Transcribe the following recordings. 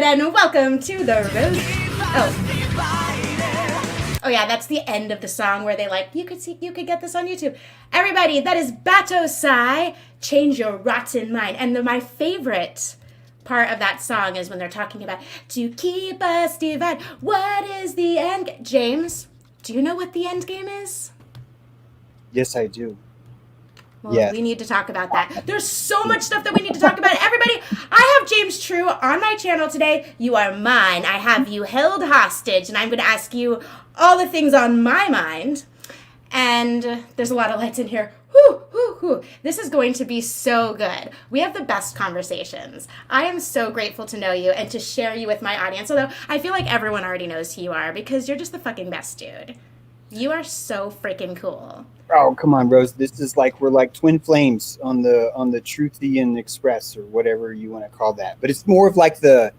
side, and welcome to the Rose. Oh yeah, that's the end of the song where they you could get this on YouTube. Everybody, that is Bato Sai, Change Your Rotten Mind. And my favorite part of that song is when they're talking about to keep us divided. What is the end? James, do you know what the end game is? Yes, I do. Well, Yeah. we need to talk about that. There's so much stuff that we need to talk about. Everybody, I have James True on my channel today. You are mine. I have you held hostage, and I'm going to ask you all the things on my mind. And there's a lot of lights in here. Whoo, whoo, whoo. This is going to be so good. We have the best conversations. I am so grateful to know you and to share you with my audience, although I feel like everyone already knows who you are because you're just the fucking best dude. You are so freaking cool. Oh, come on, Rose. This is we're like twin flames on the Truthian Express or whatever you want to call that. But it's more of like the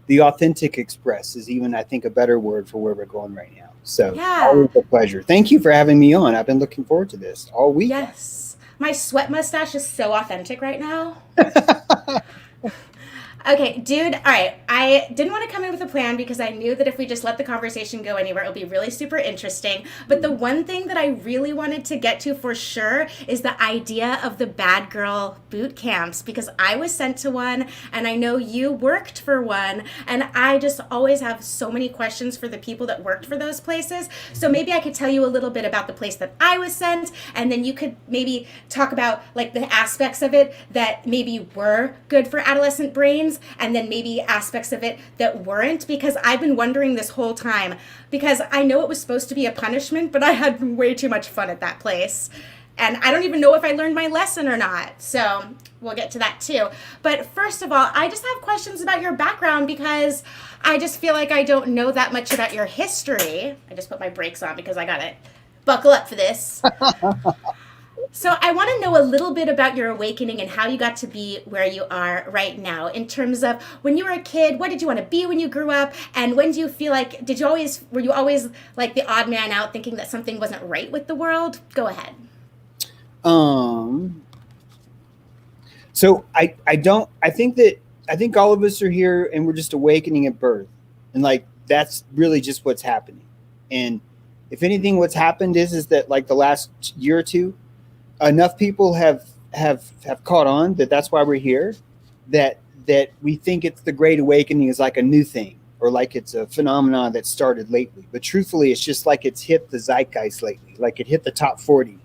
authentic express is even, I think, a better word for where we're going right now. So yeah. Always a pleasure. Thank you for having me on. I've been looking forward to this all week. Yes. My sweat mustache is so authentic right now. Okay, dude, all right. I didn't want to come in with a plan because I knew that if we just let the conversation go anywhere, it would be really super interesting. But the one thing that I really wanted to get to for sure is the idea of the bad girl boot camps, because I was sent to one and I know you worked for one, and I just always have so many questions for the people that worked for those places. So maybe I could tell you a little bit about the place that I was sent, and then you could maybe talk about the aspects of it that maybe were good for adolescent brains, and then maybe aspects of it that weren't, because I've been wondering this whole time, because I know it was supposed to be a punishment, but I had way too much fun at that place. And I don't even know if I learned my lesson or not. So we'll get to that too. But first of all, I just have questions about your background because I just feel like I don't know that much about your history. I just put my brakes on because I got to buckle up for this. So I want to know a little bit about your awakening and how you got to be where you are right now in terms of when you were a kid, what did you want to be when you grew up? And when do you feel like, were you always like the odd man out thinking that something wasn't right with the world? Go ahead. So I think all of us are here and we're just awakening at birth. And that's really just what's happening. And if anything, what's happened is that the last year or two, enough people have caught on that's why we're here, that we think it's the Great Awakening is like a new thing or like it's a phenomenon that started lately. But truthfully, it's just like it's hit the zeitgeist lately, like it hit the top 40.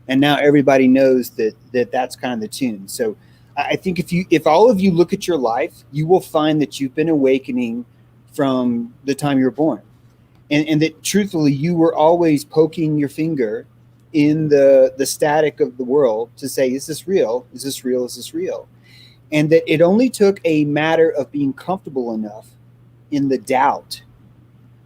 And now everybody knows that's kind of the tune. So I think if all of you look at your life, you will find that you've been awakening from the time you were born. And that truthfully, you were always poking your finger in the static of the world to say, is this real? Is this real? Is this real? And that it only took a matter of being comfortable enough in the doubt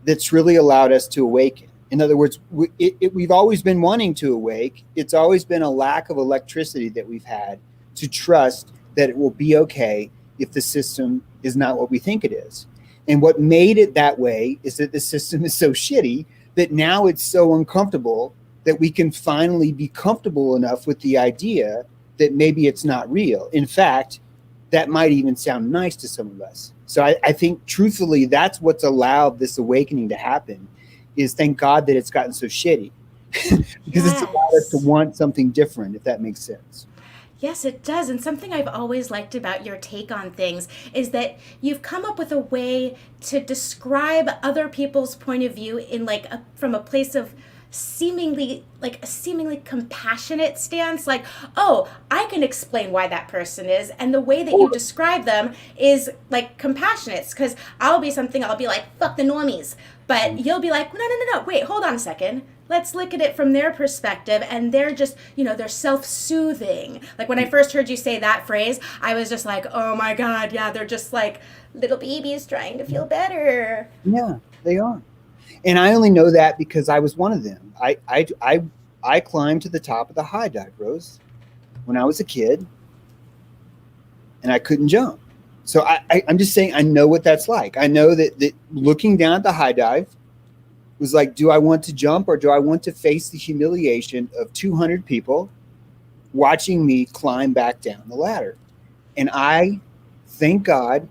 that's really allowed us to awaken. In other words, we've always been wanting to awake. It's always been a lack of electricity that we've had to trust that it will be okay if the system is not what we think it is. And what made it that way is that the system is so shitty that now it's so uncomfortable that we can finally be comfortable enough with the idea that maybe it's not real. In fact, that might even sound nice to some of us. So I think truthfully, that's what's allowed this awakening to happen, is thank God that it's gotten so shitty because It's allowed us to want something different, if that makes sense. Yes, it does. And something I've always liked about your take on things is that you've come up with a way to describe other people's point of view in from a place of seemingly compassionate stance, oh, I can explain why that person is, and the way that you describe them is compassionate, because I'll be fuck the normies, but you'll be like, no, wait, hold on a second, let's look at it from their perspective, and they're just, they're self-soothing. When I first heard you say that phrase, I was just like, oh my God, yeah, they're just like little babies trying to feel better. Yeah, they are. And I only know that because I was one of them. I climbed to the top of the high dive, Rose, when I was a kid, and I couldn't jump. So I'm just saying, I know what that's like. I know that looking down at the high dive was like, do I want to jump or do I want to face the humiliation of 200 people watching me climb back down the ladder? And I, thank God,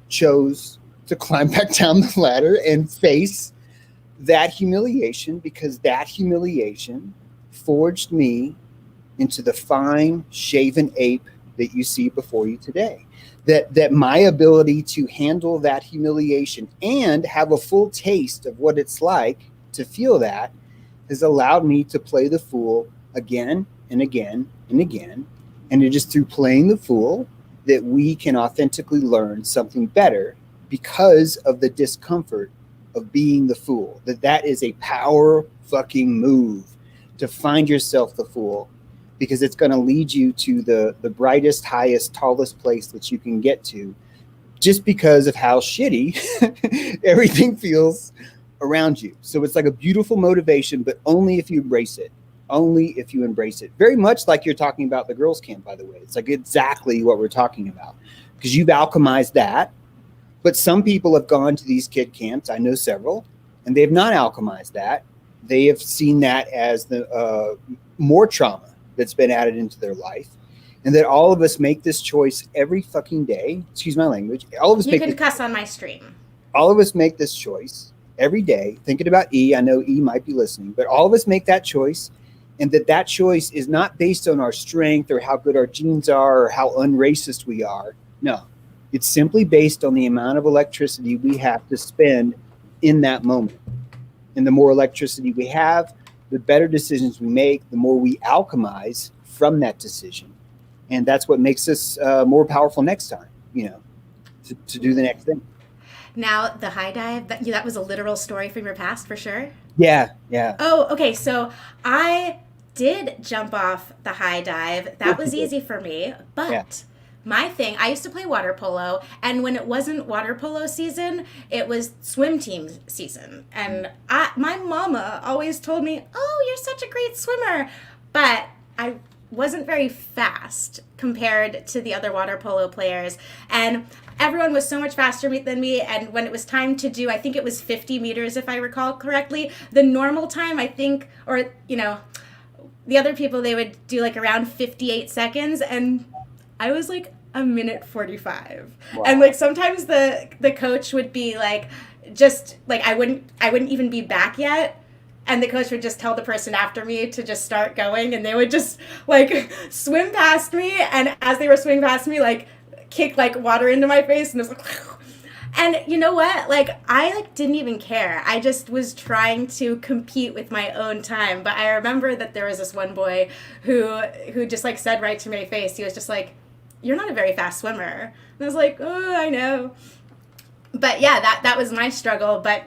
chose to climb back down the ladder and face that humiliation, because that humiliation forged me into the fine shaven ape that you see before you today. That my ability to handle that humiliation and have a full taste of what it's like to feel that has allowed me to play the fool again and again and again. And it is through playing the fool that we can authentically learn something better because of the discomfort of being the fool. That is a power fucking move, to find yourself the fool, because it's going to lead you to the brightest, highest, tallest place that you can get to, just because of how shitty everything feels around you. So it's like a beautiful motivation, but only if you embrace it. Only if you embrace it. Very much like you're talking about the girls' camp, by the way. It's like exactly what we're talking about, because you've alchemized that. But some people have gone to these kid camps. I know several, and they have not alchemized that. They have seen that as the more trauma that's been added into their life, and that all of us make this choice every fucking day. Excuse my language. All of us. You can cuss on my stream. All of us make this choice every day. Thinking about E, I know E might be listening, but all of us make that choice, and that choice is not based on our strength or how good our genes are or how unracist we are. No, it's simply based on the amount of electricity we have to spend in that moment. And the more electricity we have, the better decisions we make, the more we alchemize from that decision. And that's what makes us more powerful next time, to do the next thing. Now, the high dive, that was a literal story from your past, for sure? Yeah. Oh, okay. So I did jump off the high dive. That was easy for me. But my thing, I used to play water polo, and when it wasn't water polo season, it was swim team season. And my mama always told me, "Oh, you're such a great swimmer," but I wasn't very fast compared to the other water polo players, and everyone was so much faster than me. And when it was time to do, I think it was 50 meters, if I recall correctly, the normal time, I think, or the other people, they would do like around 58 seconds, and I was like a minute 45. Wow. And like sometimes the coach would be like, just like I wouldn't even be back yet, and the coach would just tell the person after me to just start going, and they would just like swim past me, and as they were swimming past me, like kick like water into my face, and it was like and you know what, like I didn't even care. I just was trying to compete with my own time. But I remember that there was this one boy who just like said right to my face, he was just like, "You're not a very fast swimmer." And I was like, "Oh, I know." But yeah, that was my struggle. But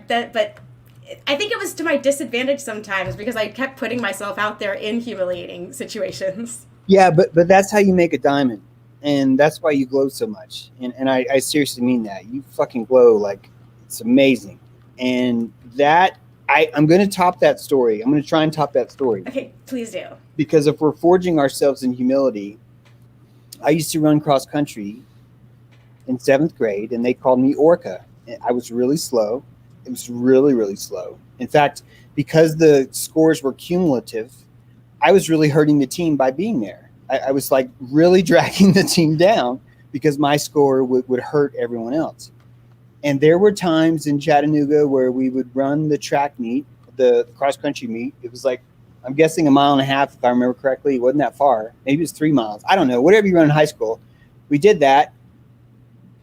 I think it was to my disadvantage sometimes, because I kept putting myself out there in humiliating situations. Yeah, but that's how you make a diamond. And that's why you glow so much. And I seriously mean that. You fucking glow like it's amazing. And that, I'm going to top that story. I'm going to try and top that story. Okay, please do. Because if we're forging ourselves in humility, I used to run cross country in 7th grade, and they called me Orca. I was really slow. It was really, really slow. In fact, because the scores were cumulative, I was really hurting the team by being there. I was like really dragging the team down because my score would hurt everyone else. And there were times in Chattanooga where we would run the track meet, the cross country meet. It was like, I'm guessing 1.5 miles, if I remember correctly. It wasn't that far. Maybe it was 3 miles. I don't know. Whatever you run in high school. We did that.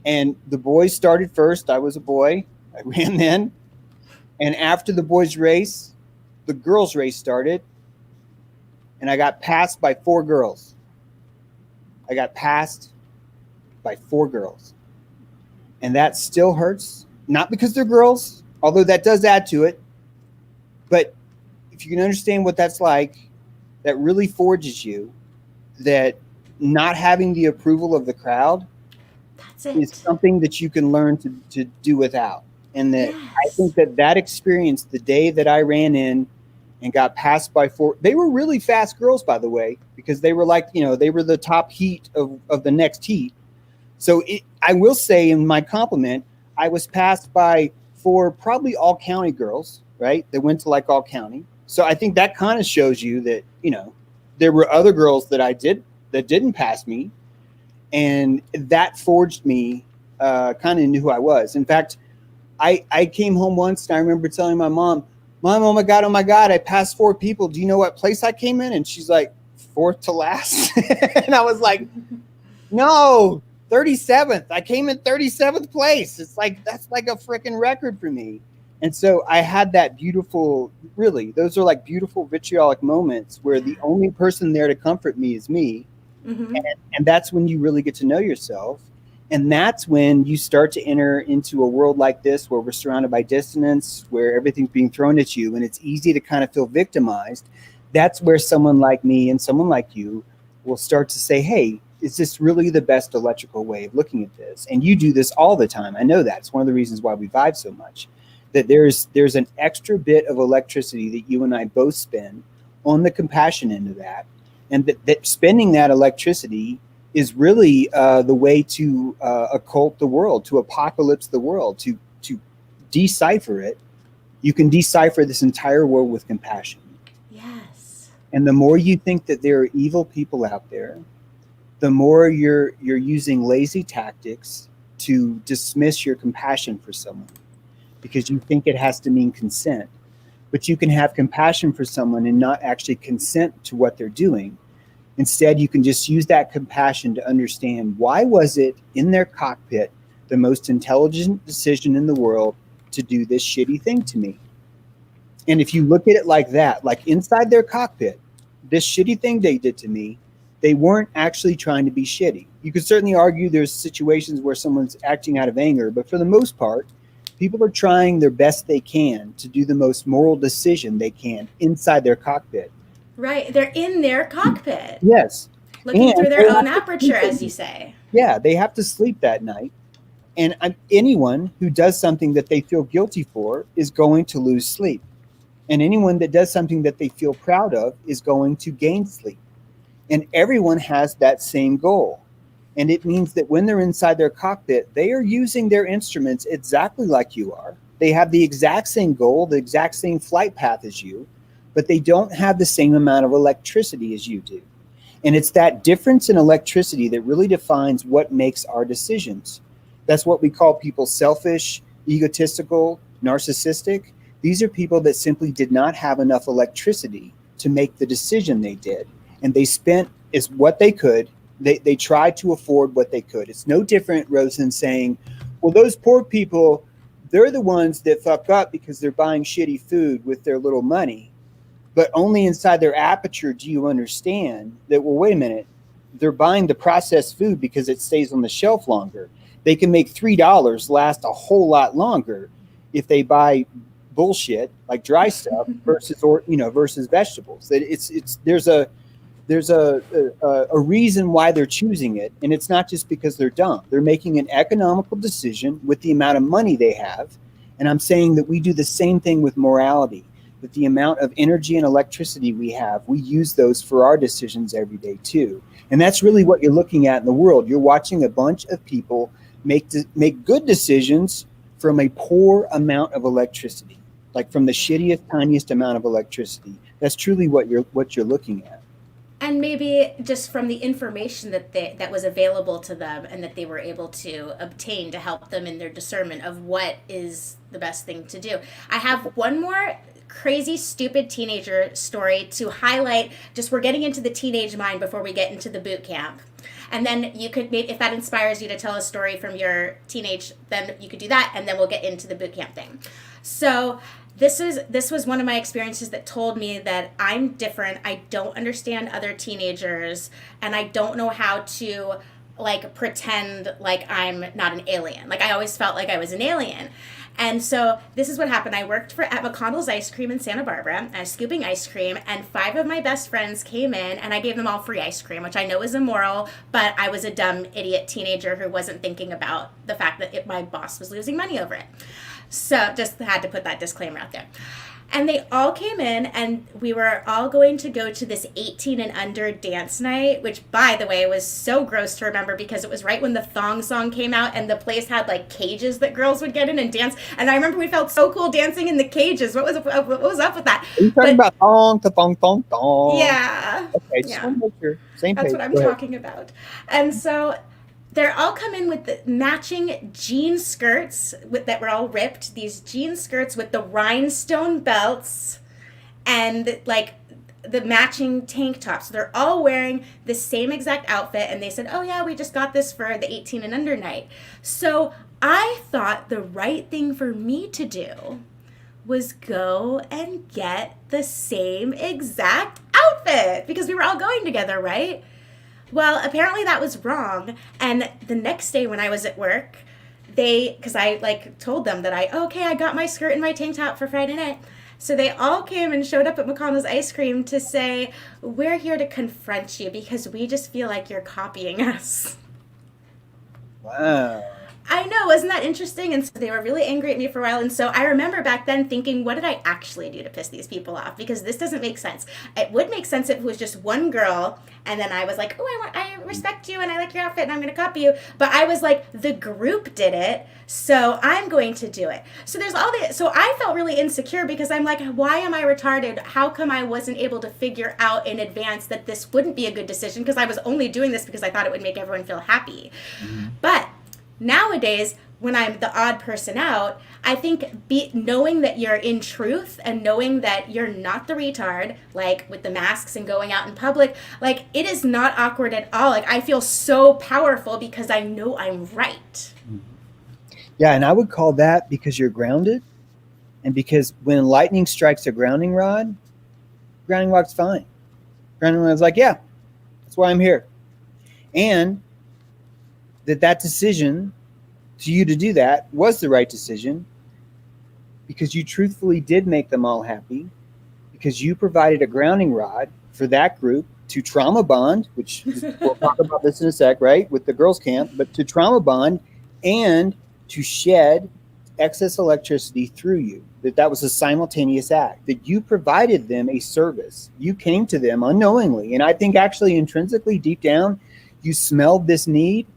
And the boys started first. I was a boy. I ran then. And after the boys' race, the girls' race started. And I got passed by 4 girls. I got passed by 4 girls. And that still hurts. Not because they're girls, although that does add to it. But if you can understand what that's like, that really forges you, that not having the approval of the crowd is something that you can learn to do without. And that I think that experience, the day that I ran in and got passed by 4, they were really fast girls, by the way, because they were like, they were the top heat of the next heat. So I will say in my compliment, I was passed by 4 probably all county girls, right? That went to like all county. So I think that kind of shows you that, there were other girls that didn't pass me. And that forged me kind of into who I was. In fact, I came home once and I remember telling my mom, oh my God, I passed 4 people. Do you know what place I came in? And she's like, 4th to last. And I was like, no, 37th. I came in 37th place. It's like, that's like a freaking record for me. And so I had that beautiful, really, those are like beautiful vitriolic moments where the only person there to comfort me is me. Mm-hmm. And that's when you really get to know yourself. And that's when you start to enter into a world like this where we're surrounded by dissonance, where everything's being thrown at you and it's easy to kind of feel victimized. That's where someone like me and someone like you will start to say, hey, is this really the best electrical way of looking at this? And you do this all the time. I know that. It's one of the reasons why we vibe so much. That there's an extra bit of electricity that you and I both spend on the compassion end of that. And that spending that electricity is really the way to occult the world, to apocalypse the world, to decipher it. You can decipher this entire world with compassion. Yes. And the more you think that there are evil people out there, the more you're using lazy tactics to dismiss your compassion for someone, because you think it has to mean consent. But you can have compassion for someone and not actually consent to what they're doing. Instead, you can just use that compassion to understand, why was it in their cockpit the most intelligent decision in the world to do this shitty thing to me? And if you look at it like that, like inside their cockpit, this shitty thing they did to me, they weren't actually trying to be shitty. You could certainly argue there's situations where someone's acting out of anger, but for the most part, people are trying their best they can to do the most moral decision they can inside their cockpit. Right. They're in their cockpit. Yes. Looking through their own aperture, as you say. Yeah, they have to sleep that night. And anyone who does something that they feel guilty for is going to lose sleep. And anyone that does something that they feel proud of is going to gain sleep. And everyone has that same goal. And it means that when they're inside their cockpit, they are using their instruments exactly like you are. They have the exact same goal, the exact same flight path as you, but they don't have the same amount of electricity as you do. And it's that difference in electricity that really defines what makes our decisions. That's what we call people selfish, egotistical, narcissistic. These are people that simply did not have enough electricity to make the decision they did. And they spent is what they could. They tried to afford what they could. It's no different, Rose, than saying, well, those poor people, they're the ones that fuck up because they're buying shitty food with their little money. But only inside their aperture do you understand that, well, wait a minute, they're buying the processed food because it stays on the shelf longer. They can make $3 last a whole lot longer if they buy bullshit like dry stuff versus vegetables. There's a reason why they're choosing it, and it's not just because they're dumb. They're making an economical decision with the amount of money they have. And I'm saying that we do the same thing with morality. With the amount of energy and electricity we have, we use those for our decisions every day too. And that's really what you're looking at in the world. You're watching a bunch of people make good decisions from a poor amount of electricity, like from the shittiest, tiniest amount of electricity. That's truly what you're looking at. And maybe just from the information that was available to them and that they were able to obtain to help them in their discernment of what is the best thing to do. I have one more crazy, stupid teenager story to highlight. Just we're getting into the teenage mind before we get into the boot camp. And then you could, if that inspires you to tell a story from your teenage, then you could do that, and then we'll get into the boot camp thing. So this was one of my experiences that told me that I'm different. I don't understand other teenagers, and I don't know how to like pretend like I'm not an alien. Like I always felt like I was an alien. And so this is what happened. I worked at McConnell's Ice Cream in Santa Barbara. I was scooping ice cream, and 5 of my best friends came in, and I gave them all free ice cream, which I know is immoral, but I was a dumb, idiot teenager who wasn't thinking about the fact that my boss was losing money over it. So just had to put that disclaimer out there. And they all came in, and we were all going to go to this 18 and under dance night, which, by the way, was so gross to remember because it was right when the thong song came out, and the place had like cages that girls would get in and dance. And I remember we felt so cool dancing in the cages. What was up with that? Are you talking about thong to thong thong thong? Yeah. Okay, just want to make sure. Same That's page. what I'm talking about. And so they're all come in with the matching jean skirts that were all ripped. These jean skirts with the rhinestone belts and like the matching tank tops. So they're all wearing the same exact outfit, and they said, "Oh yeah, we just got this for the 18 and under night." So I thought the right thing for me to do was go and get the same exact outfit because we were all going together, right? Well, apparently that was wrong. And the next day when I was at work, because I like told them that I got my skirt and my tank top for Friday night. So they all came and showed up at McConnell's Ice Cream to say, "We're here to confront you because we just feel like you're copying us." Wow. I know, wasn't that interesting? And so they were really angry at me for a while. And so I remember back then thinking, what did I actually do to piss these people off? Because this doesn't make sense. It would make sense if it was just one girl, and then I was like, "Oh, I respect you, and I like your outfit, and I'm going to copy you." But I was like, the group did it, so I'm going to do it. So so I felt really insecure because I'm like, why am I retarded? How come I wasn't able to figure out in advance that this wouldn't be a good decision? Because I was only doing this because I thought it would make everyone feel happy. Mm-hmm. But nowadays, when I'm the odd person out, I think knowing that you're in truth and knowing that you're not the retard, like with the masks and going out in public, like it is not awkward at all. Like I feel so powerful because I know I'm right. Yeah, and I would call that because you're grounded, and because when lightning strikes a grounding rod's fine. Grounding rod's like, yeah, that's why I'm here. And that decision to you to do that was the right decision because you truthfully did make them all happy, because you provided a grounding rod for that group to trauma bond, which we'll talk about this in a sec, right, with the girls camp, but to trauma bond and to shed excess electricity through you. That was a simultaneous act, that you provided them a service. You came to them unknowingly, and I think actually intrinsically deep down you smelled this need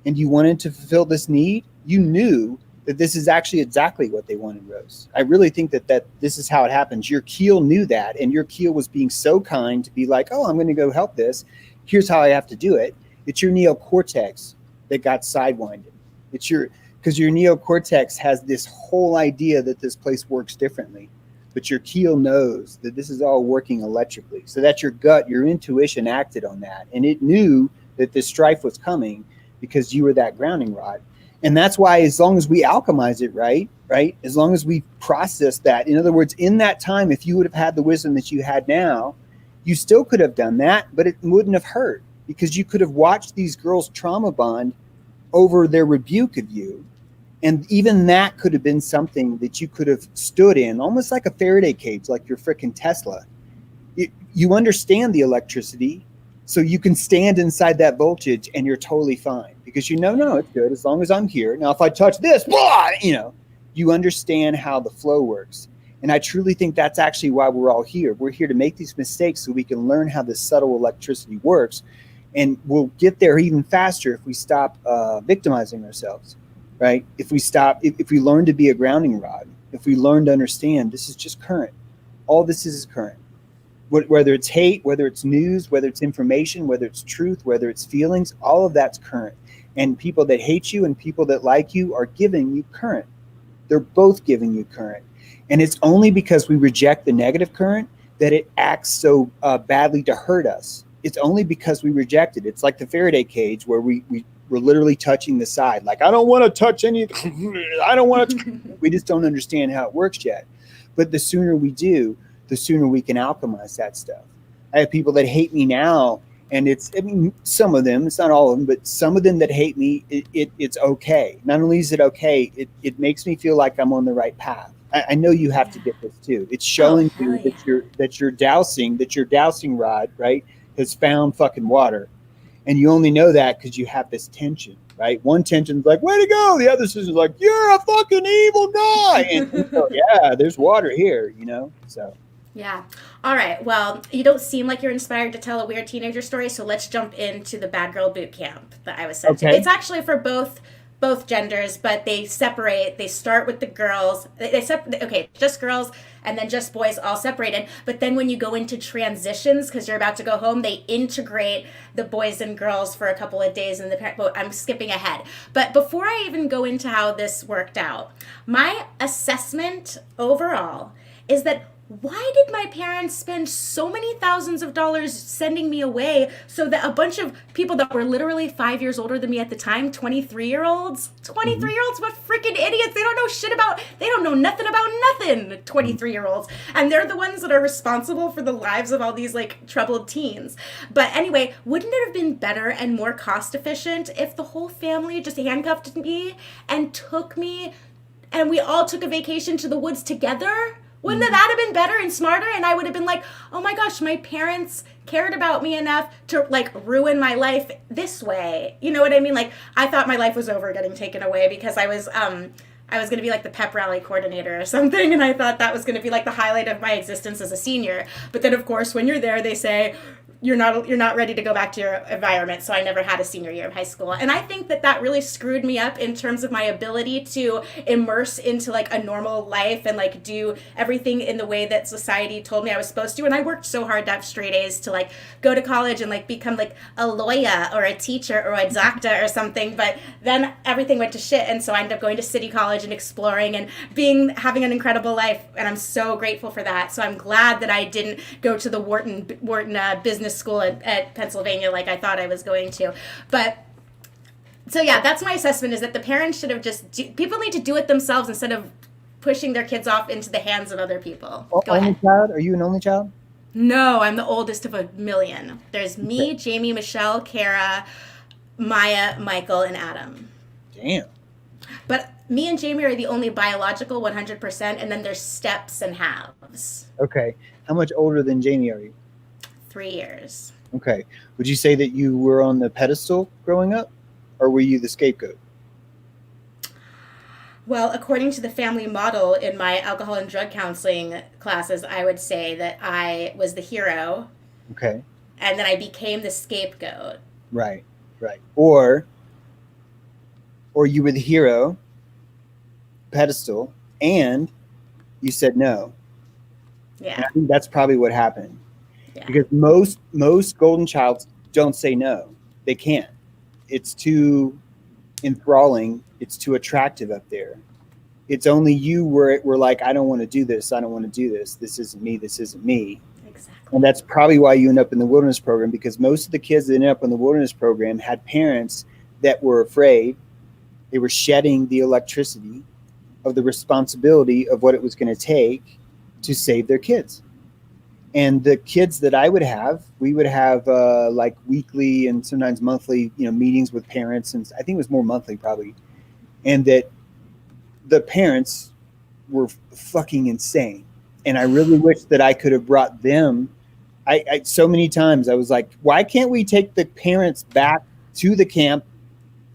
and you wanted to fulfill this need. You knew that this is actually exactly what they wanted, Rose. I really think that this is how it happens. Your keel knew that, and your keel was being so kind to be like, "Oh, I'm going to go help this. Here's how I have to do it." It's your neocortex that got sidewinded. Because your neocortex has this whole idea that this place works differently, but your keel knows that this is all working electrically. So that your gut, your intuition acted on that, and it knew that this strife was coming because you were that grounding rod. And that's why, as long as we alchemize it right, as long as we process that, in other words, in that time, if you would have had the wisdom that you had now, you still could have done that, but it wouldn't have hurt, because you could have watched these girls trauma bond over their rebuke of you. And even that could have been something that you could have stood in, almost like a Faraday cage, like your frickin' Tesla. You understand the electricity, so you can stand inside that voltage and you're totally fine, because no, it's good as long as I'm here. Now, if I touch this, blah, you understand how the flow works. And I truly think that's actually why we're all here. We're here to make these mistakes so we can learn how this subtle electricity works. And we'll get there even faster if we stop victimizing ourselves, right? If we learn to be a grounding rod, if we learn to understand this is just current. All this is current. Whether it's hate, whether it's news, whether it's information, whether it's truth, whether it's feelings, all of that's current. And people that hate you and people that like you are giving you current. They're both giving you current. And it's only because we reject the negative current that it acts so badly to hurt us. It's only because we reject it. It's like the Faraday cage where we're literally touching the side. Like, I don't want to touch anything. I don't want to. We just don't understand how it works yet. But the sooner we do, the sooner we can alchemize that stuff. I have people that hate me now, and some of them, it's not all of them, but some of them that hate me, it's okay. Not only is it okay, it makes me feel like I'm on the right path. I know you have to get this too. It's showing you that your dowsing rod, right, has found fucking water. And you only know that because you have this tension, right? One tension's like, way to go. The other tension's like, you're a fucking evil guy. And yeah, there's water here, so. Yeah. All right. Well, you don't seem like you're inspired to tell a weird teenager story, so let's jump into the Bad Girl Boot Camp that I was sent to. It's actually for both both genders, but they separate. They start with the girls. Okay, just girls, and then just boys, all separated. But then when you go into transitions, because you're about to go home, they integrate the boys and girls for a couple of days. And I'm skipping ahead. But before I even go into how this worked out, my assessment overall is that why did my parents spend so many thousands of dollars sending me away so that a bunch of people that were literally 5 years older than me at the time, 23-year-olds, what freaking idiots, they don't know nothing about nothing, 23-year-olds. And they're the ones that are responsible for the lives of all these like troubled teens. But anyway, wouldn't it have been better and more cost efficient if the whole family just handcuffed me and took me and we all took a vacation to the woods together? Wouldn't that have been better and smarter? And I would have been like, oh my gosh, my parents cared about me enough to like ruin my life this way. You know what I mean? Like, I thought my life was over getting taken away because I was going to be like the pep rally coordinator or something. And I thought that was going to be like the highlight of my existence as a senior. But then of course, when you're there, they say, you're not ready to go back to your environment. So I never had a senior year of high school. And I think that really screwed me up in terms of my ability to immerse into like a normal life and like do everything in the way that society told me I was supposed to. And I worked so hard to have straight A's to like go to college and like become like a lawyer or a teacher or a doctor or something. But then everything went to shit. And so I ended up going to City College and exploring and having an incredible life. And I'm so grateful for that. So I'm glad that I didn't go to the Wharton business school at Pennsylvania like I thought I was going to. But so yeah, that's my assessment, is that the parents should have people need to do it themselves instead of pushing their kids off into the hands of other people. Go only ahead. child? Are you an only child? No, I'm the oldest of a million. There's me, Jamie, Michelle, Kara, Maya, Michael, and Adam. Damn. But me and Jamie are the only biological 100%, and then there's steps and halves. Okay. How much older than Jamie are you? 3 years. Okay. Would you say that you were on the pedestal growing up, or were you the scapegoat? Well, according to the family model in my alcohol and drug counseling classes, I would say that I was the hero. Okay. And then I became the scapegoat. Right. Or you were the hero, pedestal, and you said no. Yeah. And I think that's probably what happened. Yeah. Because most golden childs don't say no. They can't. It's too enthralling. It's too attractive up there. It's only you were like, I don't want to do this. I don't want to do this. This isn't me. This isn't me. Exactly. And that's probably why you end up in the wilderness program, because most of the kids that end up in the wilderness program had parents that were afraid. They were shedding the electricity of the responsibility of what it was going to take to save their kids. And the kids that we would have like weekly and sometimes monthly, meetings with parents. And I think it was more monthly probably. And that the parents were fucking insane. And I really wish that I could have brought them. I so many times I was like, why can't we take the parents back to the camp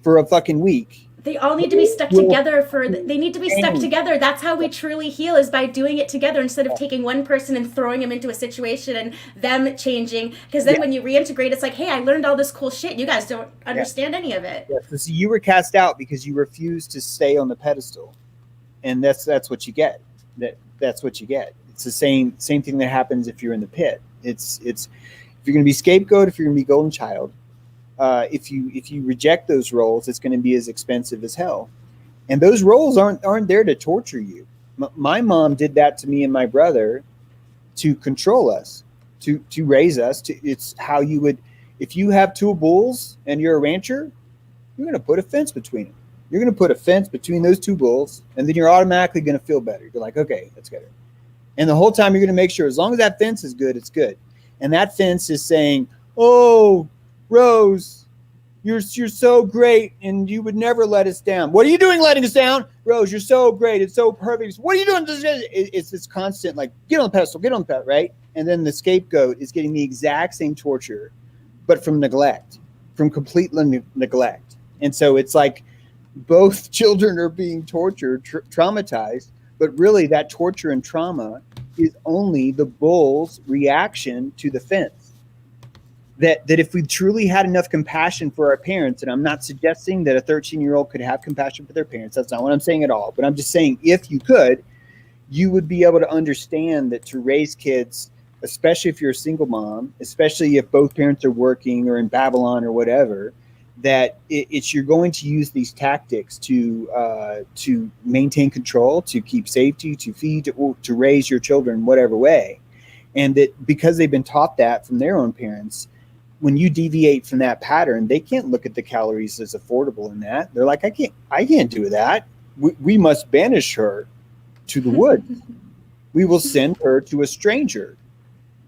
for a fucking week? They all need to be stuck together they need to be stuck together. That's how we truly heal, is by doing it together instead of taking one person and throwing them into a situation and them changing. Because then when you reintegrate, it's like, hey, I learned all this cool shit. You guys don't understand any of it. Yeah. So you were cast out because you refused to stay on the pedestal. And that's what you get. That's what you get. It's the same thing that happens if you're in the pit. It's if you're going to be scapegoat, if you're going to be golden child, if you reject those roles, it's going to be as expensive as hell. And those roles aren't there to torture you. My mom did that to me and my brother to control us, to raise us. It's how you would, if you have two bulls and you're a rancher, you're going to put a fence between them. You're going to put a fence between those two bulls, and then you're automatically going to feel better. You're like, okay, that's good. And the whole time you're going to make sure, as long as that fence is good, it's good. And that fence is saying, oh, Rose, you're so great, and you would never let us down. What are you doing letting us down? Rose, you're so great. It's so perfect. What are you doing? It's this constant, like, get on the pedestal, right? And then the scapegoat is getting the exact same torture, but from neglect, from complete neglect. And so it's like both children are being tortured, traumatized, but really that torture and trauma is only the bull's reaction to the fence. that if we truly had enough compassion for our parents, and I'm not suggesting that a 13-year-old could have compassion for their parents. That's not what I'm saying at all. But I'm just saying if you could, you would be able to understand that to raise kids, especially if you're a single mom, especially if both parents are working or in Babylon or whatever, that it's you're going to use these tactics to maintain control, to keep safety, to feed, to raise your children whatever way, and that because they've been taught that from their own parents, when you deviate from that pattern, they can't look at the calories as affordable in that. They're like, I can't do that. We must banish her to the woods. We will send her to a stranger,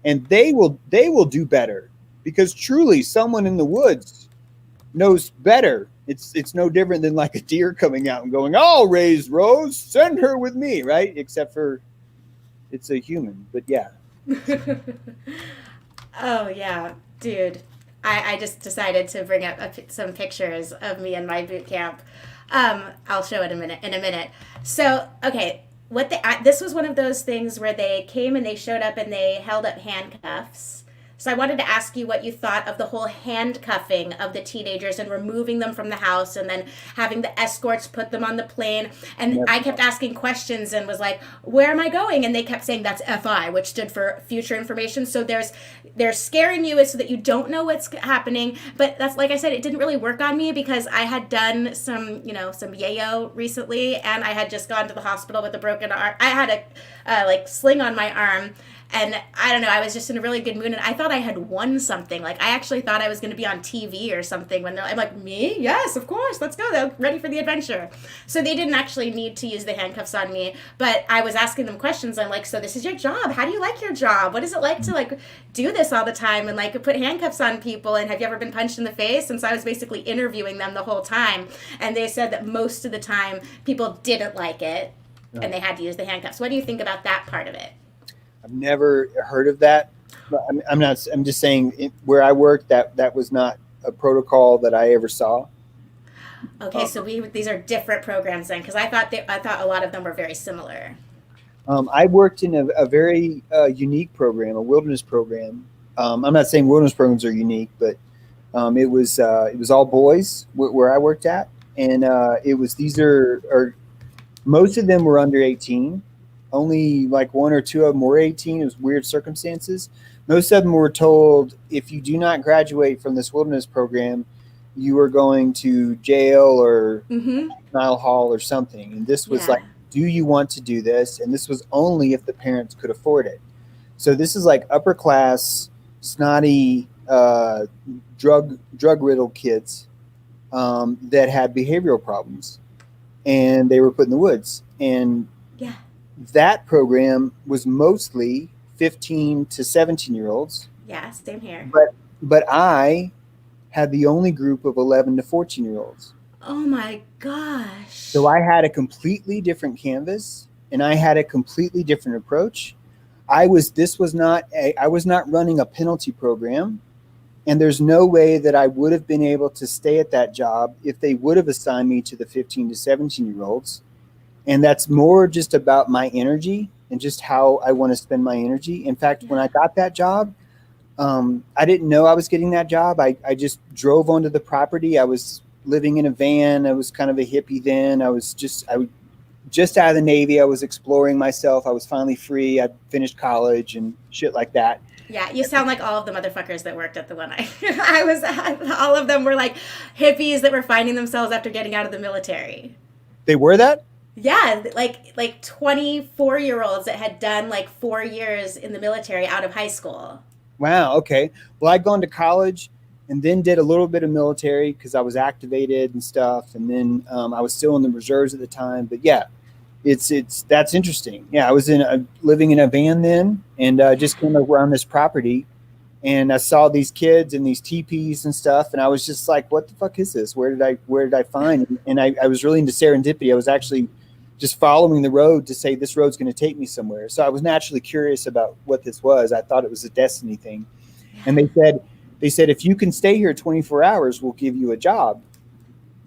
and they will do better, because truly someone in the woods knows better. It's no different than like a deer coming out and going, I'll raise Rose, send her with me, right? Except for it's a human. But yeah. Oh yeah, dude. I just decided to bring up some pictures of me in my boot camp. I'll show it in a minute. So, okay, this was one of those things where they came and they showed up and they held up handcuffs. So I wanted to ask you what you thought of the whole handcuffing of the teenagers and removing them from the house and then having the escorts put them on the plane. And I kept asking questions and was like, where am I going? And they kept saying that's FI, which stood for future information. So they're scaring you so that you don't know what's happening. But that's, like I said, it didn't really work on me because I had done some yayo recently, and I had just gone to the hospital with a broken arm. I had a sling on my arm. And I don't know, I was just in a really good mood, and I thought I had won something. Like, I actually thought I was going to be on TV or something when I'm like, me? Yes, of course, let's go. They're ready for the adventure. So they didn't actually need to use the handcuffs on me, but I was asking them questions. I'm like, so this is your job. How do you like your job? What is it like to, do this all the time and, put handcuffs on people? And have you ever been punched in the face? And so I was basically interviewing them the whole time. And they said that most of the time people didn't like it, and they had to use the handcuffs. What do you think about that part of it? I've never heard of that. I'm not. I'm just saying where I worked, that was not a protocol that I ever saw. Okay, so these are different programs then, because I thought a lot of them were very similar. I worked in a very unique program, a wilderness program. I'm not saying wilderness programs are unique, but it was all boys where I worked at, and most of them were under 18. Only one or two of them were 18. It was weird circumstances. Most of them were told, if you do not graduate from this wilderness program, you are going to jail or Nile Hall or something. And this was do you want to do this? And this was only if the parents could afford it. So this is upper class, snotty, drug-riddled kids that had behavioral problems. And they were put in the woods. And that program was mostly 15 to 17-year-olds. Yeah, same here. But I had the only group of 11 to 14-year-olds. Oh my gosh. So I had a completely different canvas, and I had a completely different approach. I was not running a penalty program, and there's no way that I would have been able to stay at that job if they would have assigned me to the 15 to 17-year-olds. And that's more just about my energy and just how I want to spend my energy. In fact, when I got that job, I didn't know I was getting that job. I just drove onto the property. I was living in a van. I was kind of a hippie then. I was just out of the Navy. I was exploring myself. I was finally free. I finished college and shit like that. Yeah, you sound like all of the motherfuckers that worked at the one I was at. All of them were like hippies that were finding themselves after getting out of the military. They were that? Yeah, like 24-year-olds that had done 4 years in the military out of high school. Wow, okay. Well, I'd gone to college and then did a little bit of military because I was activated and stuff. And then I was still in the reserves at the time. But yeah, that's interesting. Yeah, I was living in a van then, and just came around this property, and I saw these kids and these teepees and stuff, and I was just like, what the fuck is this? Where did I find? And I was really into serendipity. I was actually just following the road to say this road's going to take me somewhere. So I was naturally curious about what this was. I thought it was a destiny thing. Yeah. And they said, if you can stay here 24 hours, we'll give you a job.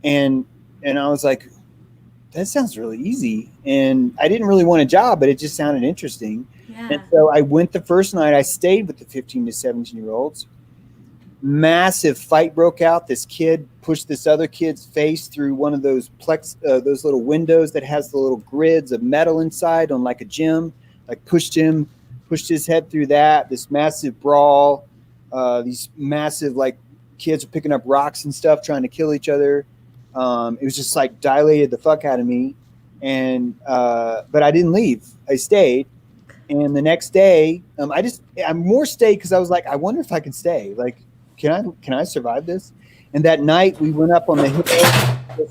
And I was like, that sounds really easy. And I didn't really want a job, but it just sounded interesting. Yeah. And so I went the first night. I stayed with the 15 to 17-year-olds. massive fight broke out. This kid pushed this other kid's face through one of those those little windows that has the little grids of metal inside on like a gym. Like pushed his head through that. This massive brawl. These massive like kids are picking up rocks and stuff, trying to kill each other. It was just like dilated the fuck out of me. And but I didn't leave. I stayed. And the next day, I more stayed because I was like, I wonder if I can stay. Like, can I survive this? And that night we went up on the hill.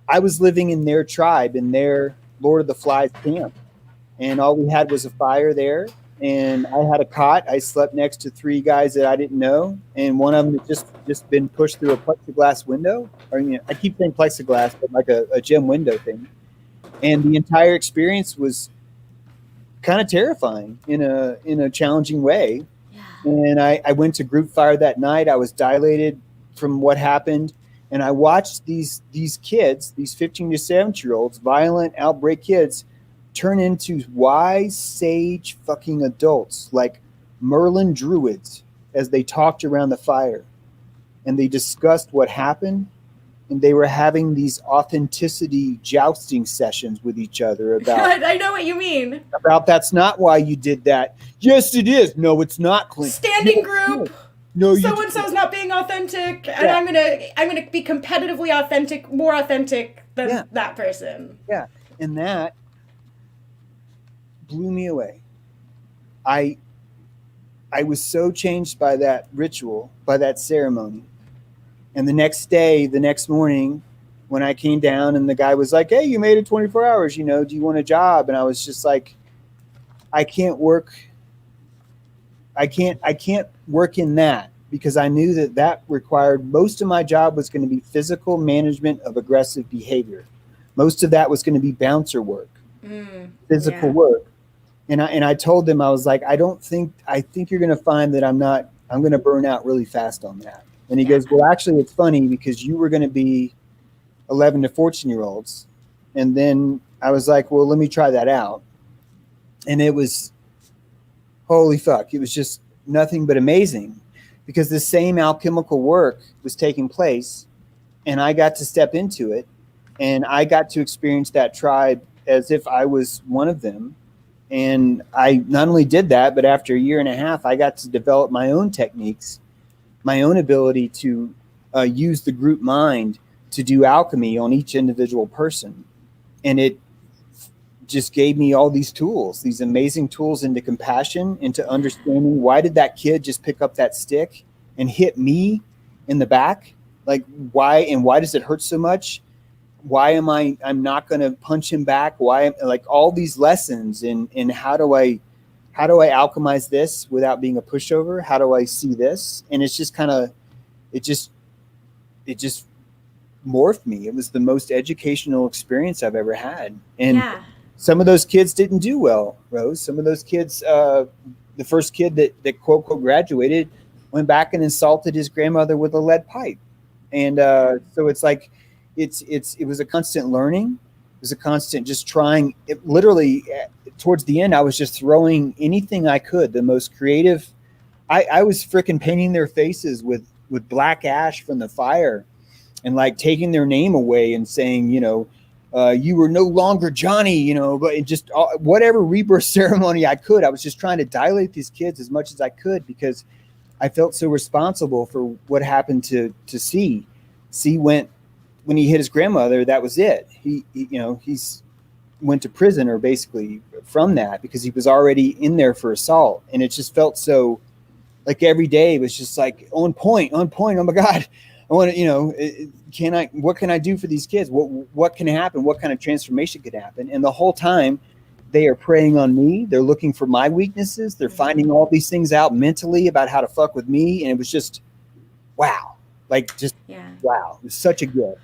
I was living in their tribe, in their Lord of the Flies camp, and all we had was a fire there. And I had a cot. I slept next to 3 guys that I didn't know, and one of them had just been pushed through a plexiglass window. Or I keep saying plexiglass, but like a gym window thing. And the entire experience was kind of terrifying in a challenging way. Yeah. And I went to group fire that night. I was dilated from what happened. And I watched these kids, these 15 to 17-year-olds, violent outbreak kids, turn into wise, sage fucking adults, like Merlin druids, as they talked around the fire. And they discussed what happened. And they were having these authenticity jousting sessions with each other about. I know what you mean. About that's not why you did that. Yes, it is. No, it's not, Clint. Standing group. No, so and so's not being authentic, and I'm gonna be competitively authentic, more authentic than that person. Yeah, and that blew me away. I was so changed by that ritual, by that ceremony. And the next morning, when I came down and the guy was like, hey, you made it 24 hours, do you want a job? And I was just like, I can't work in that, because I knew that required, most of my job was going to be physical management of aggressive behavior. Most of that was going to be bouncer work, physical work. And I told them, I was like, I think you're going to find that I'm going to burn out really fast on that. And he goes, well, actually, it's funny because you were going to be 11 to 14-year-olds. And then I was like, well, let me try that out. And it was, holy fuck, it was just nothing but amazing, because the same alchemical work was taking place and I got to step into it and I got to experience that tribe as if I was one of them. And I not only did that, but after a year and a half, I got to develop my own techniques, my own ability to use the group mind to do alchemy on each individual person. And it just gave me all these tools, these amazing tools into compassion, into understanding why did that kid just pick up that stick and hit me in the back? Like why does it hurt so much? Why am I'm not going to punch him back? Why, like all these lessons in how do I alchemize this without being a pushover? How do I see this? And it's just kind of, it just morphed me. It was the most educational experience I've ever had. And some of those kids didn't do well, Rose. Some of those kids, the first kid that quote graduated went back and insulted his grandmother with a lead pipe. And so it's like, it was a constant learning. It was a constant just trying. It literally, towards the end, I was just throwing anything I could, the most creative. I was freaking painting their faces with black ash from the fire and like taking their name away and saying, you were no longer Johnny, but it just whatever rebirth ceremony I could. I was just trying to dilate these kids as much as I could because I felt so responsible for what happened to C. C went, when he hit his grandmother, that was it. He's went to prison or basically from that because he was already in there for assault. And it just felt so like every day was just like on point. Oh my God. I want to, what can I do for these kids? What can happen? What kind of transformation could happen? And the whole time they are preying on me. They're looking for my weaknesses. They're finding all these things out mentally about how to fuck with me. And it was just, wow. Wow. It was such a gift.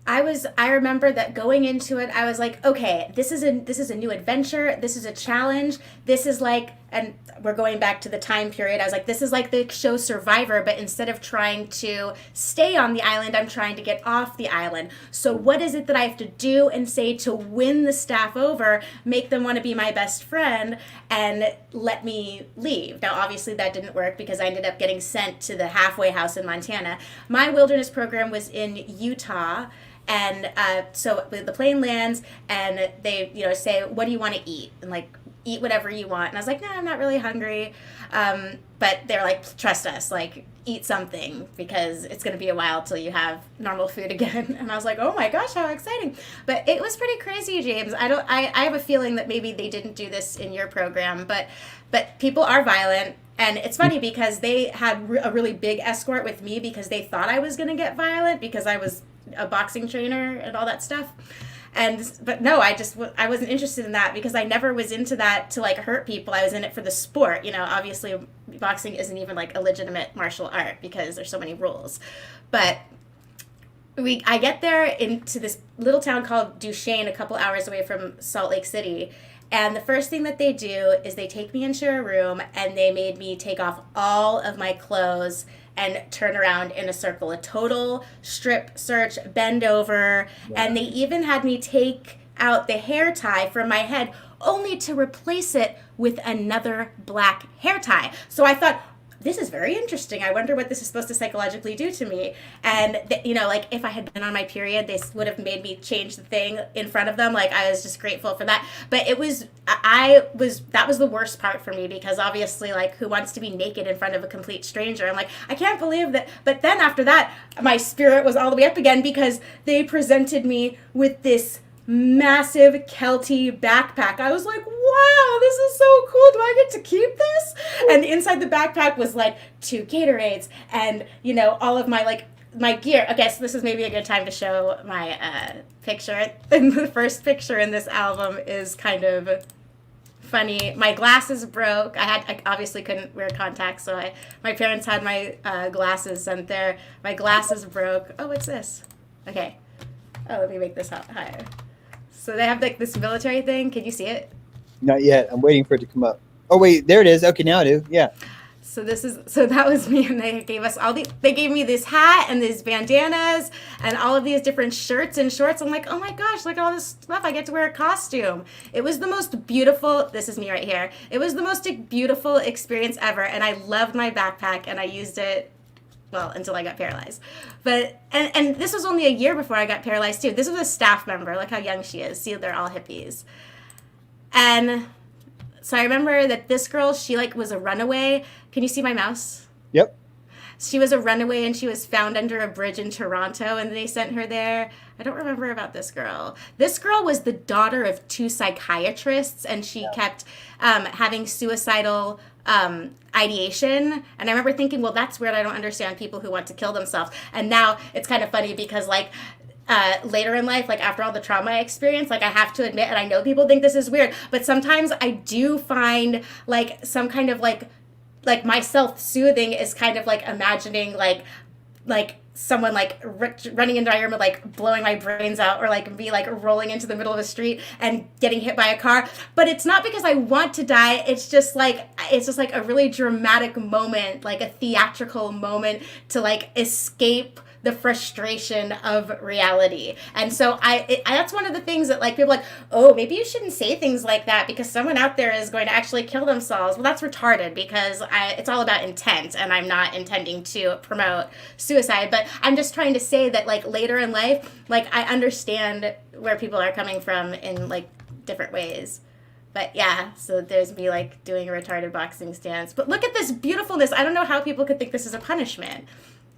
I remember that going into it, I was like, okay, this is a new adventure. This is a challenge. This is like and we're going back to the time period. I was like, this is like the show Survivor, but instead of trying to stay on the island, I'm trying to get off the island. So what is it that I have to do and say to win the staff over, make them want to be my best friend, and let me leave? Now, obviously, that didn't work because I ended up getting sent to the halfway house in Montana. My wilderness program was in Utah. And so the plane lands, and they, say, what do you want to eat? And like, eat whatever you want. And I was like, no, I'm not really hungry. But they're like, trust us, like, eat something because it's going to be a while till you have normal food again. And I was like, oh my gosh, how exciting. But it was pretty crazy, James. I have a feeling that maybe they didn't do this in your program, but people are violent. And it's funny because they had a really big escort with me because they thought I was going to get violent because I was a boxing trainer and all that stuff. But no, I wasn't interested in that because I never was into that to like hurt people. I was in it for the sport. Obviously boxing isn't even like a legitimate martial art because there's so many rules. But I get there into this little town called Duchesne, a couple hours away from Salt Lake City. And the first thing that they do is they take me into a room and they made me take off all of my clothes and turn around in a circle, a total strip search, bend over. Yeah. And they even had me take out the hair tie from my head only to replace it with another black hair tie. So I thought, this is very interesting. I wonder what this is supposed to psychologically do to me. And, like if I had been on my period, they would have made me change the thing in front of them. Like I was just grateful for that. But that was the worst part for me because obviously like who wants to be naked in front of a complete stranger? I'm like, I can't believe that. But then after that, my spirit was all the way up again because they presented me with this massive Kelty backpack. I was like, wow, this is so cool. Do I get to keep this? And inside the backpack was like 2 Gatorades and, all of my gear. Okay, so this is maybe a good time to show my picture. And the first picture in this album is kind of funny. My glasses broke. I obviously couldn't wear contacts, so my parents had my glasses sent there. My glasses broke. Oh, what's this? Okay. Oh, let me make this higher. So they have like this military thing. Can you see it? Not yet. I'm waiting for it to come up. Oh wait, there it is. Okay, now I do. Yeah. So that was me, and they gave us they gave me this hat and these bandanas and all of these different shirts and shorts. I'm like, oh my gosh, look at all this stuff. I get to wear a costume. It was the most beautiful, this is me right here. It was the most beautiful experience ever. And I loved my backpack and I used it, well, until I got paralyzed. But, and this was only a year before I got paralyzed too. This was a staff member, look how young she is. See, they're all hippies. And so I remember that this girl, she like was a runaway. Can you see my mouse? Yep. She was a runaway and she was found under a bridge in Toronto and they sent her there. I don't remember about this girl. This girl was the daughter of 2 psychiatrists and she kept having suicidal ideation. And I remember thinking, well, that's weird. I don't understand people who want to kill themselves. And now it's kind of funny because like later in life, like after all the trauma I experienced, like I have to admit, and I know people think this is weird, but sometimes I do find like some kind of like my self-soothing is kind of like imagining like someone like running into my room and like blowing my brains out or like me like rolling into the middle of the street and getting hit by a car. But it's not because I want to die. It's just like a really dramatic moment, like a theatrical moment to like escape the frustration of reality. And so that's one of the things that like people are like, oh, maybe you shouldn't say things like that because someone out there is going to actually kill themselves. Well, that's retarded because it's all about intent and I'm not intending to promote suicide. But I'm just trying to say that like later in life, like I understand where people are coming from in like different ways. But yeah, so there's me like doing a retarded boxing stance. But look at this beautifulness. I don't know how people could think this is a punishment.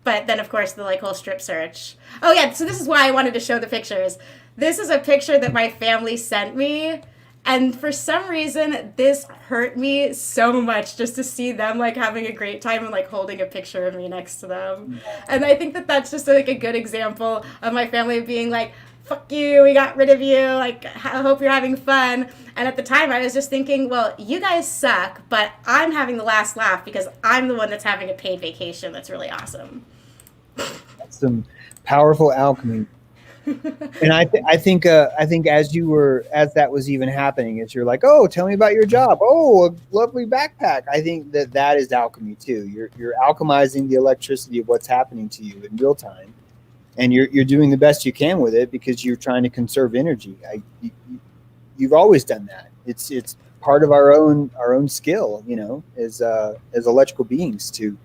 But then, of course, the like whole strip search. Oh, yeah, so this is why I wanted to show the pictures. This is a picture that my family sent me. And for some reason, this hurt me so much just to see them like having a great time and like holding a picture of me next to them. And I think that that's just like a good example of my family being like, fuck you, we got rid of you, like, I hope you're having fun. And at the time, I was just thinking, well, you guys suck, but I'm having the last laugh because I'm the one that's having a paid vacation that's really awesome. That's some powerful alchemy. And I think as that was even happening, as you're like, oh, tell me about your job. Oh, a lovely backpack. I think that is alchemy too. You're alchemizing the electricity of what's happening to you in real time, and you're doing the best you can with it because you're trying to conserve energy. You've always done that. It's part of our own skill, as electrical beings to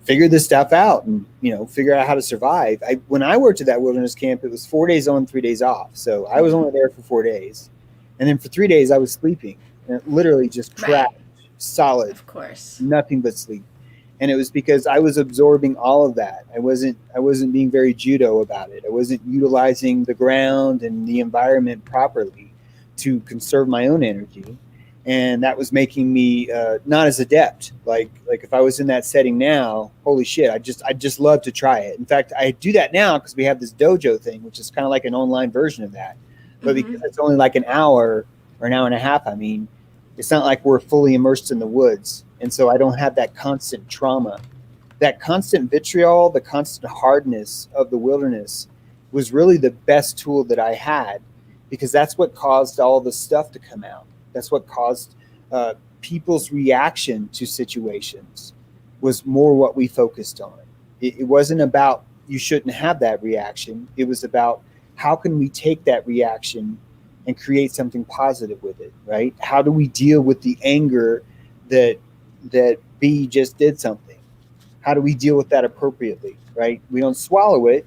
figure this stuff out and figure out how to survive. When I worked at that wilderness camp, it was 4 days on, 3 days off. So I was only there for 4 days, and then for 3 days I was sleeping, and it literally just crashed, solid, of course, nothing but sleep. And it was because I was absorbing all of that. I wasn't being very judo about it. I wasn't utilizing the ground and the environment properly to conserve my own energy. And that was making me not as adept. Like if I was in that setting now, holy shit, I just love to try it. In fact, I do that now because we have this dojo thing, which is kind of like an online version of that. But because it's only like an hour or an hour and a half, I mean, it's not like we're fully immersed in the woods. And so I don't have that constant trauma. That constant vitriol, the constant hardness of the wilderness was really the best tool that I had, because that's what caused all the stuff to come out. That's what caused people's reaction to situations, was more what we focused on. It wasn't about you shouldn't have that reaction. It was about how can we take that reaction and create something positive with it, right? How do we deal with the anger that B just did something? How do we deal with that appropriately, right? We don't swallow it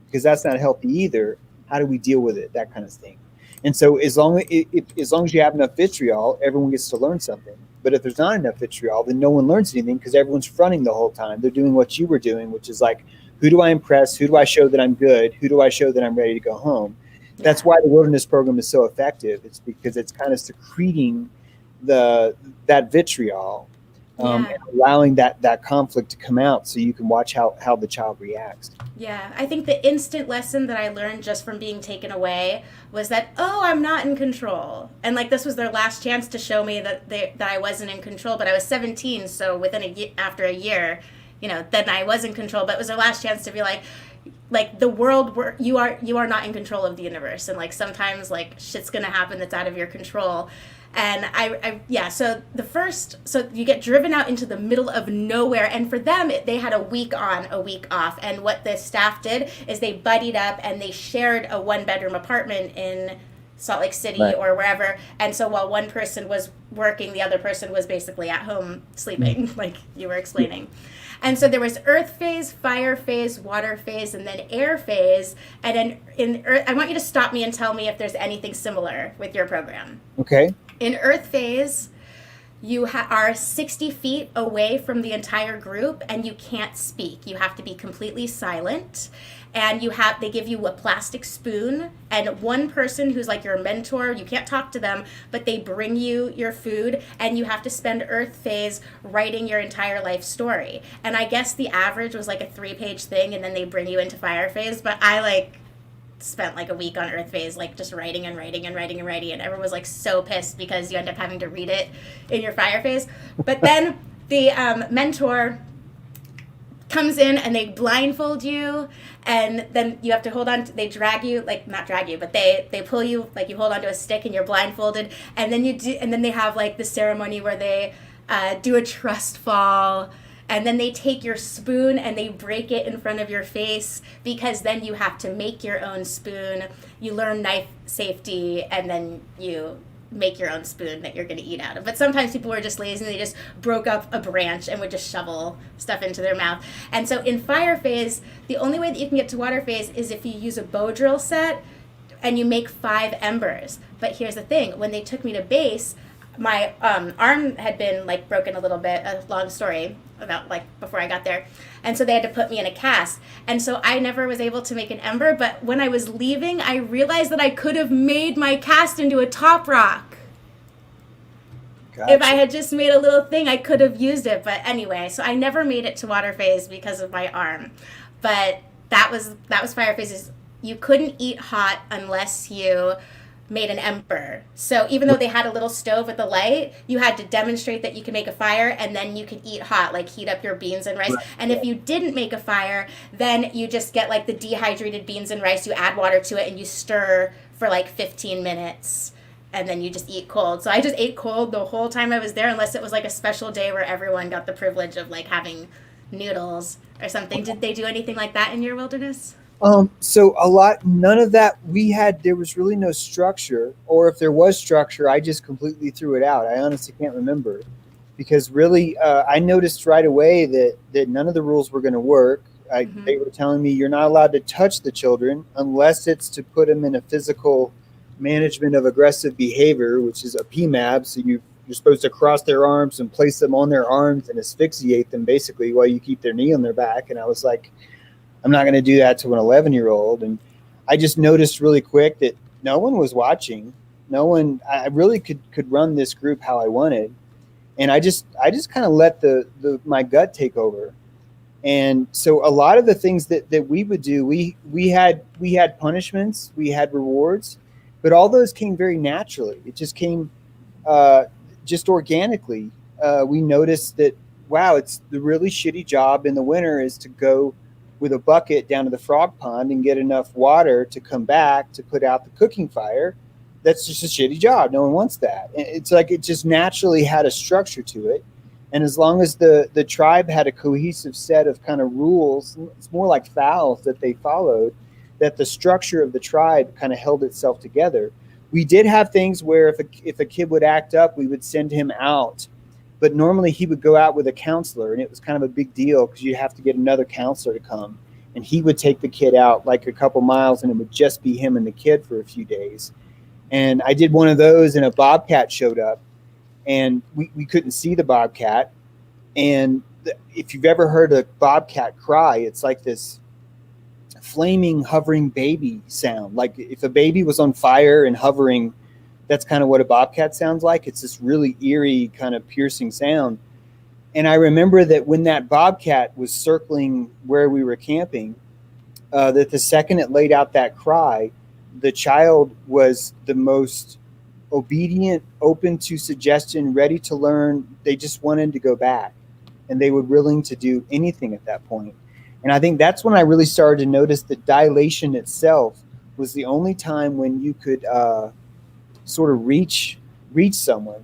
because that's not healthy either. How do we deal with it? That kind of thing. And so as long as you have enough vitriol, everyone gets to learn something. But if there's not enough vitriol, then no one learns anything because everyone's fronting the whole time. They're doing what you were doing, which is like, who do I impress? Who do I show that I'm good? Who do I show that I'm ready to go home? Yeah. That's why the wilderness program is so effective. It's because it's kind of secreting that vitriol and allowing that conflict to come out so you can watch how the child reacts. Yeah, I think the instant lesson that I learned just from being taken away was that, oh, I'm not in control. And like this was their last chance to show me that I wasn't in control, but I was 17, so after a year, then I was in control, but it was their last chance to be like the world, you are not in control of the universe, and like sometimes like shit's going to happen that's out of your control. And so you get driven out into the middle of nowhere, and for them they had a week on, a week off, and what the staff did is they buddied up and they shared a 1-bedroom apartment in Salt Lake City or wherever. And so while one person was working, the other person was basically at home sleeping, like you were explaining. And so there was earth phase, fire phase, water phase, and then air phase. And then in earth, I want you to stop me and tell me if there's anything similar with your program. Okay. In earth phase, you are 60 feet away from the entire group, and you can't speak. You have to be completely silent. And they give you a plastic spoon, and one person who's like your mentor, you can't talk to them, but they bring you your food, and you have to spend earth phase writing your entire life story. And I guess the average was like a 3-page thing, and then they bring you into fire phase, but I spent like a week on earth phase, like just writing and writing and writing and writing, and everyone was like so pissed because you end up having to read it in your fire phase. But then the mentor comes in and they blindfold you, and then you have to hold on they drag you, like not drag you, but they pull you, like you hold onto a stick and you're blindfolded, and then they have like the ceremony where they do a trust fall, and then they take your spoon and they break it in front of your face, because then you have to make your own spoon. You learn knife safety, and then you make your own spoon that you're going to eat out of. But sometimes people were just lazy and they just broke up a branch and would just shovel stuff into their mouth. And so in fire phase, the only way that you can get to water phase is if you use a bow drill set and you make 5 embers. But here's the thing, when they took me to base, my arm had been like broken a little bit, a long story about like before I got there. And so they had to put me in a cast. And so I never was able to make an ember, but when I was leaving, I realized that I could have made my cast into a top rock. Gotcha. If I had just made a little thing, I could have used it. But anyway, so I never made it to water phase because of my arm. But that was fire phase. You couldn't eat hot unless you made an emperor. So even though they had a little stove with a light, you had to demonstrate that you could make a fire, and then you could eat hot, like heat up your beans and rice. Right. And if you didn't make a fire, then you just get like the dehydrated beans and rice, you add water to it, and you stir for like 15 minutes. And then you just eat cold. So I just ate cold the whole time I was there, unless it was like a special day where everyone got the privilege of like having noodles or something. Did they do anything like that in your wilderness? So none of that there was really no structure, or if there was structure, I just completely threw it out. I honestly can't remember, because really, I noticed right away that none of the rules were going to work. They were telling me you're not allowed to touch the children unless it's to put them in a physical management of aggressive behavior, which is a PMAB. So you're supposed to cross their arms and place them on their arms and asphyxiate them basically while you keep their knee on their back. And I was like, I'm not going to do that to an 11-year-old. And I just noticed really quick that no one was watching. No one, I really could run this group how I wanted. And I just kind of let my gut take over. And so a lot of the things that we would do, we had punishments, we had rewards, but all those came very naturally. It just came just organically. We noticed that, wow, it's the really shitty job in the winter is to go with a bucket down to the frog pond and get enough water to come back to put out the cooking fire. That's just a shitty job. No one wants that. It's like it just naturally had a structure to it. And as long as the tribe had a cohesive set of kind of rules, it's more like fouls that they followed, that the structure of the tribe kind of held itself together. We did have things where if a kid would act up, we would send him out. But normally he would go out with a counselor, and it was kind of a big deal because you have to get another counselor to come. And he would take the kid out like a couple miles, and it would just be him and the kid for a few days. And I did one of those, and a bobcat showed up, and we couldn't see the bobcat. And if you've ever heard a bobcat cry, it's like this flaming, hovering baby sound. Like if a baby was on fire and hovering, that's kind of what a bobcat sounds like. It's this really eerie, kind of piercing sound. And I remember that when that bobcat was circling where we were camping, that the second it laid out that cry, the child was the most obedient, open to suggestion, ready to learn. They just wanted to go back, and they were willing to do anything at that point. And I think that's when I really started to notice that dilation itself was the only time when you could sort of reach someone,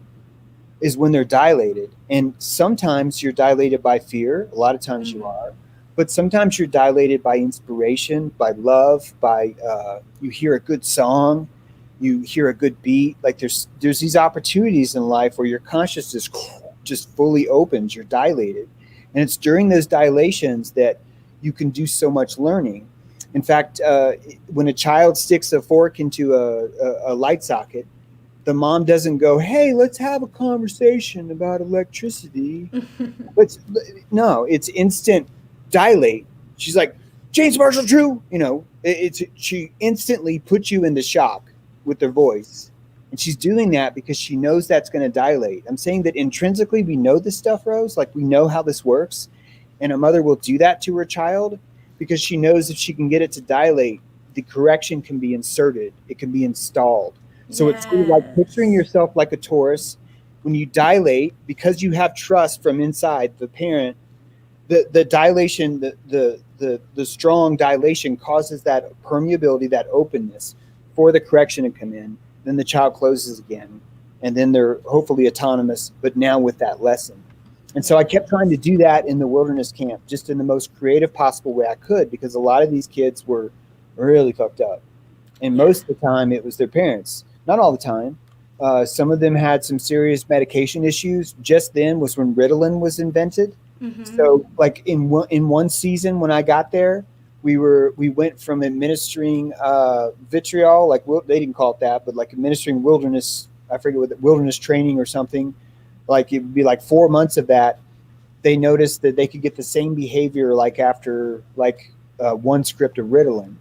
is when they're dilated. And sometimes you're dilated by fear. A lot of times you are. But sometimes you're dilated by inspiration, by love, by you hear a good song, you hear a good beat. Like there's these opportunities in life where your consciousness just fully opens, you're dilated. And it's during those dilations that you can do so much learning. In fact, when a child sticks a fork into a light socket, the mom doesn't go, "Hey, let's have a conversation about electricity." No, it's instant dilate. She's like, "James Marshall True," she instantly puts you into shock with their voice. And she's doing that because she knows that's going to dilate. I'm saying that intrinsically we know this stuff, Rose. Like we know how this works. And a mother will do that to her child because she knows if she can get it to dilate, the correction can be inserted. It can be installed. So It's sort of like picturing yourself like a torus. When you dilate, because you have trust from inside the parent, the dilation, the strong dilation causes that permeability, that openness for the correction to come in. Then the child closes again, and then they're hopefully autonomous, but now with that lesson. And so I kept trying to do that in the wilderness camp, just in the most creative possible way I could, because a lot of these kids were really fucked up. And most of the time it was their parents. Not all the time. Some of them had some serious medication issues. Just then was when Ritalin was invented. Mm-hmm. So like in one season when I got there, we went from administering vitriol, like they didn't call it that, but like administering wilderness, I forget what, wilderness training or something. Like it would be like 4 months of that. They noticed that they could get the same behavior like after one script of Ritalin.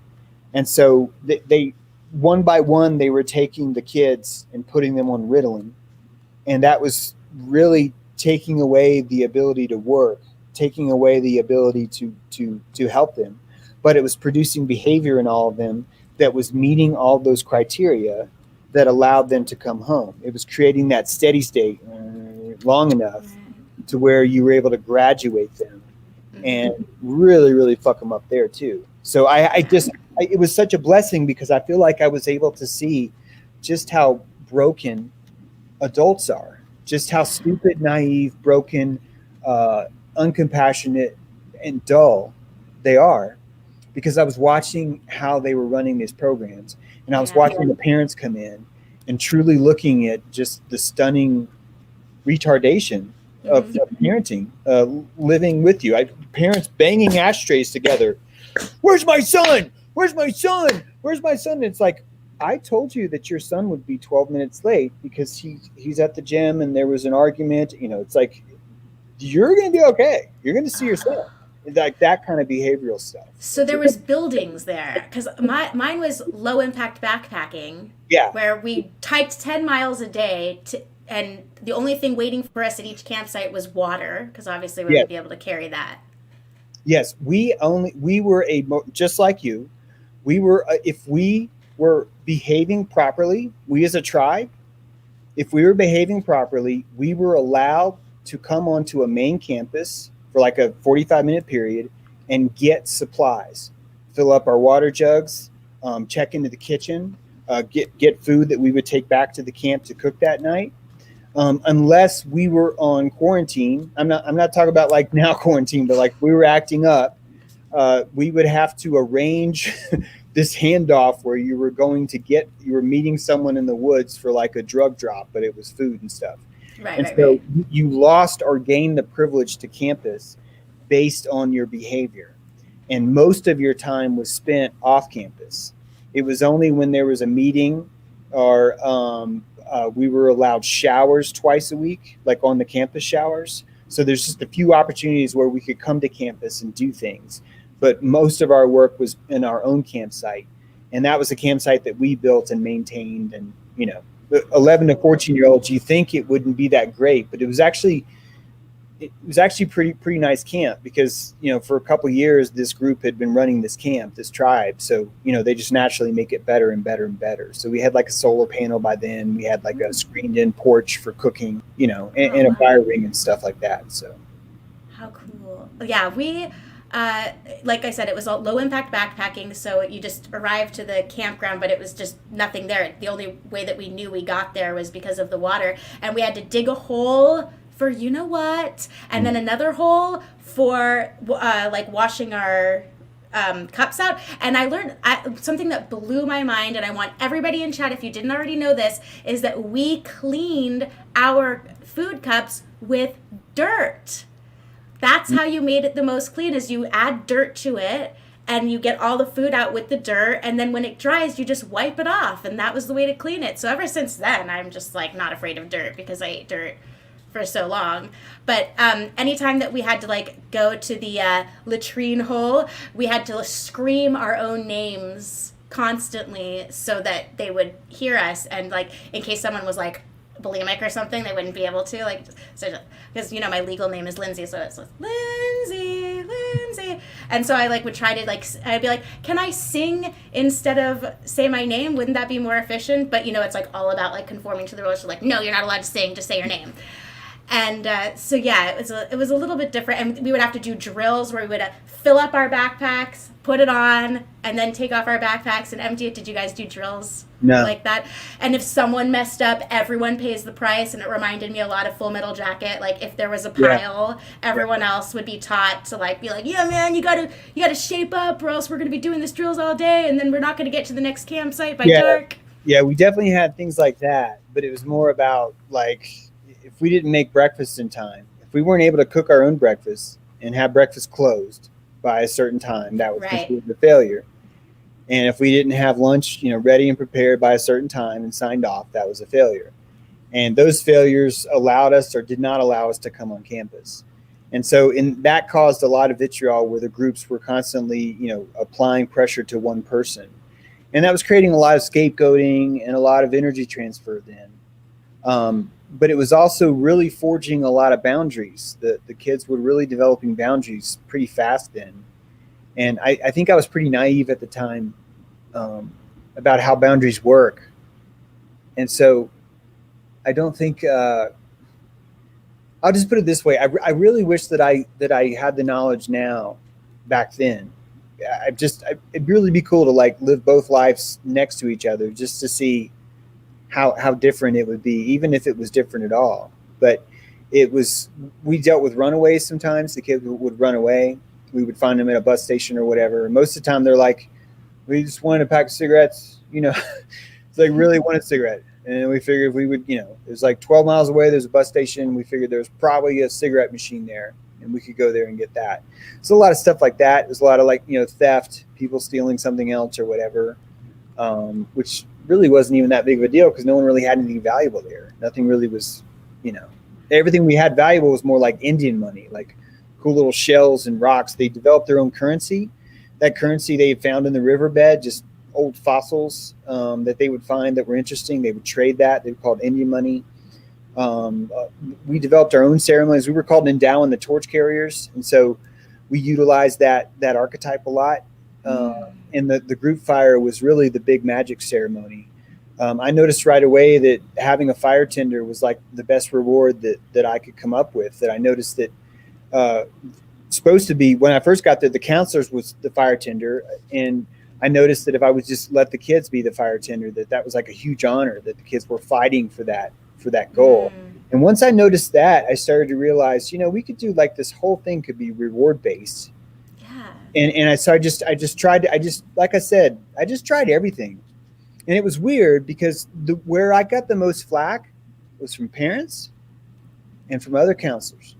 And so they one by one, they were taking the kids and putting them on Ritalin. And that was really taking away the ability to work, taking away the ability to help them. But it was producing behavior in all of them that was meeting all those criteria that allowed them to come home. It was creating that steady state long enough to where you were able to graduate them and really, really fuck them up there too. So it was such a blessing because I feel like I was able to see just how broken adults are, just how stupid, naive, broken, uncompassionate, and dull they are, because I was watching how they were running these programs, and I was watching the parents come in and truly looking at just the stunning retardation of parenting, living with you. Parents banging ashtrays together. Where's my son? Where's my son? Where's my son? And it's like, I told you that your son would be 12 minutes late because he's at the gym and there was an argument. You know, it's like, you're going to be okay. You're going to see your son. Like that kind of behavioral stuff. So there was buildings there, because mine was low impact backpacking. Yeah. Where we typed 10 miles a day and the only thing waiting for us at each campsite was water, because obviously we're going to be able to carry that. Yes, we were just like you. We were if we were behaving properly, we as a tribe, if we were behaving properly, we were allowed to come onto a main campus for like a 45-minute period and get supplies, fill up our water jugs, check into the kitchen, get food that we would take back to the camp to cook that night. Unless we were on quarantine, I'm not talking about like now quarantine, but like we were acting up, we would have to arrange this handoff where you were meeting someone in the woods for like a drug drop, but it was food and stuff. Right. You lost or gained the privilege to campus based on your behavior. And most of your time was spent off campus. It was only when there was a meeting or we were allowed showers twice a week, like on the campus showers. So there's just a few opportunities where we could come to campus and do things. But most of our work was in our own campsite. And that was a campsite that we built and maintained. And, 11 to 14-year-olds, you think it wouldn't be that great, but it was actually pretty nice camp because, for a couple of years, this group had been running this camp, this tribe. So, they just naturally make it better and better and better. So we had like a solar panel by then. We had like a screened in porch for cooking, and a fire ring and stuff like that. So how cool. Yeah. We, like I said, it was all low impact backpacking. So you just arrived to the campground, but it was just nothing there. The only way that we knew we got there was because of the water. And we had to dig a hole for you know what, and then another hole for like washing our cups out. And I learned something that blew my mind, and I want everybody in chat, if you didn't already know this, is that we cleaned our food cups with dirt. That's how you made it the most clean, is you add dirt to it and you get all the food out with the dirt, and then when it dries you just wipe it off, and that was the way to clean it. So ever since then I'm just like not afraid of dirt because I ate dirt for so long. But anytime that we had to like go to the latrine hole, we had to scream our own names constantly so that they would hear us, and like in case someone was like bulimic or something, they wouldn't be able to, like, so because my legal name is Lindsay, so it's like Lindsay, and so I like would try to like, I'd be like, can I sing instead of say my name? Wouldn't that be more efficient? But it's like all about like conforming to the rules. So like, no, you're not allowed to sing, just say your name. And so yeah, it was a little bit different, and we would have to do drills where we would fill up our backpacks, put it on, and then take off our backpacks and empty it. Did you guys do drills like that? And if someone messed up, everyone pays the price. And it reminded me a lot of Full Metal Jacket. Like if there was a pile, everyone else would be taught to like be like, yeah, man, you gotta shape up, or else we're gonna be doing this drills all day, and then we're not gonna get to the next campsite by dark. Yeah, we definitely had things like that, but it was more about like, if we didn't make breakfast in time, if we weren't able to cook our own breakfast and have breakfast closed by a certain time, that was considered a failure. And if we didn't have lunch, ready and prepared by a certain time and signed off, that was a failure. And those failures allowed us or did not allow us to come on campus. And so that caused a lot of vitriol where the groups were constantly, applying pressure to one person. And that was creating a lot of scapegoating and a lot of energy transfer then. But it was also really forging a lot of boundaries. The kids were really developing boundaries pretty fast then. And I think I was pretty naive at the time about how boundaries work. And so I don't think I'll just put it this way. I really wish that I had the knowledge now back then. It'd really be cool to like live both lives next to each other just to see how different it would be, even if it was different at all. But it was, we dealt with runaways sometimes. The kids would run away. We would find them at a bus station or whatever. And most of the time they're like, we just wanted a pack of cigarettes, you know. It's like really wanted a cigarette. And we figured if we would, you know, it was like 12 miles away, there's a bus station. We figured there was probably a cigarette machine there and we could go there and get that. So a lot of stuff like that. There's a lot of like, you know, theft, people stealing something else or whatever, which really wasn't even that big of a deal because no one really had anything valuable there. Nothing really was, you know, everything we had valuable was more like Indian money, like cool little shells and rocks. They developed their own currency. That currency they had found in the riverbed, just old fossils that they would find that were interesting. They would trade that. They were called Indian money. We developed our own ceremonies. We were called Endow and the Torch Carriers. And so we utilized that archetype a lot. And the group fire was really the big magic ceremony. I noticed right away that having a fire tender was like the best reward that I could come up with. That I noticed that supposed to be, when I first got there, the counselors was the fire tender. And I noticed that if I would just let the kids be the fire tender, that was like a huge honor, that the kids were fighting for that goal. And once I noticed that, I started to realize, you know, we could do like this whole thing could be reward based. And I just tried, like I said, I just tried everything. And it was weird because where I got the most flack was from parents and from other counselors.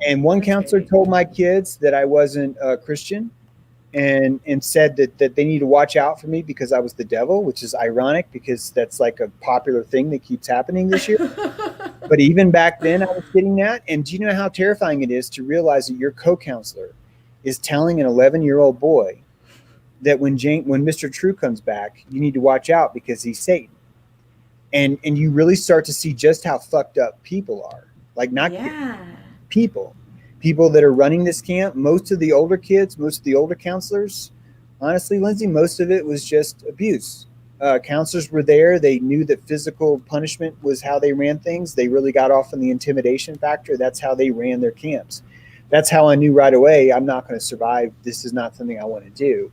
And one counselor told my kids that I wasn't a Christian and said that they need to watch out for me because I was the devil, which is ironic because that's like a popular thing that keeps happening this year. But even back then I was getting that. And do you know how terrifying it is to realize that your co-counselor is telling an 11-year-old boy that when Mr. True comes back, you need to watch out because he's Satan. And you really start to see just how fucked up people are. Like not people that are running this camp. Most of the older kids, most of the older counselors, honestly, Lindsay, most of it was just abuse. Counselors were there. They knew that physical punishment was how they ran things. They really got off on the intimidation factor. That's how they ran their camps. That's how I knew right away, I'm not going to survive. This is not something I want to do.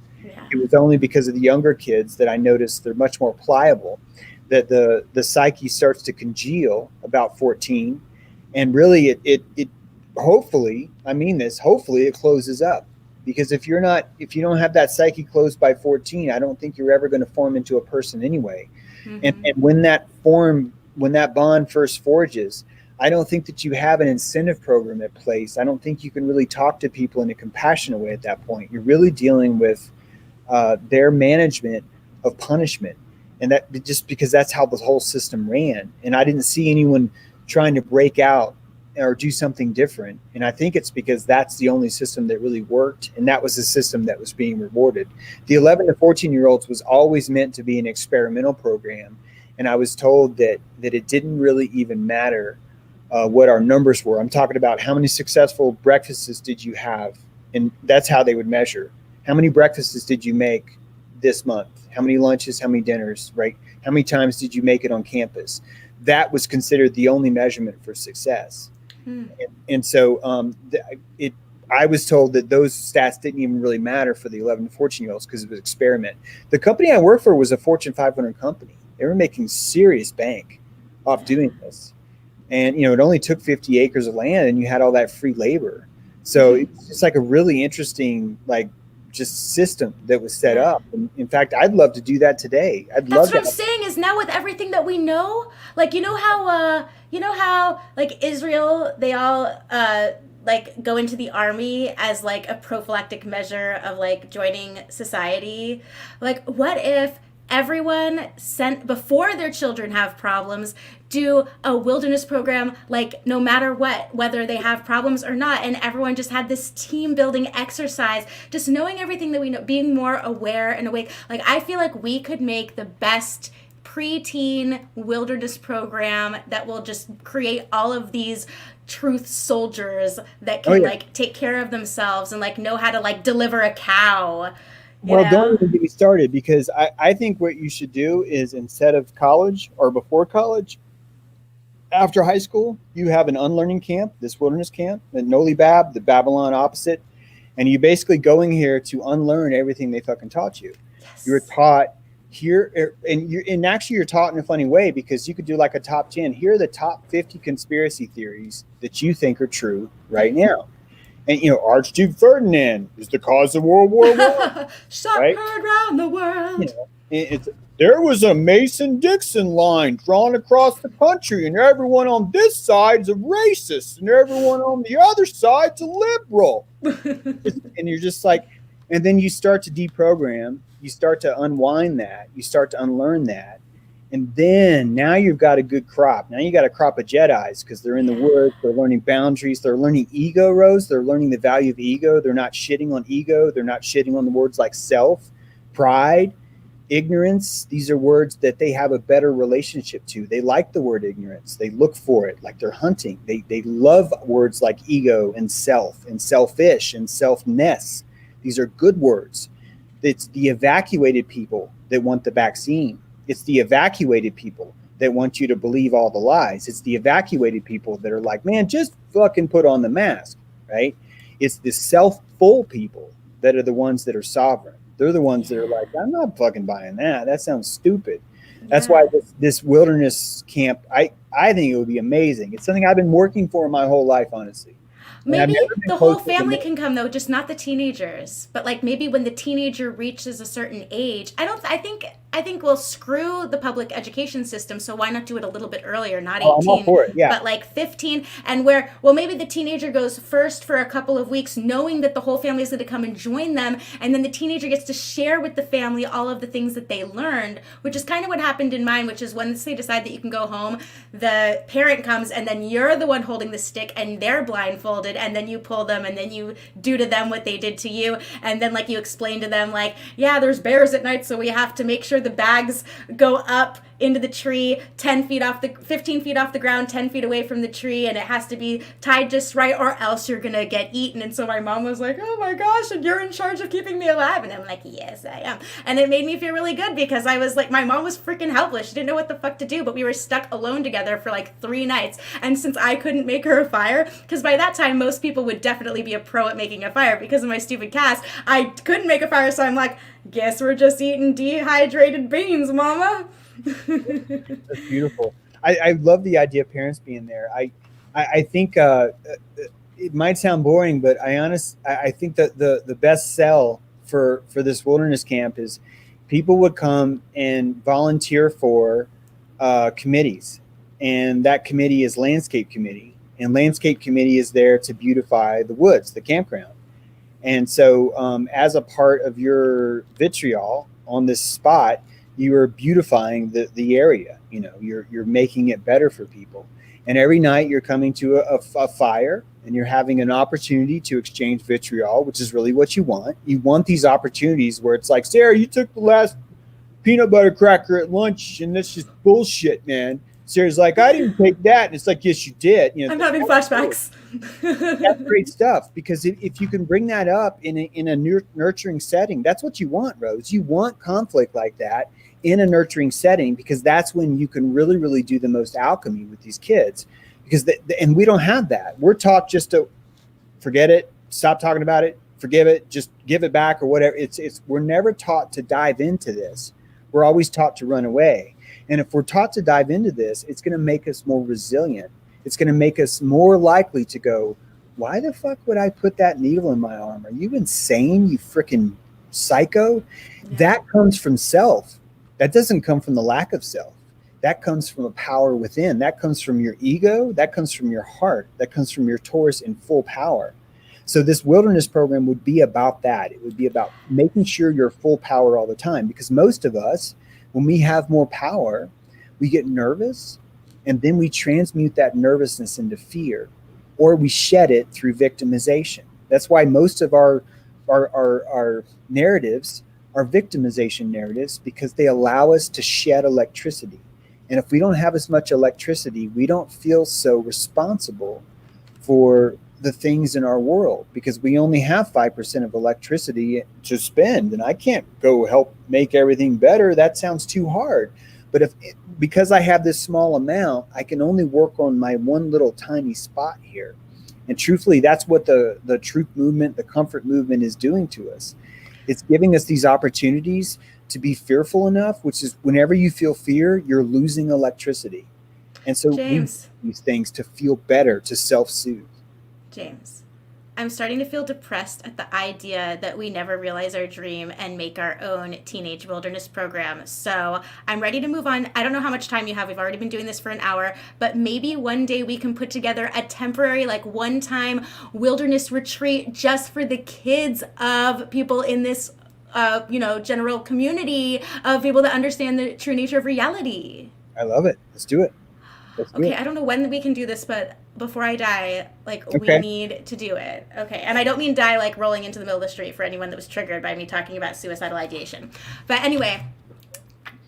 It was only because of the younger kids that I noticed they're much more pliable, that the psyche starts to congeal about 14. And really it hopefully, I mean this, hopefully it closes up. Because if you don't have that psyche closed by 14, I don't think you're ever going to form into a person anyway. And when that bond first forges, I don't think that you have an incentive program at place. I don't think you can really talk to people in a compassionate way at that point. You're really dealing with their management of punishment. And that just because that's how the whole system ran. And I didn't see anyone trying to break out or do something different. And I think it's because that's the only system that really worked. And that was the system that was being rewarded. The 11 to 14-year-olds was always meant to be an experimental program. And I was told that it didn't really even matter what our numbers were. I'm talking about how many successful breakfasts did you have? And that's how they would measure. How many breakfasts did you make this month? How many lunches, how many dinners, right? How many times did you make it on campus? That was considered the only measurement for success. And so I was told that those stats didn't even really matter for the 11 to 14-year-olds because it was an experiment. The company I worked for was a Fortune 500 company. They were making serious bank off doing this. And, you know, it only took 50 acres of land and you had all that free labor. So it's just like a really interesting, like, just system that was set up. And in fact, I'd love to do that today. That's what I'm saying is now with everything that we know, like, you know how like Israel, they all like go into the army as like a prophylactic measure of like joining society. Like, what if everyone sent before their children have problems, do a wilderness program, like no matter what, whether they have problems or not, and everyone just had this team building exercise, just knowing everything that we know, being more aware and awake. Like, I feel like we could make the best preteen wilderness program that will just create all of these truth soldiers that can like take care of themselves and like know how to like deliver a cow. you Well, don't know? even get me started because I think what you should do is instead of college or before college, after high school, you have an unlearning camp, this wilderness camp at Noli Bab, the Babylon opposite. And you basically going here to unlearn everything they fucking taught you. You're Yes. taught here, and actually you're taught in a funny way because you could do like a top 10. Here are the top 50 conspiracy theories that you think are true right now. And Archduke Ferdinand is the cause of World War One, Shot right? heard round the You world. know, it's there was a Mason-Dixon line drawn across the country, and everyone on this side's a racist, and everyone on the other side's a liberal. And you're just like, and then you start to deprogram, you start to unwind that, you start to unlearn that. And then now you've got a good crop. Now you got a crop of Jedis because they're in the Yeah. woods, they're learning boundaries, they're learning ego, Rose. They're learning the value of ego. They're not shitting on ego. They're not shitting on the words like self, pride, ignorance. These are words that they have a better relationship to. They like the word ignorance. They look for it like they're hunting. They love words like ego and self and selfish and selfness. These are good words. It's the evacuated people that want the vaccine. It's the evacuated people that want you to believe all the lies. It's the evacuated people that are like, man, just fucking put on the mask, right? It's the self-full people that are the ones that are sovereign. They're the ones that are like, I'm not fucking buying that. That sounds stupid. That's why Yeah. this wilderness camp, I think it would be amazing. It's something I've been working for my whole life, honestly. And I've Maybe never been the whole closer than family this. can come though, just not the teenagers. But like maybe when the teenager reaches a certain age, I think we'll screw the public education system, so why not do it a little bit earlier, not Oh, I'm all 18, for it. Yeah. but like 15, and where well maybe the teenager goes first for a couple of weeks knowing that the whole family is going to come and join them, and then the teenager gets to share with the family all of the things that they learned, which is kind of what happened in mine, which is once they decide that you can go home, the parent comes and then you're the one holding the stick and they're blindfolded, and then you pull them and then you do to them what they did to you, and then like you explain to them like, yeah, there's bears at night, so we have to make sure the bags go up into the tree 15 feet off the ground, 10 feet away from the tree, and it has to be tied just right or else you're gonna get eaten. And so my mom was like, oh my gosh, and you're in charge of keeping me alive. And I'm like, yes, I am. And it made me feel really good because I was like, my mom was freaking helpless. She didn't know what the fuck to do, but we were stuck alone together for like 3 nights. And since I couldn't make her a fire, because by that time most people would definitely be a pro at making a fire because of my stupid cast, I couldn't make a fire, so I'm like, guess we're just eating dehydrated beans, mama. That's beautiful. I love the idea of parents being there. I think it might sound boring, but I think that the best sell for this wilderness camp is people would come and volunteer for committees, and that committee is landscape committee, and landscape committee is there to beautify the woods, the campground. And so, as a part of your vitriol on this spot, you are beautifying the area. You're making it better for people. And every night you're coming to a fire and you're having an opportunity to exchange vitriol, which is really what you want. You want these opportunities where it's like, Sarah, you took the last peanut butter cracker at lunch and that's just bullshit, man. Sarah's like, I didn't take that. And it's like, yes, you did. I'm having flashbacks. That's great stuff, because if you can bring that up in a nurturing setting, that's what you want, Rose. You want conflict like that in a nurturing setting, because that's when you can really, really do the most alchemy with these kids. Because and we don't have that. We're taught just to forget it, stop talking about it, forgive it, just give it back or whatever. We're never taught to dive into this. We're always taught to run away. And if we're taught to dive into this, it's going to make us more resilient. It's going to make us more likely to go, why the fuck would I put that needle in my arm? Are you insane, you freaking psycho? Yeah. That comes from self. That doesn't come from the lack of self. That comes from a power within. That comes from your ego. That comes from your heart. That comes from your Taurus in full power. So this wilderness program would be about that. It would be about making sure you're full power all the time, because most of us, when we have more power, we get nervous, and then we transmute that nervousness into fear, or we shed it through victimization. That's why most of our narratives are victimization narratives, because they allow us to shed electricity. And if we don't have as much electricity, we don't feel so responsible for the things in our world, because we only have 5% of electricity to spend, and I can't go help make everything better. That sounds too hard. But because I have this small amount, I can only work on my one little tiny spot here. And truthfully, that's what the truth movement, the comfort movement is doing to us. It's giving us these opportunities to be fearful enough, which is whenever you feel fear, you're losing electricity. And so James, we do these things to feel better, to self-soothe. James, I'm starting to feel depressed at the idea that we never realize our dream and make our own teenage wilderness program. So I'm ready to move on. I don't know how much time you have. We've already been doing this for an hour, but maybe one day we can put together a temporary, like one-time wilderness retreat just for the kids of people in this, general community of people that understand the true nature of reality. I love it. Let's do it. Okay, I don't know when we can do this, but before I die, we need to do it. Okay, and I don't mean die like rolling into the middle of the street for anyone that was triggered by me talking about suicidal ideation. But anyway,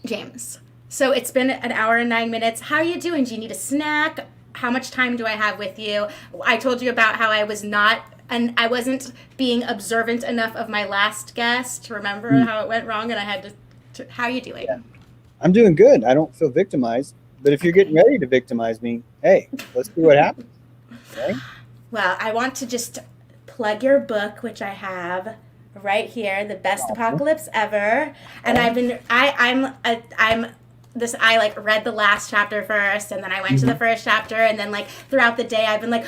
James, so it's been an hour and 9 minutes. How are you doing? Do you need a snack? How much time do I have with you? I told you about how I wasn't being observant enough of my last guest. Remember how it went wrong and I had to how are you doing? Yeah. I'm doing good. I don't feel victimized. But if you're getting ready to victimize me, hey, let's see what happens. Okay? Well, I want to just plug your book, which I have right here, The Best Apocalypse Ever. And I read the last chapter first, and then I went to the first chapter, and then throughout the day I've been I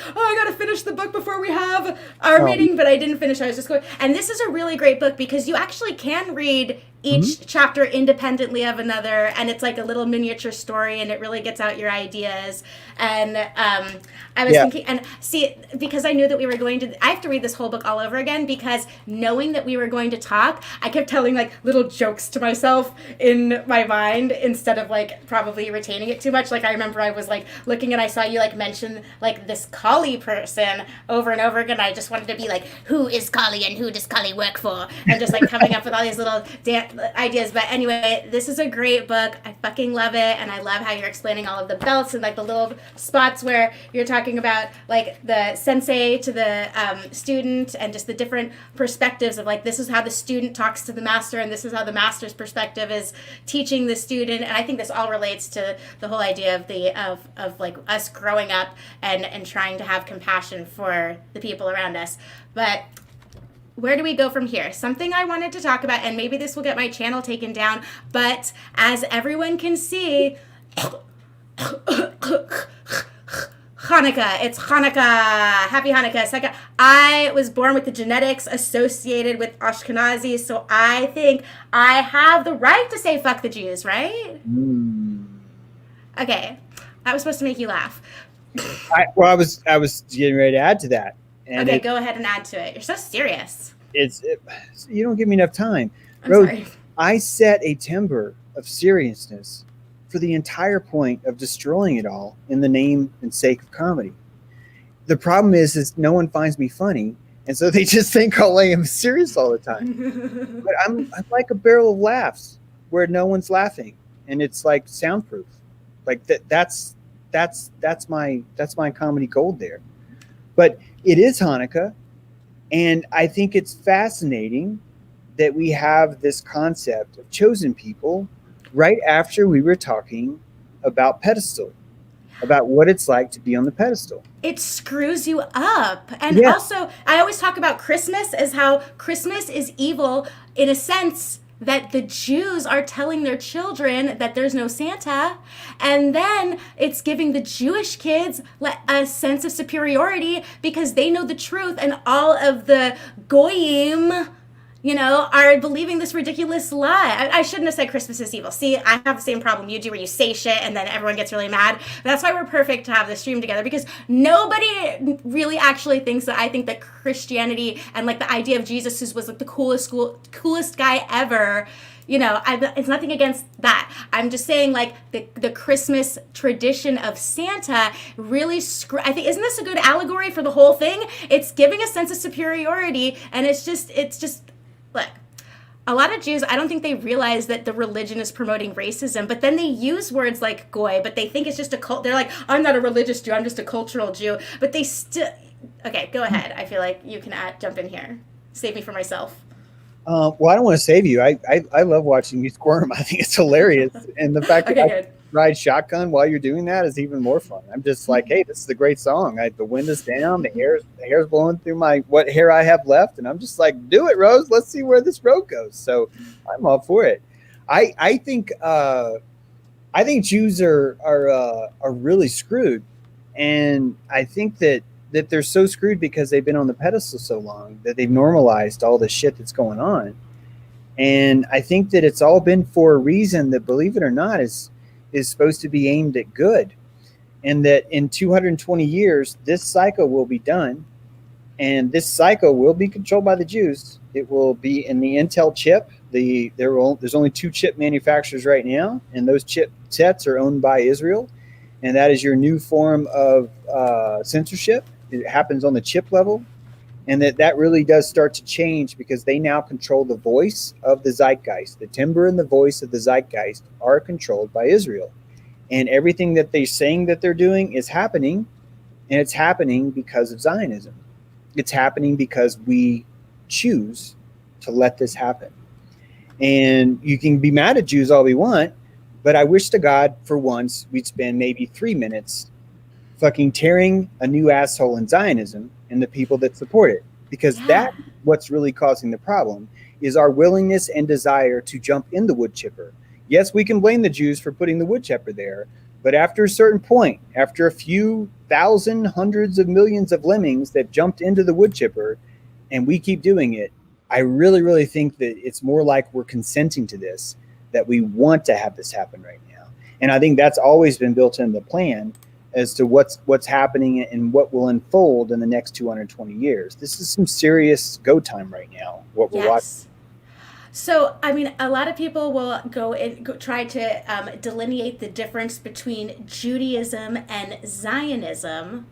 gotta finish the book before we have our meeting, but I didn't finish. I was just going, and this is a really great book because you actually can read each chapter independently of another, and it's like a little miniature story, and it really gets out your ideas. And I was thinking, and see, because I knew that we were going to, I have to read this whole book all over again, because knowing that we were going to talk, I kept telling little jokes to myself in my mind instead of probably retaining it too much. I remember I was looking and I saw you mention this Kali person over and over again. I just wanted to be who is Kali and who does Kali work for? And just coming up with all these little ideas. But anyway, this is a great book. I fucking love it, and I love how you're explaining all of the belts and the little spots where you're talking about the sensei to the student, and just the different perspectives of this is how the student talks to the master, and this is how the master's perspective is teaching the student. And I think this all relates to the whole idea of us growing up and trying to have compassion for the people around us. But where do we go from here? Something I wanted to talk about, and maybe this will get my channel taken down, but as everyone can see, Hanukkah. It's Hanukkah. Happy Hanukkah. I was born with the genetics associated with Ashkenazi, so I think I have the right to say fuck the Jews, right? Okay. That was supposed to make you laugh. I was getting ready to add to that. And okay, go ahead and add to it. You're so serious. You don't give me enough time. I'm sorry. I set a timber of seriousness for the entire point of destroying it all in the name and sake of comedy. The problem is no one finds me funny, and so they just think I am serious all the time. But I'm like a barrel of laughs where no one's laughing, and it's soundproof. That's my comedy gold there. But it is Hanukkah, and I think it's fascinating that we have this concept of chosen people right after we were talking about pedestal, about what it's like to be on the pedestal. It screws you up. And also, I always talk about Christmas as how Christmas is evil in a sense that the Jews are telling their children that there's no Santa, and then it's giving the Jewish kids a sense of superiority because they know the truth, and all of the goyim, are believing this ridiculous lie. I shouldn't have said Christmas is evil. See, I have the same problem you do where you say shit and then everyone gets really mad. But that's why we're perfect to have this stream together, because nobody really actually thinks that I think that Christianity and the idea of Jesus was the coolest guy ever. It's nothing against that. I'm just saying the Christmas tradition of Santa really I think, isn't this a good allegory for the whole thing? It's giving a sense of superiority, and it's just look, a lot of Jews, I don't think they realize that the religion is promoting racism, but then they use words like goy, but they think it's just a cult. They're I'm not a religious Jew, I'm just a cultural Jew. But they still, Okay, go ahead. I feel like you can jump in here. Save me from myself. Well, I don't want to save you. I love watching you squirm. I think it's hilarious, and the fact that Okay, I good. ride shotgun while you're doing that is even more fun. I'm just like, hey, this is a great song. The wind is down, the hair's blowing through my what hair I have left, and I'm just like, do it, Rose. Let's see where this road goes. So I'm all for it. I think Jews are really screwed, and I think that they're so screwed because they've been on the pedestal so long that they've normalized all the shit that's going on. And I think that it's all been for a reason that, believe it or not, is supposed to be aimed at good. And that in 220 years, this cycle will be done. And this cycle will be controlled by the Jews. It will be in the Intel chip. There's only 2 chip manufacturers right now, and those chip sets are owned by Israel. And that is your new form of censorship. It happens on the chip level. And that really does start to change because they now control the voice of the zeitgeist. The timbre and the voice of the zeitgeist are controlled by Israel. And everything that they're saying that they're doing is happening, and it's happening because of Zionism. It's happening because we choose to let this happen. And you can be mad at Jews all we want, but I wish to God for once we'd spend maybe 3 minutes fucking tearing a new asshole in Zionism and the people that support it. Because that's what's really causing the problem, is our willingness and desire to jump in the wood chipper. Yes, we can blame the Jews for putting the wood chipper there, but after a certain point, after a few thousand, hundreds of millions of lemmings that jumped into the wood chipper, and we keep doing it, I really, really think that it's more like we're consenting to this, that we want to have this happen right now. And I think that's always been built into the plan as to what's happening and what will unfold in the next 220 years. This is some serious go time right now, what we're watching. So, I mean, a lot of people will try to delineate the difference between Judaism and Zionism.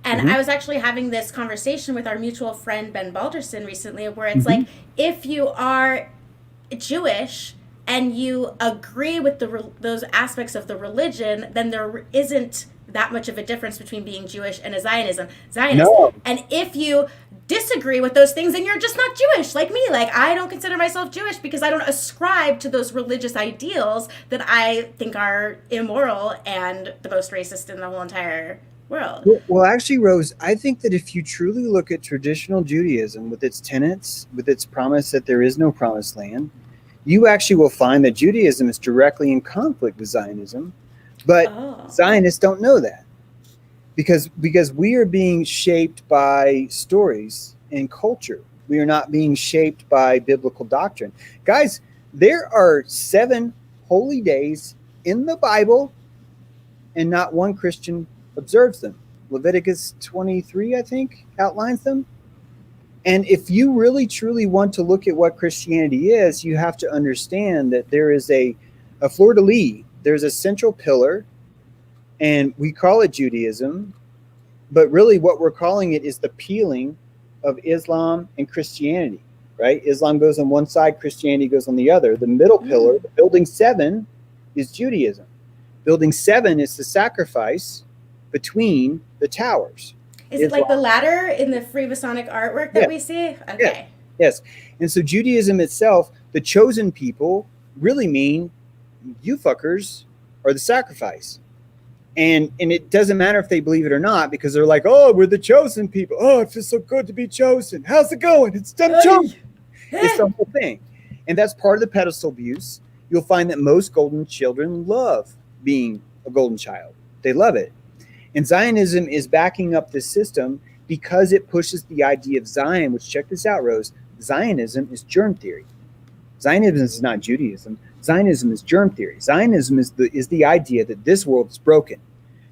And I was actually having this conversation with our mutual friend Ben Balderson recently, where it's like, if you are Jewish and you agree with those aspects of the religion, then there isn't that much of a difference between being Jewish and a Zionist. No. And if you disagree with those things, then you're just not Jewish, like me. Like, I don't consider myself Jewish because I don't ascribe to those religious ideals that I think are immoral and the most racist in the whole entire world. Well, actually, Rose, I think that if you truly look at traditional Judaism with its tenets, with its promise that there is no promised land, you actually will find that Judaism is directly in conflict with Zionism. But Zionists don't know that because we are being shaped by stories and culture. We are not being shaped by biblical doctrine. Guys, there are 7 holy days in the Bible, and not one Christian observes them. Leviticus 23, I think, outlines them. And if you really truly want to look at what Christianity is, you have to understand that there is a fleur-de-lis. There's a central pillar, and we call it Judaism, but really what we're calling it is the peeling of Islam and Christianity, right? Islam goes on one side, Christianity goes on the other. The middle pillar, the building 7, is Judaism. Building 7 is the sacrifice between the towers. Is it like the ladder in the Freemasonic artwork that we see? Okay. Yes. And so Judaism itself, the chosen people, really mean you fuckers are the sacrifice. And it doesn't matter if they believe it or not, because they're like, oh, we're the chosen people. Oh, it feels so good to be chosen. How's it going? It's done chosen. It's the whole thing. And that's part of the pedestal abuse. You'll find that most golden children love being a golden child. They love it. And Zionism is backing up this system because it pushes the idea of Zion, which, check this out, Rose, Zionism is germ theory. Zionism is not Judaism. Zionism is germ theory. Zionism is the idea that this world is broken,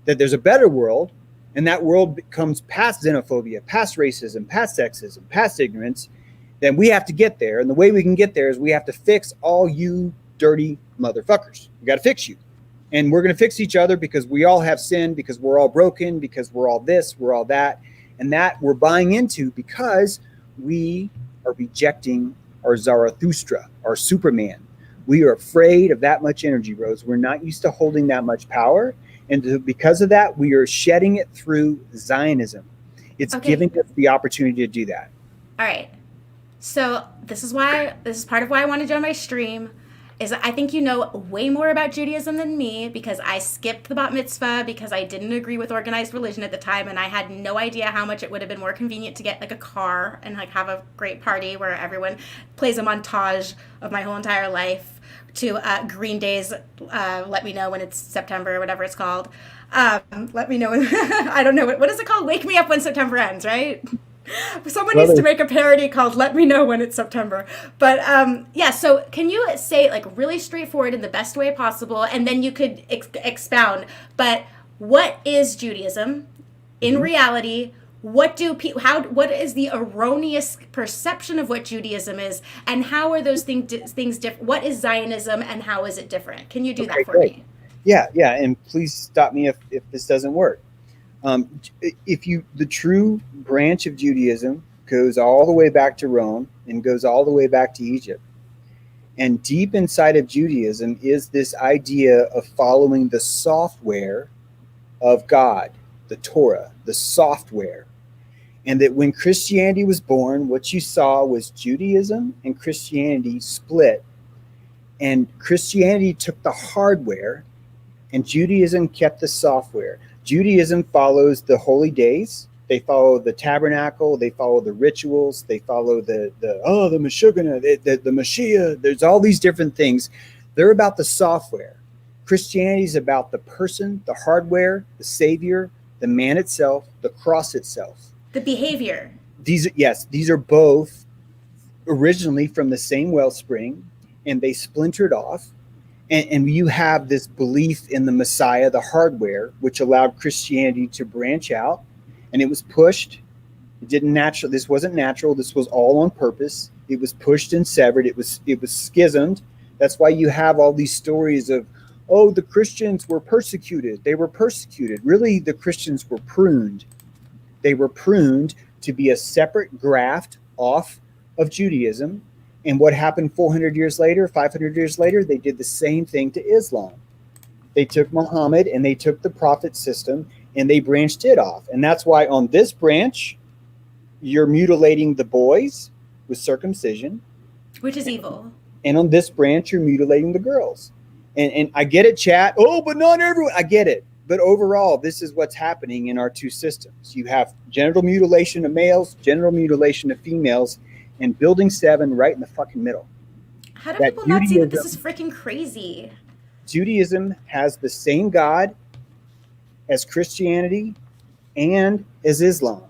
that there's a better world, and that world comes past xenophobia, past racism, past sexism, past ignorance. Then we have to get there, and the way we can get there is we have to fix all you dirty motherfuckers. We got to fix you. And we're going to fix each other because we all have sin, because we're all broken, because we're all this, we're all that. And that we're buying into because we are rejecting our Zarathustra, our Superman. We are afraid of that much energy, Rose. We're not used to holding that much power. And because of that, we are shedding it through Zionism. It's Okay. giving us the opportunity to do that. All right. So this is part of why I want to join my stream. Is I think you know way more about Judaism than me because I skipped the bat mitzvah because I didn't agree with organized religion at the time, and I had no idea how much it would have been more convenient to get like a car and like have a great party where everyone plays a montage of my whole entire life to Green Day's "Let Me Know When It's September" or whatever it's called. Let me know when I don't know what is it called? Wake Me Up When September Ends, right? Someone needs to make a parody called "Let Me Know When It's September." But yeah, so can you say like really straightforward in the best way possible, and then you could expound. But what is Judaism in reality? What is the erroneous perception of what Judaism is, and how are those things different? What is Zionism, and how is it different? Can you do that for me? Yeah, and please stop me if this doesn't work. The true branch of Judaism goes all the way back to Rome and goes all the way back to Egypt. And deep inside of Judaism is this idea of following the software of God, the Torah, the software. And that when Christianity was born, what you saw was Judaism and Christianity split. And Christianity took the hardware and Judaism kept the software. Judaism follows the holy days. They follow the tabernacle. They follow the rituals. They follow the Meshugana, the Mashiach. There's all these different things. They're about the software. Christianity is about the person, the hardware, the Savior, the man itself, the cross itself. The behavior. These are both originally from the same wellspring, and they splintered off. And you have this belief in the Messiah, the hardware, which allowed Christianity to branch out, and it was pushed. It didn't natural. This wasn't natural. This was all on purpose. It was pushed and severed. It was schismed. That's why you have all these stories of, oh, the Christians were persecuted. They were persecuted. Really, the Christians were pruned. They were pruned to be a separate graft off of Judaism. And what happened 400 years later, 500 years later, they did the same thing to Islam. They took Muhammad and they took the prophet system and they branched it off. And that's why on this branch, you're mutilating the boys with circumcision. Which is evil. And on this branch, you're mutilating the girls. And I get it, chat. Oh, but not everyone. I get it. But overall, this is what's happening in our two systems. You have genital mutilation of males, genital mutilation of females, and building 7 right in the fucking middle. How do people not see that this is freaking crazy? Judaism has the same God as Christianity and as Islam.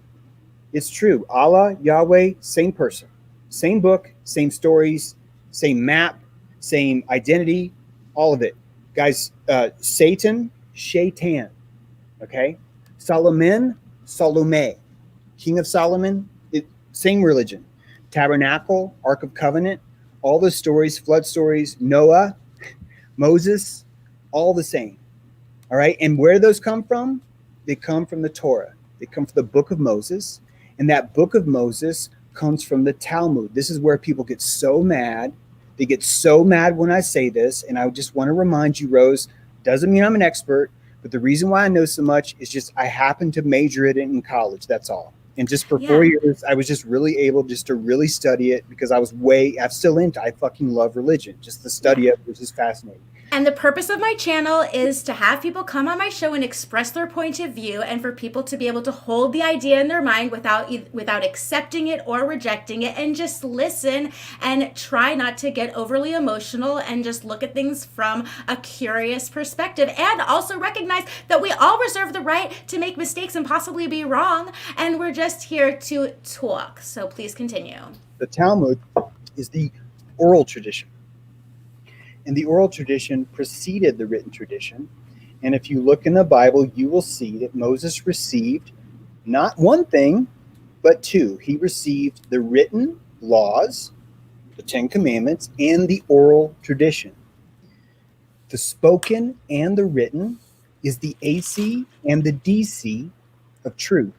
It's true. Allah, Yahweh, same person. Same book, same stories, same map, same identity, all of it. Guys, Satan, Shaitan. Okay? Solomon, Salome. King of Solomon, same religion. Tabernacle, Ark of Covenant, all the stories, flood stories, Noah, Moses, all the same. All right. And where those come from? They come from the Torah. They come from the book of Moses. And that book of Moses comes from the Talmud. This is where people get so mad. They get so mad when I say this. And I just want to remind you, Rose, doesn't mean I'm an expert, but the reason why I know so much is just I happened to major it in college. That's all. And just for 4 years, I was just really able just to really study it because I'm still into, I fucking love religion. Just the study of it was just fascinating. And the purpose of my channel is to have people come on my show and express their point of view, and for people to be able to hold the idea in their mind without accepting it or rejecting it, and just listen and try not to get overly emotional and just look at things from a curious perspective, and also recognize that we all reserve the right to make mistakes and possibly be wrong, and we're just here to talk. So please continue. The Talmud is the oral tradition. And the oral tradition preceded the written tradition. And if you look in the Bible, you will see that Moses received not one thing, but two. He received the written laws, the 10 Commandments, and the oral tradition. The spoken and the written is the AC and the DC of truth.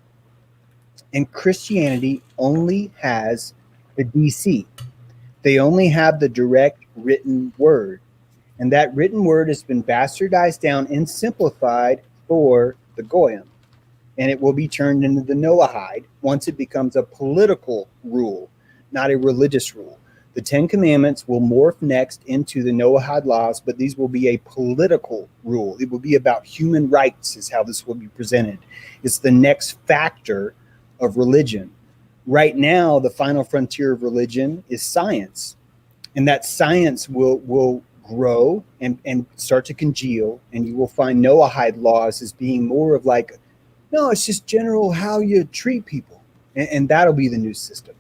And Christianity only has the DC. They only have the direct written word. And that written word has been bastardized down and simplified for the Goyim. and it will be turned into the Noahide once it becomes a political rule, not a religious rule. The Ten Commandments will morph next into the Noahide laws, but these will be a political rule. It will be about human rights, is how this will be presented. It's the next factor of religion. Right now, the final frontier of religion is science, and that science will grow and start to congeal, and you will find Noahide laws as being more of like, no, it's just general how you treat people, and that'll be the new system.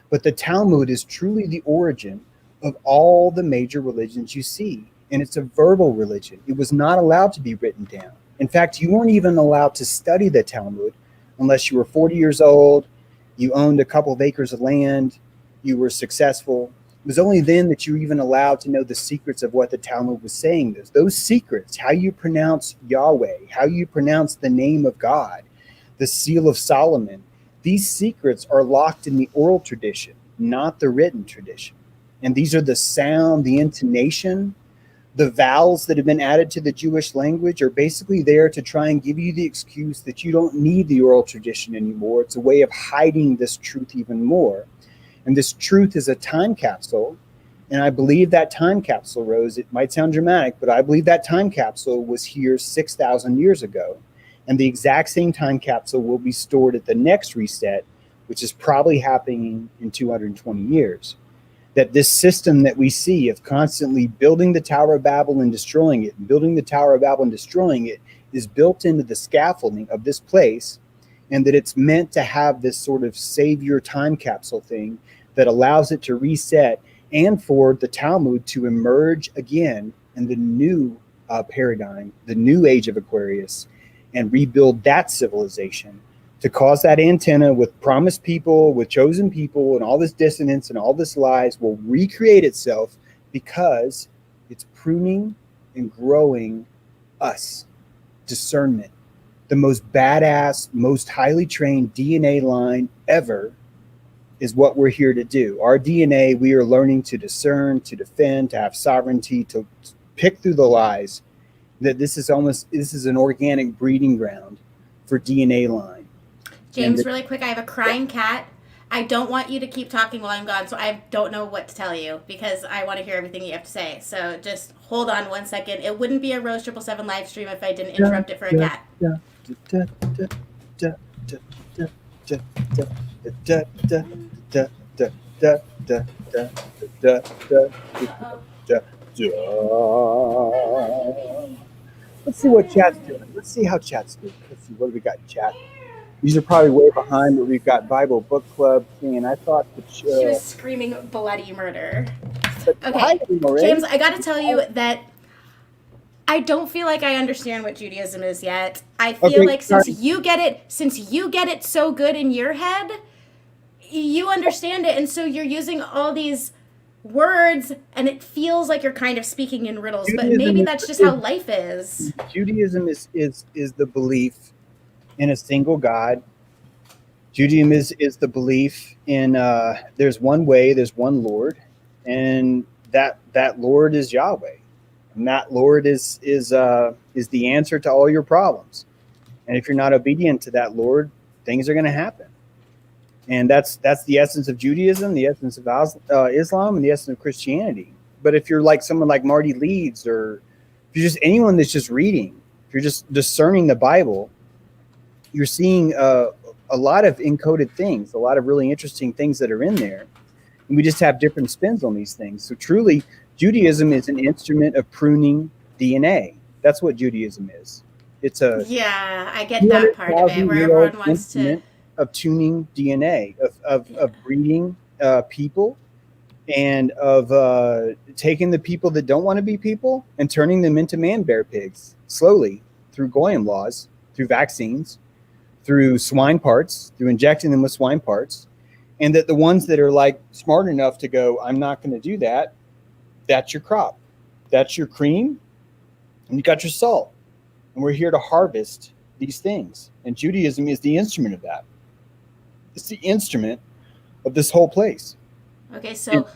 But the Talmud is truly the origin of all the major religions you see, and it's a verbal religion. It was not allowed to be written down. In fact, you weren't even allowed to study the Talmud unless you were 40 years old, you owned a couple of acres of land, you were successful. It was only then that you were even allowed to know the secrets of what the Talmud was saying. Those secrets, how you pronounce Yahweh, how you pronounce the name of God, the seal of Solomon, these secrets are locked in the oral tradition, not the written tradition. And these are the sound, the intonation, the vowels that have been added to the Jewish language are basically there to try and give you the excuse that you don't need the oral tradition anymore. It's a way of hiding this truth even more. And this truth is a time capsule. And I believe that time capsule, Rose, it might sound dramatic, but I believe that time capsule was here 6,000 years ago. And the exact same time capsule will be stored at the next reset, which is probably happening in 220 years. That this system that we see of constantly building the Tower of Babel and destroying it, and building the Tower of Babel and destroying it, is built into the scaffolding of this place, and that it's meant to have this sort of savior time capsule thing that allows it to reset and for the Talmud to emerge again in the new paradigm, the new age of Aquarius, and rebuild that civilization, to cause that antenna with promised people, with chosen people, and all this dissonance and all this lies will recreate itself because it's pruning and growing us. Discernment. The most badass, most highly trained DNA line ever is what we're here to do. Our DNA, we are learning to discern, to defend, to have sovereignty, to pick through the lies. That this is an organic breeding ground for DNA line. James, really quick, I have a crying cat. I don't want you to keep talking while I'm gone, so I don't know what to tell you because I want to hear everything you have to say. So just hold on 1 second. It wouldn't be a Rose777 live stream if I didn't interrupt it for a cat. Let's see what chat's doing. Let's see how chat's doing. Let's see what do we got in chat. These are probably way behind, but we've got Bible Book Club thing, and I thought that she was screaming bloody murder. Okay, James, I got to tell you that I don't feel like I understand what Judaism is yet. I feel like since you get it so good in your head, you understand it, and so you're using all these words, and it feels like you're kind of speaking in riddles. Judaism, but maybe that's just how life is. Judaism is the belief in a single God. Judaism is the belief in there's one way, there's one Lord, and that Lord is Yahweh, and that Lord is the answer to all your problems. And if you're not obedient to that Lord, things are going to happen. And that's the essence of Judaism, the essence of Islam, and the essence of Christianity. But if you're like someone like Marty Leeds, or if you're just anyone that's just reading, if you're just discerning the Bible, you're seeing a lot of encoded things, a lot of really interesting things that are in there. And we just have different spins on these things. So truly, Judaism is an instrument of pruning DNA. That's what Judaism is. It's a I get that part of it, where everyone wants to of tuning DNA, of breeding people, and of taking the people that don't want to be people and turning them into man-bear pigs slowly through Goyim laws, through vaccines, through swine parts, through injecting them with swine parts. And that the ones that are like smart enough to go, I'm not going to do that, that's your crop. That's your cream, and you got your salt. And we're here to harvest these things. And Judaism is the instrument of that. It's the instrument of this whole place. Okay, so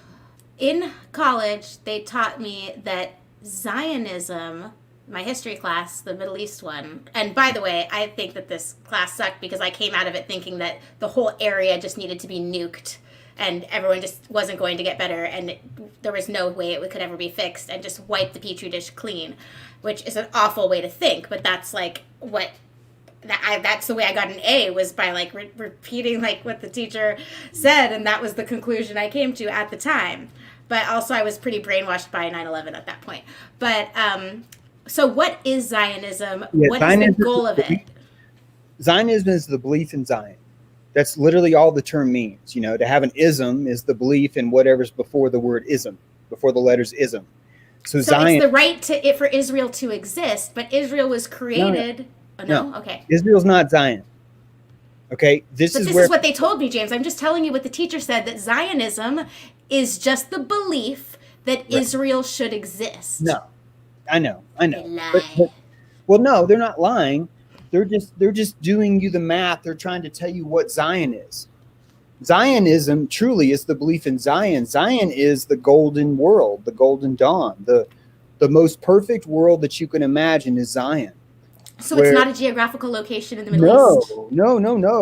in college, they taught me that Zionism my history class, the Middle East one. And by the way, I think that this class sucked because I came out of it thinking that the whole area just needed to be nuked and everyone just wasn't going to get better and there was no way it could ever be fixed and just wipe the petri dish clean, which is an awful way to think, but that's like what that's the way I got an A, was by like repeating like what the teacher said, and that was the conclusion I came to at the time. But also I was pretty brainwashed by 9/11 at that point. But so what is Zionism? Yeah, what Zionism is the goal of it? Zionism is the belief in Zion. That's literally all the term means. You know, to have an ism is the belief in whatever's before the word ism, before the letters ism. So Zion, it's the right to it for Israel to exist, but Israel was created. No. Okay. Israel's not Zion. Okay, this is what they told me, James. I'm just telling you what the teacher said, that Zionism is just the belief that Israel should exist. No, I know. They lie. But, well, no, they're not lying. They're just doing you the math. They're trying to tell you what Zion is. Zionism truly is the belief in Zion. Zion is the golden world, the golden dawn, the most perfect world that you can imagine is Zion. So it's not a geographical location in the Middle East? No,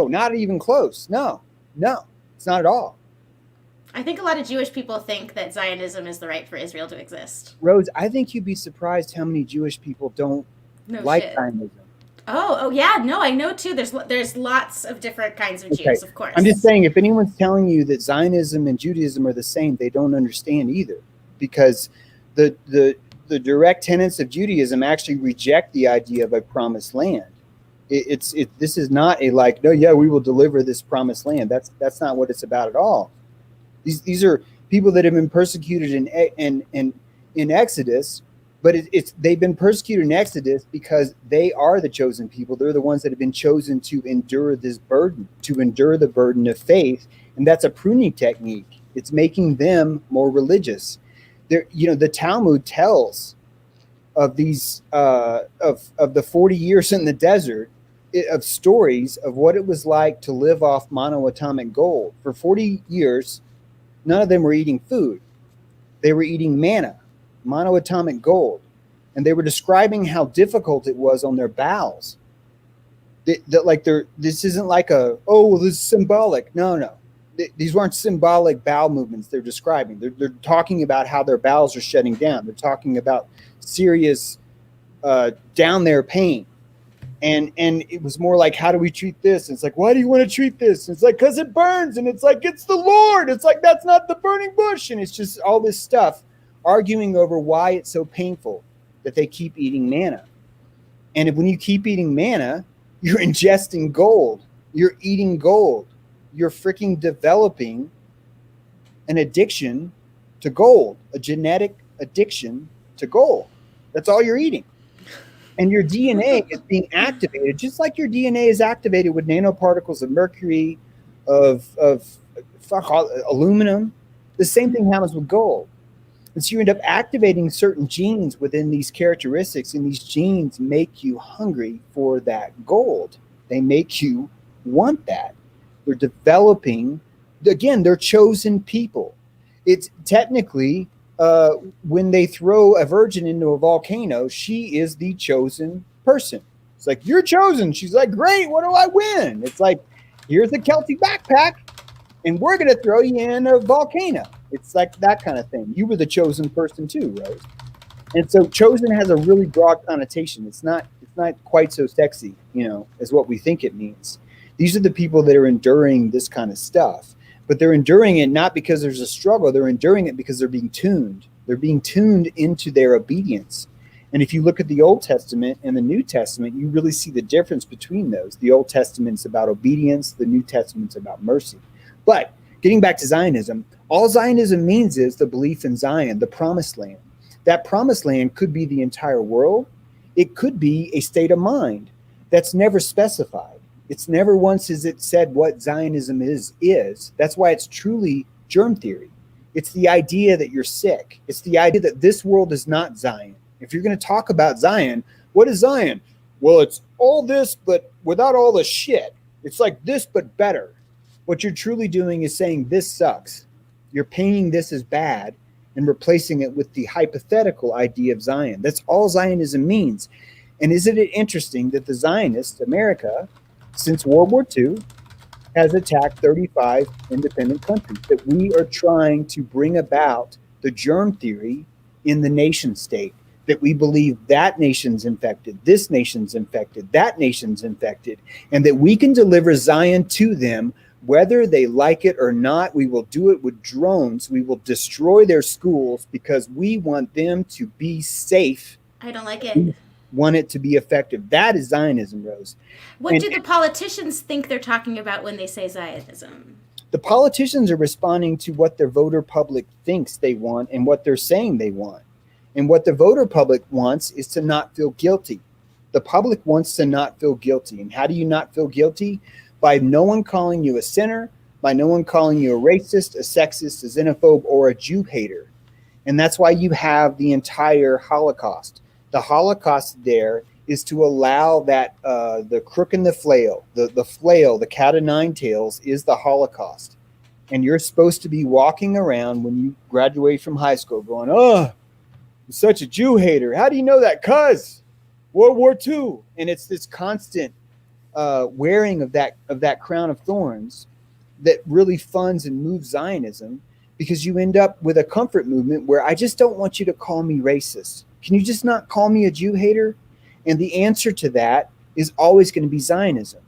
not even close. No, it's not at all. I think a lot of Jewish people think that Zionism is the right for Israel to exist. Rose, I think you'd be surprised how many Jewish people don't like Zionism. Oh, yeah, no, I know too. There's lots of different kinds of Jews, of course. I'm just saying, if anyone's telling you that Zionism and Judaism are the same, they don't understand either, because the direct tenets of Judaism actually reject the idea of a promised land. This is not a like, no, yeah, we will deliver this promised land. That's not what it's about at all. These are people that have been persecuted in Exodus, but they've been persecuted in Exodus because they are the chosen people. They're the ones that have been chosen to endure this burden, to endure the burden of faith, and that's a pruning technique. It's making them more religious. The Talmud tells of these of the 40 years in the desert, of stories of what it was like to live off monoatomic gold. For 40 years, none of them were eating food. They were eating manna, monoatomic gold, and they were describing how difficult it was on their bowels. This isn't like this is symbolic. No. These weren't symbolic bowel movements they're describing. They're talking about how their bowels are shutting down. They're talking about serious down there pain. And it was more like, how do we treat this? And it's like, why do you want to treat this? And it's like, because it burns. And it's like, it's the Lord. It's like, that's not the burning bush. And it's just all this stuff arguing over why it's so painful that they keep eating manna. And when you keep eating manna, you're ingesting gold. You're eating gold. You're freaking developing an addiction to gold, a genetic addiction to gold. That's all you're eating. And your DNA is being activated, just like your DNA is activated with nanoparticles of mercury, of aluminum. The same thing happens with gold. And so you end up activating certain genes within these characteristics, and these genes make you hungry for that gold. They make you want that. They're developing, again, they're chosen people. It's technically, when they throw a virgin into a volcano, she is the chosen person. It's like, you're chosen. She's like, great, what do I win? It's like, here's a Celtic backpack, and we're going to throw you in a volcano. It's like that kind of thing. You were the chosen person too, Rose. And so chosen has a really broad connotation. It's not quite so sexy, as what we think it means. These are the people that are enduring this kind of stuff, but they're enduring it not because there's a struggle. They're enduring it because they're being tuned. They're being tuned into their obedience. And if you look at the Old Testament and the New Testament, you really see the difference between those. The Old Testament's about obedience. The New Testament's about mercy. But getting back to Zionism, all Zionism means is the belief in Zion, the promised land. That promised land could be the entire world. It could be a state of mind that's never specified. It's never once is it said what Zionism is. That's why it's truly germ theory. It's the idea that you're sick. It's the idea that this world is not Zion. If you're going to talk about Zion, what is Zion? Well, it's all this, but without all the shit. It's like this, but better. What you're truly doing is saying this sucks. You're painting this as bad, and replacing it with the hypothetical idea of Zion. That's all Zionism means. And isn't it interesting that the Zionists, America, since World War II, has attacked 35 independent countries, that we are trying to bring about the germ theory in the nation state, that we believe that nation's infected, this nation's infected, that nation's infected, and that we can deliver Zion to them whether they like it or not. We will do it with drones. We will destroy their schools because we want them to be safe. I don't like it. We want it to be effective. That is Zionism, Rose. What do the politicians think they're talking about when they say Zionism? The politicians are responding to what their voter public thinks they want and what they're saying they want. And what the voter public wants is to not feel guilty. The public wants to not feel guilty. And how do you not feel guilty? By no one calling you a sinner, by no one calling you a racist, a sexist, a xenophobe, or a Jew hater. And that's why you have the entire Holocaust. The Holocaust there is to allow that the crook and the flail, the cat of nine tails is the Holocaust. And you're supposed to be walking around when you graduate from high school going, oh, I'm such a Jew hater. How do you know that? 'Cause World War II. And it's this constant wearing of that crown of thorns that really funds and moves Zionism, because you end up with a comfort movement where I just don't want you to call me racist. Can you just not call me a Jew hater? And the answer to that is always going to be Zionism.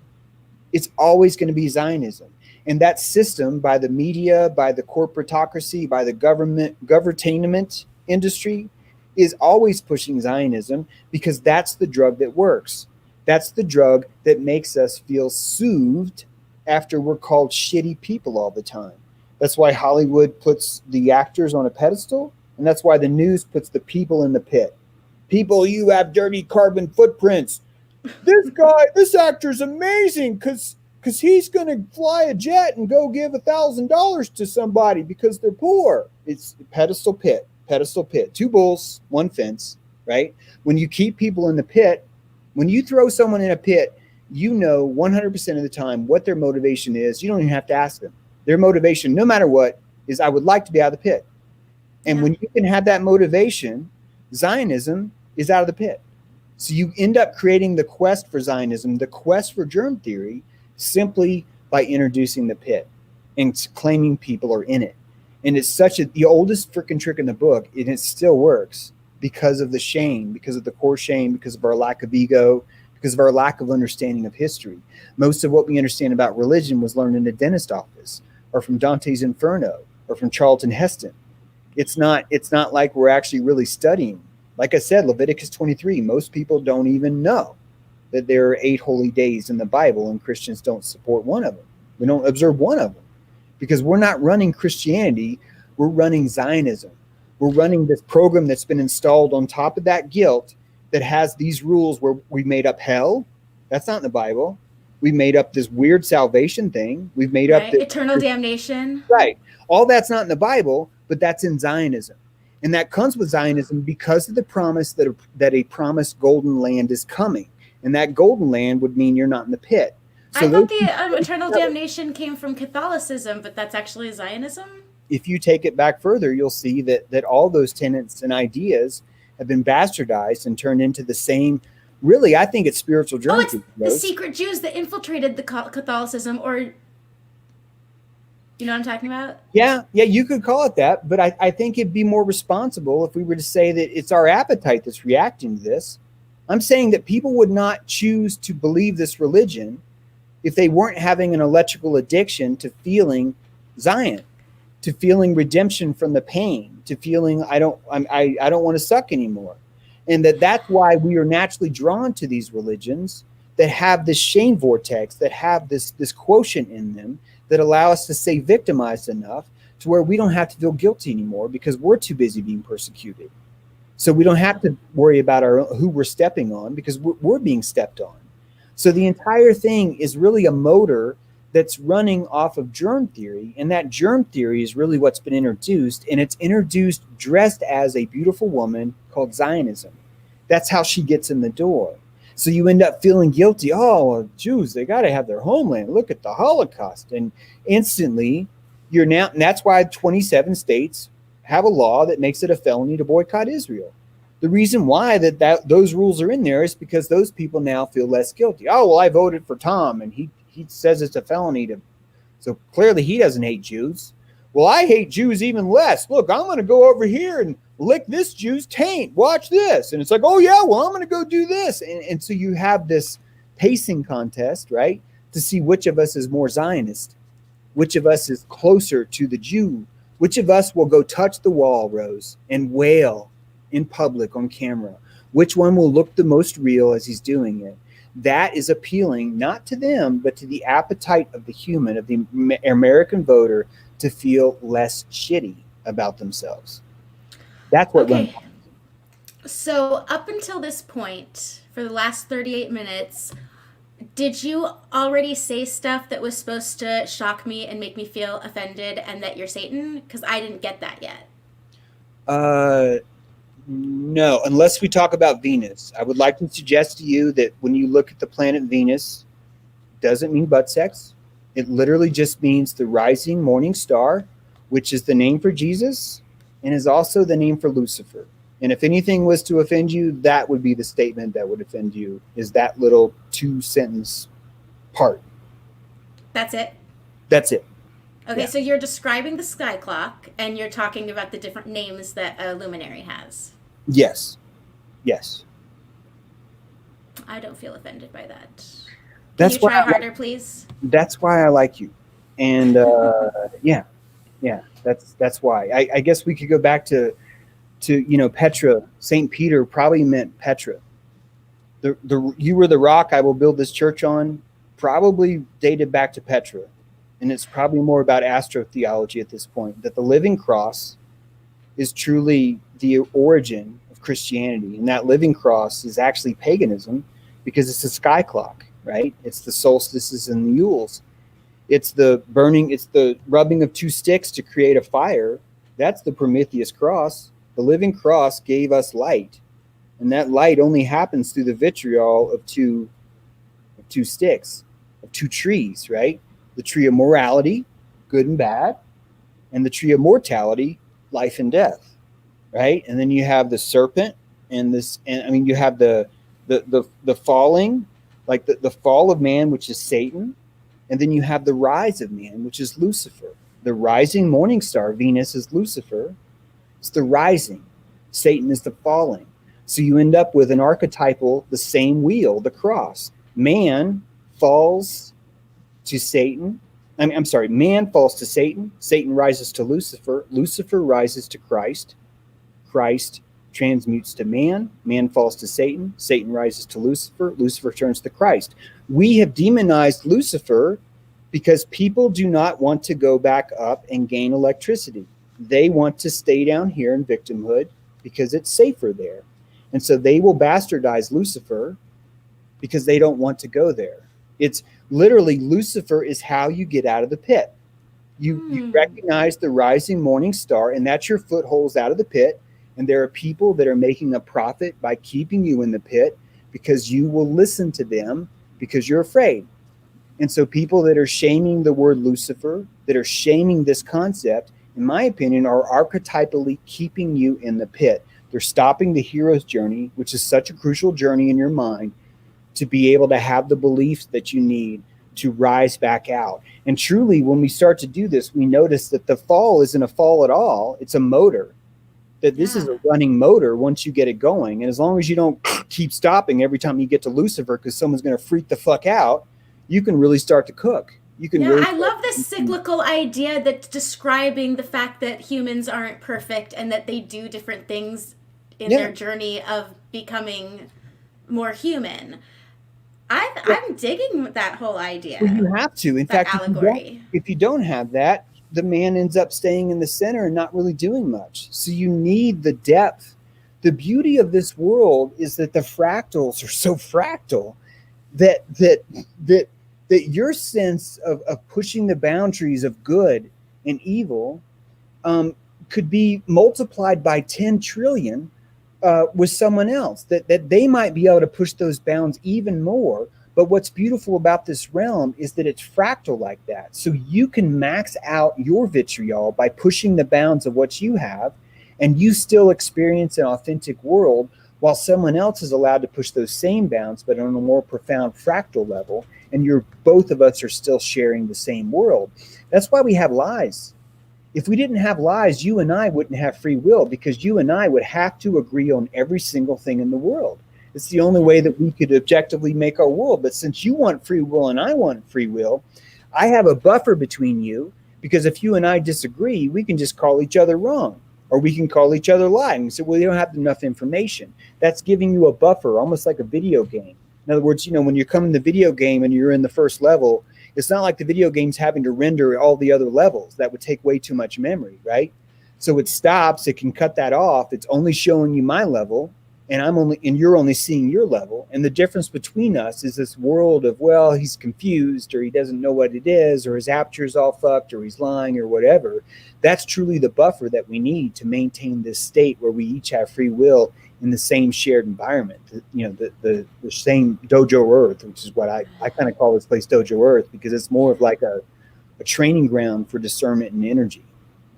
It's always going to be Zionism. And that system, by the media, by the corporatocracy, by the government industry, is always pushing Zionism, because that's the drug that works. That's the drug that makes us feel soothed after we're called shitty people all the time. That's why Hollywood puts the actors on a pedestal, and that's why the news puts the people in the pit. People, you have dirty carbon footprints. This actor's amazing because he's going to fly a jet and go give $1,000 to somebody because they're poor. It's pedestal pit. 2 bulls, 1 fence, right? When you keep people in the pit, when you throw someone in a pit, you know 100% of the time what their motivation is. You don't even have to ask them. Their motivation, no matter what, is I would like to be out of the pit. And when you can have that motivation, Zionism is out of the pit. So you end up creating the quest for Zionism, the quest for germ theory, simply by introducing the pit and claiming people are in it. And it's the oldest freaking trick in the book, and it still works because of the shame, because of the core shame, because of our lack of ego, because of our lack of understanding of history. Most of what we understand about religion was learned in a dentist office, or from Dante's Inferno, or from Charlton Heston. It's not like we're actually really studying. Like I said, Leviticus 23, most people don't even know that there are 8 holy days in the Bible, and Christians don't support one of them. We don't observe one of them because we're not running Christianity. We're running Zionism. We're running this program that's been installed on top of that guilt that has these rules where we made up hell. That's not in the Bible. We made up this weird salvation thing. We've made up eternal damnation. Right. All that's not in the Bible, but that's in Zionism. And that comes with Zionism because of the promise that a promised golden land is coming. And that golden land would mean you're not in the pit. So I thought the eternal damnation came from Catholicism, but that's actually Zionism? If you take it back further, you'll see that all those tenets and ideas have been bastardized and turned into the same. Really, I think it's spiritual germ theory. The secret Jews that infiltrated the Catholicism, or... You know what I'm talking about? Yeah, you could call it that, but I think it'd be more responsible if we were to say that it's our appetite that's reacting to this. I'm saying that people would not choose to believe this religion if they weren't having an electrical addiction to feeling Zion, to feeling redemption from the pain, to feeling I don't want to suck anymore. And that's why we are naturally drawn to these religions that have this shame vortex, that have this quotient in them, that allow us to stay victimized enough to where we don't have to feel guilty anymore because we're too busy being persecuted. So we don't have to worry about who we're stepping on because we're being stepped on. So the entire thing is really a motor that's running off of germ theory. And that germ theory is really what's been introduced. And it's introduced dressed as a beautiful woman called Zionism. That's how she gets in the door. So you end up feeling guilty. Oh, well, Jews, they got to have their homeland. Look at the Holocaust. And instantly, and that's why 27 states have a law that makes it a felony to boycott Israel. The reason why those rules are in there is because those people now feel less guilty. Oh, well, I voted for Tom, and he says it's a felony to, so clearly he doesn't hate Jews. Well, I hate Jews even less. Look, I'm going to go over here and lick this Jew's taint. Watch this. And it's like, oh, yeah, well, I'm going to go do this. And so you have this pacing contest, right, to see which of us is more Zionist, which of us is closer to the Jew, which of us will go touch the wall, Rose, and wail in public on camera, which one will look the most real as he's doing it. That is appealing not to them, but to the appetite of the human, of the American voter, to feel less shitty about themselves. That's what. Okay. So up until this point, for the last 38 minutes, did you already say stuff that was supposed to shock me and make me feel offended and that you're Satan? Because I didn't get that yet. No, unless we talk about Venus. I would like to suggest to you that when you look at the planet Venus, it doesn't mean butt sex. It literally just means the rising morning star, which is the name for Jesus and is also the name for Lucifer. And if anything was to offend you, that would be the statement that would offend you, is that little 2-sentence part. That's it? That's it. Okay, Yeah. So you're describing the sky clock and you're talking about the different names that a luminary has. Yes. Yes. I don't feel offended by that. Can That's you try why harder, please? That's why I like you. And yeah, that's why. I guess we could go back to Petra. St. Peter probably meant Petra. You were the rock I will build this church on, probably dated back to Petra. And it's probably more about astrotheology at this point, that the living cross is truly the origin of Christianity. And that living cross is actually paganism, because it's a sky clock, right? It's the solstices and the Yules. It's the rubbing of 2 sticks to create a fire. That's the Prometheus cross. The living cross gave us light. And that light only happens through the vitriol of two sticks, of 2 trees, right? The tree of morality, good and bad, and the tree of mortality, life and death, right? And then you have the serpent and you have the falling, like the fall of man, which is Satan. And then you have the rise of man, which is Lucifer. The rising morning star, Venus, is Lucifer. It's the rising. Satan is the falling. So you end up with an archetypal, the same wheel, the cross. Man falls to Satan. Man falls to Satan. Satan rises to Lucifer. Lucifer rises to Christ. Christ transmutes to man. Man falls to Satan. Satan rises to Lucifer. Lucifer turns to Christ. We have demonized Lucifer because people do not want to go back up and gain electricity. They want to stay down here in victimhood because it's safer there. And so they will bastardize Lucifer because they don't want to go there. It's literally, Lucifer is how you get out of the pit. You recognize the rising morning star, and that's your footholds out of the pit. And there are people that are making a profit by keeping you in the pit because you will listen to them because you're afraid. And so people that are shaming the word Lucifer, that are shaming this concept, in my opinion, are archetypally keeping you in the pit. They're stopping the hero's journey, which is such a crucial journey in your mind, to be able to have the beliefs that you need to rise back out. And truly, when we start to do this, we notice that the fall isn't a fall at all. It's a motor. That this is a running motor once you get it going. And as long as you don't keep stopping every time you get to Lucifer because someone's going to freak the fuck out, you can really start to cook. You can. I love this cyclical idea that's describing the fact that humans aren't perfect and that they do different things in their journey of becoming more human. I'm digging that whole idea. Well, you have to. In fact, allegory. If you don't have that, the man ends up staying in the center and not really doing much. So you need the depth. The beauty of this world is that the fractals are so fractal that your sense of pushing the boundaries of good and evil could be multiplied by 10 trillion with someone else, that they might be able to push those bounds even more, But what's beautiful about this realm is that it's fractal like that. So you can max out your vitriol by pushing the bounds of what you have, and you still experience an authentic world, while someone else is allowed to push those same bounds, but on a more profound fractal level. And you're both of us are still sharing the same world. That's why we have lies. If we didn't have lies, you and I wouldn't have free will, because you and I would have to agree on every single thing in the world. It's the only way that we could objectively make our world. But since you want free will and I want free will, I have a buffer between you, because if you and I disagree, we can just call each other wrong, or we can call each other lying. So, well, you don't have enough information. That's giving you a buffer, almost like a video game. In other words, when you come in the video game and you're in the first level, it's not like the video game's having to render all the other levels. That would take way too much memory, right? So it stops, it can cut that off. It's only showing you my level, and you're only seeing your level. And the difference between us is this world of, well, he's confused, or he doesn't know what it is, or his aperture's all fucked, or he's lying, or whatever. That's truly the buffer that we need to maintain this state where we each have free will in the same shared environment, the same dojo earth, which is what I kind of call this place dojo earth, because it's more of like a training ground for discernment and energy.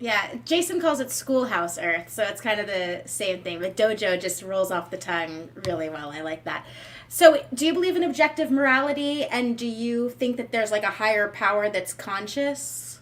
Yeah, Jason calls it schoolhouse earth, so it's kind of the same thing. The dojo just rolls off the tongue really well. I like that. So do you believe in objective morality, and do you think that there's like a higher power that's conscious?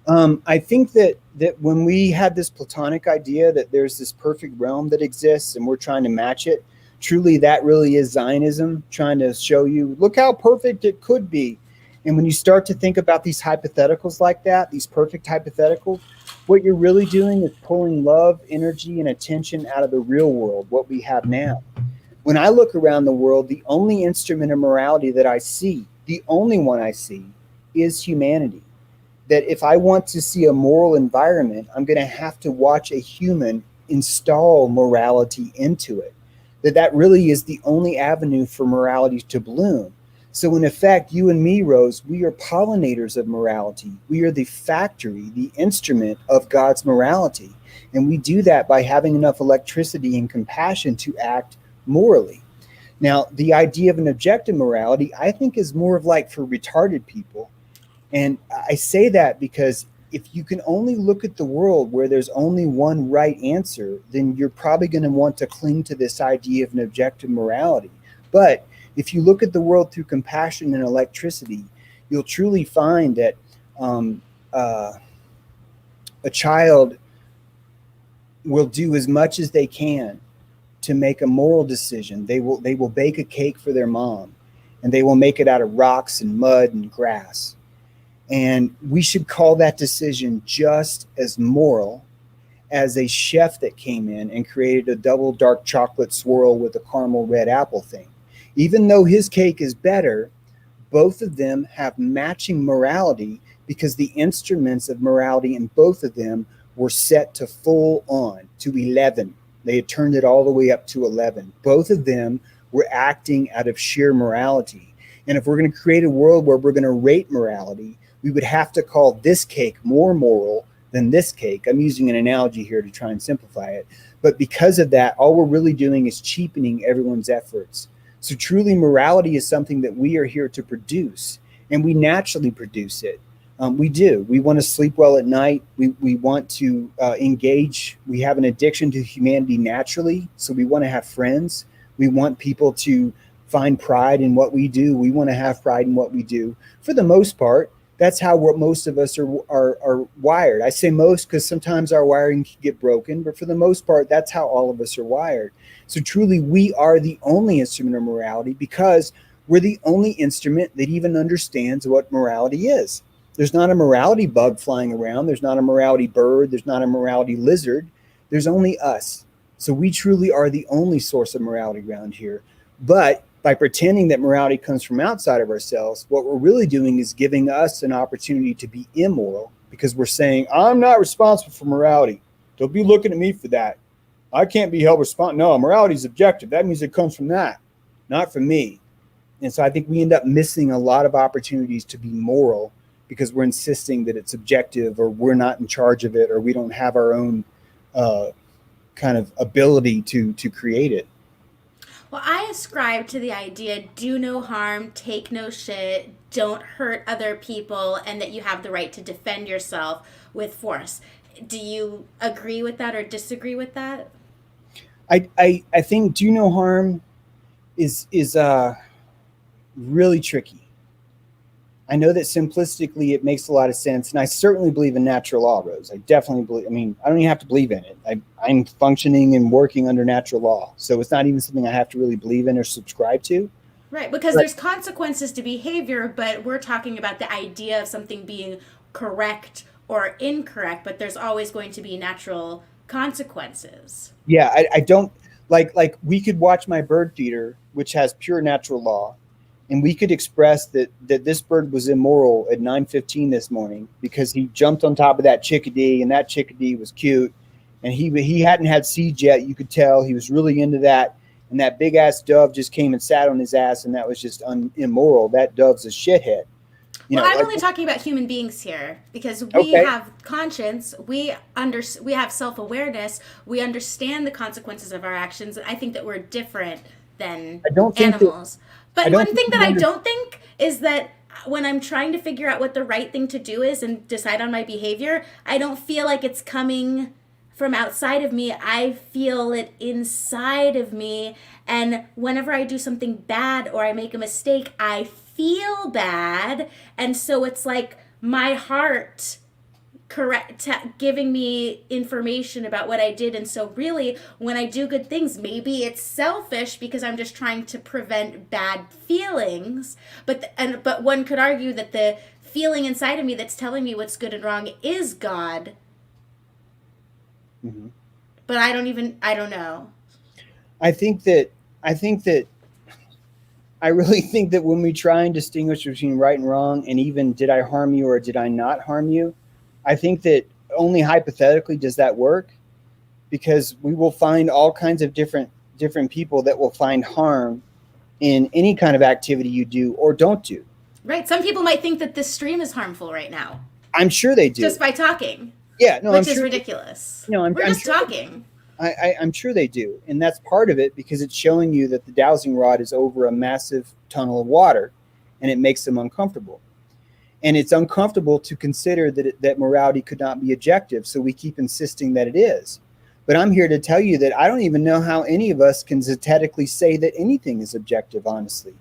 I think that when we had this Platonic idea that there's this perfect realm that exists and we're trying to match it, truly that really is Zionism, trying to show you, look how perfect it could be. And when you start to think about these hypotheticals like that, these perfect hypotheticals, what you're really doing is pulling love, energy, and attention out of the real world, what we have now. When I look around the world, the only instrument of morality that I see, the only one I see, is humanity. That if I want to see a moral environment, I'm going to have to watch a human install morality into it. That really is the only avenue for morality to bloom. So in effect, you and me, Rose, we are pollinators of morality. We are the factory, the instrument of God's morality. And we do that by having enough electricity and compassion to act morally. Now, the idea of an objective morality, I think, is more of like for retarded people. And I say that because if you can only look at the world where there's only one right answer, then you're probably going to want to cling to this idea of an objective morality. But if you look at the world through compassion and electricity, you'll truly find that a child will do as much as they can to make a moral decision. They will bake a cake for their mom, and they will make it out of rocks and mud and grass. And we should call that decision just as moral as a chef that came in and created a double dark chocolate swirl with a caramel red apple thing. Even though his cake is better, both of them have matching morality, because the instruments of morality in both of them were set to full on, to 11. They had turned it all the way up to 11. Both of them were acting out of sheer morality. And if we're going to create a world where we're going to rate morality, we would have to call this cake more moral than this cake. I'm using an analogy here to try and simplify it. But because of that, all we're really doing is cheapening everyone's efforts. So truly, morality is something that we are here to produce, and we naturally produce it. We do. We want to sleep well at night. We want to engage. We have an addiction to humanity naturally, so we want to have friends. We want people to find pride in what we do. We want to have pride in what we do. For the most part, that's how most of us are wired. I say most because sometimes our wiring can get broken, but for the most part, that's how all of us are wired. So truly, we are the only instrument of morality, because we're the only instrument that even understands what morality is. There's not a morality bug flying around. There's not a morality bird. There's not a morality lizard. There's only us. So we truly are the only source of morality around here. But by pretending that morality comes from outside of ourselves, what we're really doing is giving us an opportunity to be immoral, because we're saying, I'm not responsible for morality. Don't be looking at me for that. I can't be held responsible. No, morality is objective. That means it comes from that, not from me. And so I think we end up missing a lot of opportunities to be moral, because we're insisting that it's objective, or we're not in charge of it, or we don't have our own kind of ability to create it. Well, I ascribe to the idea do no harm, take no shit, don't hurt other people, and that you have the right to defend yourself with force. Do you agree with that or disagree with that? I think do no harm is really tricky. I know that simplistically it makes a lot of sense, and I certainly believe in natural law, Rose. I definitely believe. I mean, I don't even have to believe in it. I'm functioning and working under natural law, so it's not even something I have to really believe in or subscribe to. Right, because But there's consequences to behavior, but we're talking about the idea of something being correct or incorrect, but there's always going to be natural consequences. yeah, I don't like we could watch my bird feeder, which has pure natural law, and we could express that this bird was immoral at 9:15 this morning because he jumped on top of that chickadee, and that chickadee was cute, and he hadn't had seeds yet. You could tell he was really into that, and that big ass dove just came and sat on his ass, and that was just immoral. That dove's a shithead. Well, I'm Like, only talking about human beings here because we okay, have conscience, we have self-awareness, we understand the consequences of our actions. I think that we're different than I don't think that animals. I But don't one think thing that you I under, don't think is that when I'm trying to figure out what the right thing to do is and decide on my behavior, I don't feel like it's coming from outside of me. I feel it inside of me. And whenever I do something bad or I make a mistake, I feel bad. And so it's like my heart giving me information about what I did. And so really when I do good things, maybe it's selfish because I'm just trying to prevent bad feelings, but one could argue that the feeling inside of me that's telling me what's good and wrong is God. Mhm. But I don't know. I think that I think that I really think that when we try and distinguish between right and wrong, and even did I harm you or did I not harm you, I think that only hypothetically does that work, because we will find all kinds of different people that will find harm in any kind of activity you do or don't do. Right, some people might think that this stream is harmful right now I'm sure they do. just by talking, Yeah, no, I'm which is sure. ridiculous. No, We're I'm just sure. talking. I'm sure they do, and that's part of it because it's showing you that the dowsing rod is over a massive tunnel of water, and it makes them uncomfortable. And it's uncomfortable to consider that morality could not be objective, so we keep insisting that it is. But I'm here to tell you that I don't even know how any of us can synthetically say that anything is objective, honestly,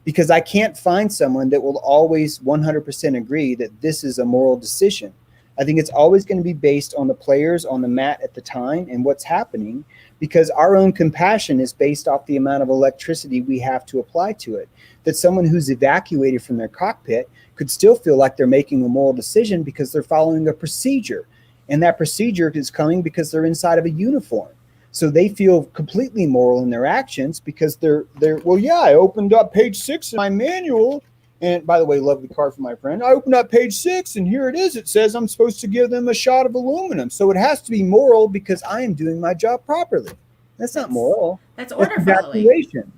because I can't find someone that will always 100% agree that this is a moral decision. I think it's always going to be based on the players on the mat at the time and what's happening, because our own compassion is based off the amount of electricity we have to apply to it. That someone who's evacuated from their cockpit could still feel like they're making a moral decision because they're following a procedure. And that procedure is coming because they're inside of a uniform. So they feel completely moral in their actions because they're well, yeah, I opened up page 6 in my manual. And by the way, lovely card from my friend. I opened up page 6 and here it is. It says I'm supposed to give them a shot of aluminum. So it has to be moral because I am doing my job properly. That's not That's moral. that's That's order following. evacuation.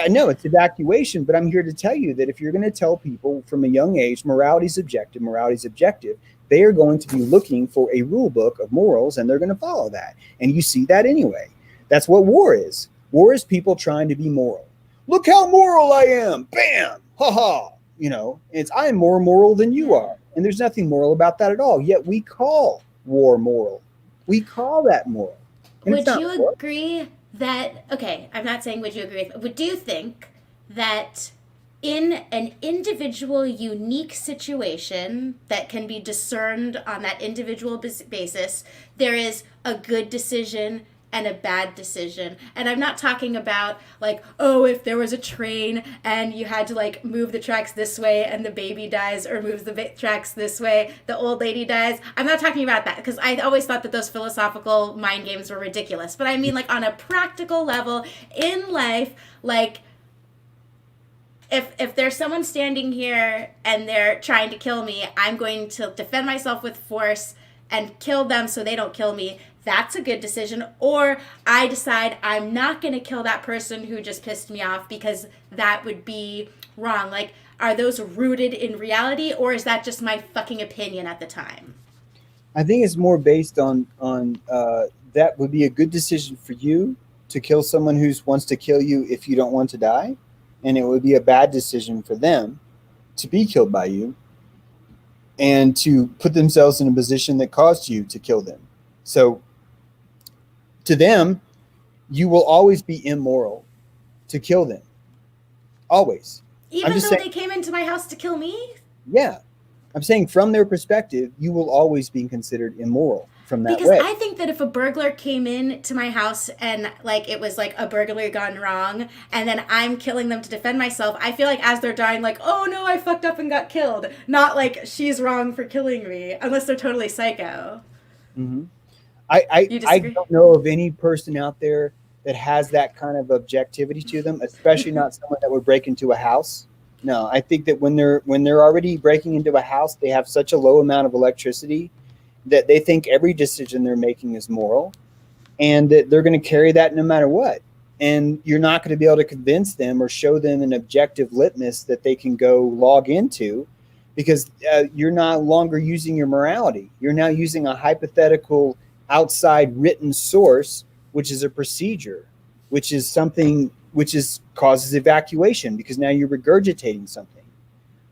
No, it's evacuation, but I'm here to tell you that if you're going to tell people from a young age morality is objective, they are going to be looking for a rule book of morals and they're going to follow that. And you see that anyway. That's what war is. War is people trying to be moral. Look how moral I am. Bam. Ha ha. It's I am more moral than you Yeah. are. And there's nothing moral about that at all. Yet we call war moral. We call that moral. And it's Would not you moral. agree that, okay, I'm not saying would you agree with, would you think that in an individual unique situation that can be discerned on that individual basis, there is a good decision and a bad decision? And I'm not talking about like, oh, if there was a train and you had to like move the tracks this way and the baby dies, or moves the tracks this way, the old lady dies. I'm not talking about that because I always thought that those philosophical mind games were ridiculous. But I mean, like on a practical level in life, like if there's someone standing here and they're trying to kill me, I'm going to defend myself with force and kill them so they don't kill me. That's a good decision. Or I decide I'm not going to kill that person who just pissed me off because that would be wrong. Like, are those rooted in reality, or is that just my fucking opinion at the time? I think it's more based on that would be a good decision for you, to kill someone who wants to kill you if you don't want to die, and it would be a bad decision for them to be killed by you and to put themselves in a position that caused you to kill them. So to them, you will always be immoral to kill them. Always. I'm Even just though saying, they came into my house to kill me? yeah. I'm saying from their perspective, you will always be considered immoral from that Because way. I think that if a burglar came in to my house and like it was like a burglary gone wrong and then I'm killing them to defend myself, I feel like as they're dying, like, oh no, I fucked up and got killed. Not like she's wrong for killing me, unless they're totally psycho. Mm-hmm. I You don't know of any person out there that has that kind of objectivity to them, especially not someone that would break into a house. No, I think that when they're already breaking into a house, they have such a low amount of electricity that they think every decision they're making is moral, and that they're going to carry that no matter what. And you're not going to be able to convince them or show them an objective litmus that they can go log into, because you're no longer using your morality. You're now using a hypothetical outside written source, which is a procedure, which is something which is causes evacuation, because now you're regurgitating something.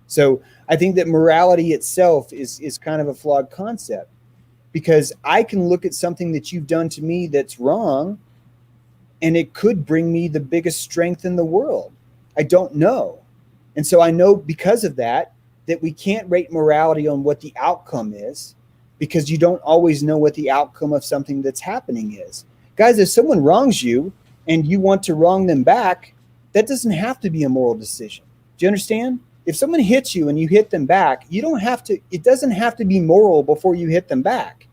So I think that morality itself is kind of a flawed concept, because I can look at something that you've done to me that's wrong, and it could bring me the biggest strength in the world. I don't know. And so I know because of that we can't rate morality on what the outcome is, because you don't always know what the outcome of something that's happening is. Guys, if someone wrongs you and you want to wrong them back, that doesn't have to be a moral decision. Do you understand? If someone hits you and you hit them back, it doesn't have to be moral before you hit them back.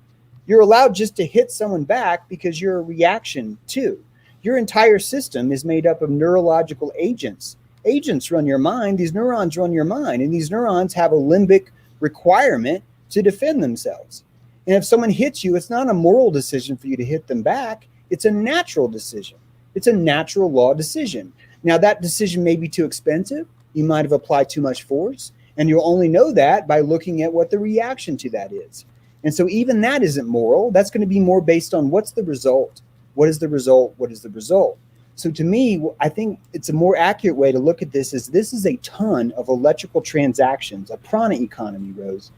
You're allowed just to hit someone back because you're a reaction too. Your entire system is made up of neurological agents. Agents run your mind, these neurons run your mind, and these neurons have a limbic requirement to defend themselves. And if someone hits you, it's not a moral decision for you to hit them back. It's a natural decision. It's a natural law decision. Now, that decision may be too expensive. You might have applied too much force, and you'll only know that by looking at what the reaction to that is. And so even that isn't moral. That's going to be more based on what's the result. What is the result? What is the result? So to me, I think it's a more accurate way to look at this is a ton of electrical transactions, a prana economy, Rose,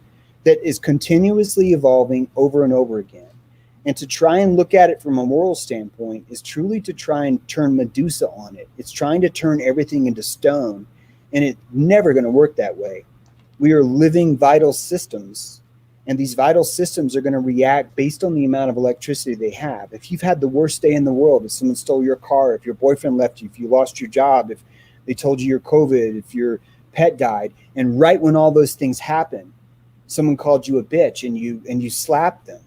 that is continuously evolving over and over again. And to try and look at it from a moral standpoint is truly to try and turn Medusa on it. It's trying to turn everything into stone, and it's never going to work that way. We are living vital systems, and these vital systems are going to react based on the amount of electricity they have. If you've had the worst day in the world, if someone stole your car, if your boyfriend left you, if you lost your job, if they told you you're COVID, if your pet died, and right when all those things happen, someone called you a bitch and you slapped them,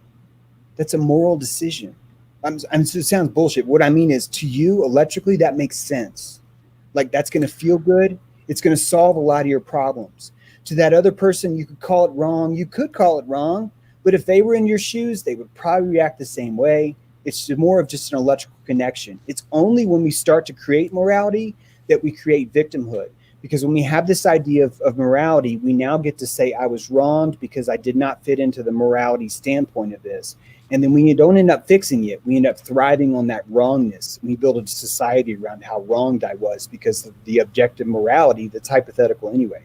that's a moral decision. It sounds bullshit. What I mean is, to you, electrically, that makes sense. Like, that's going to feel good. It's going to solve a lot of your problems. To that other person, you could call it wrong. You could call it wrong. But if they were in your shoes, they would probably react the same way. It's more of just an electrical connection. It's only when we start to create morality that we create victimhood. Because when we have this idea of morality, we now get to say, I was wronged because I did not fit into the morality standpoint of this. And then we don't end up fixing it. We end up thriving on that wrongness. We build a society around how wronged I was because of the objective morality that's hypothetical anyway.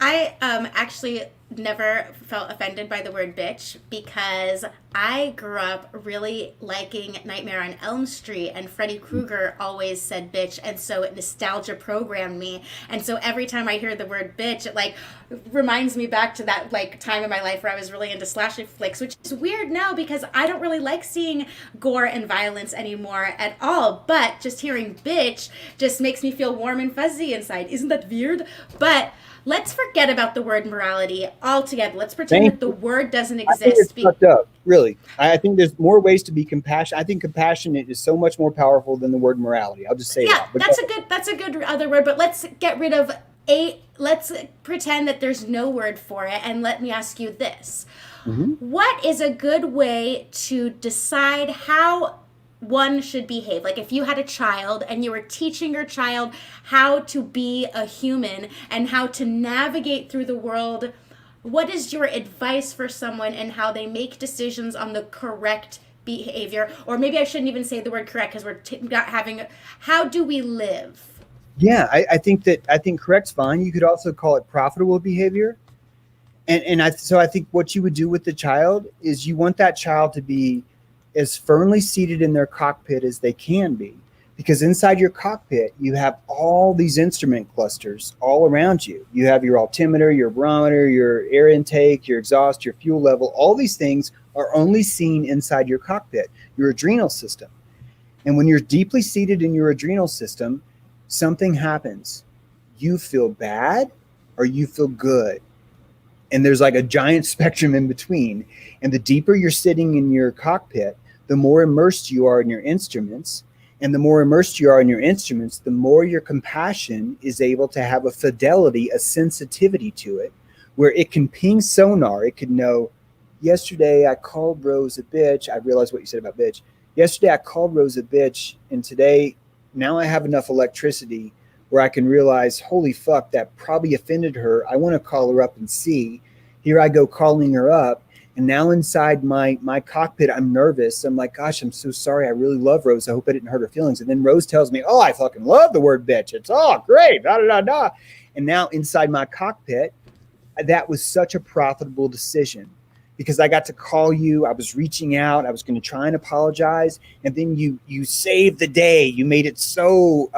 I actually never felt offended by the word bitch, because I grew up really liking Nightmare on Elm Street, and Freddy Krueger always said bitch, and so nostalgia programmed me. And so every time I hear the word bitch, it like reminds me back to that like time in my life where I was really into slasher flicks, which is weird now because I don't really like seeing gore and violence anymore at all. But just hearing bitch just makes me feel warm and fuzzy inside. Isn't that weird? But let's forget about the word morality altogether. Let's pretend that the word doesn't exist. I think it's fucked up, really. I think there's more ways to be compassionate. I think compassionate is so much more powerful than the word morality. I'll just say that. Yeah, that's a good other word, but let's get rid of let's pretend that there's no word for it, and let me ask you this. Mm-hmm. What is a good way to decide how one should behave? Like if you had a child and you were teaching your child how to be a human and how to navigate through the world, what is your advice for someone and how they make decisions on the correct behavior, or maybe I shouldn't even say the word correct because we're not having, how do we live? Yeah, I think correct's fine. You could also call it profitable behavior. So I think what you would do with the child is you want that child to be as firmly seated in their cockpit as they can be, because inside your cockpit you have all these instrument clusters all around you. You have your altimeter, your barometer, your air intake, your exhaust, your fuel level. All these things are only seen inside your cockpit, your adrenal system. And when you're deeply seated in your adrenal system, something happens. You feel bad or you feel good. And there's like a giant spectrum in between. And the deeper you're sitting in your cockpit, the more immersed you are in your instruments. And the more immersed you are in your instruments, the more your compassion is able to have a fidelity, a sensitivity to it, where it can ping sonar. It could know, yesterday I called Rose a bitch. I realized what you said about bitch. Yesterday I called Rose a bitch, and today, now I have enough electricity where I can realize, holy fuck, that probably offended her. I want to call her up and see. Here I go calling her up. And now inside my cockpit, I'm nervous. I'm like, gosh, I'm so sorry. I really love Rose. I hope I didn't hurt her feelings. And then Rose tells me, oh, I fucking love the word bitch. It's all great. Da, da, da, da. And now inside my cockpit, that was such a profitable decision, because I got to call you. I was reaching out. I was going to try and apologize. And then you saved the day. You made it so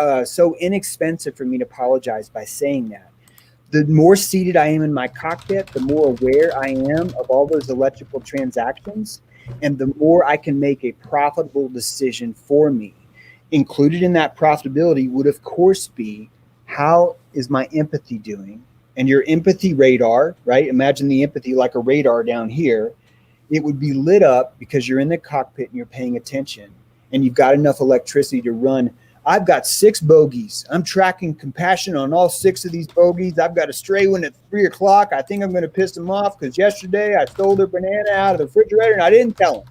inexpensive for me to apologize by saying that. The more seated I am in my cockpit, the more aware I am of all those electrical transactions, and the more I can make a profitable decision for me. Included in that profitability would, of course, be, how is my empathy doing? And your empathy radar, right? Imagine the empathy like a radar down here. It would be lit up because you're in the cockpit and you're paying attention, and you've got enough electricity to run. I've got 6 bogeys. I'm tracking compassion on all 6 of these bogeys. I've got a stray one at 3 o'clock. I think I'm going to piss him off because yesterday I stole their banana out of the refrigerator and I didn't tell him.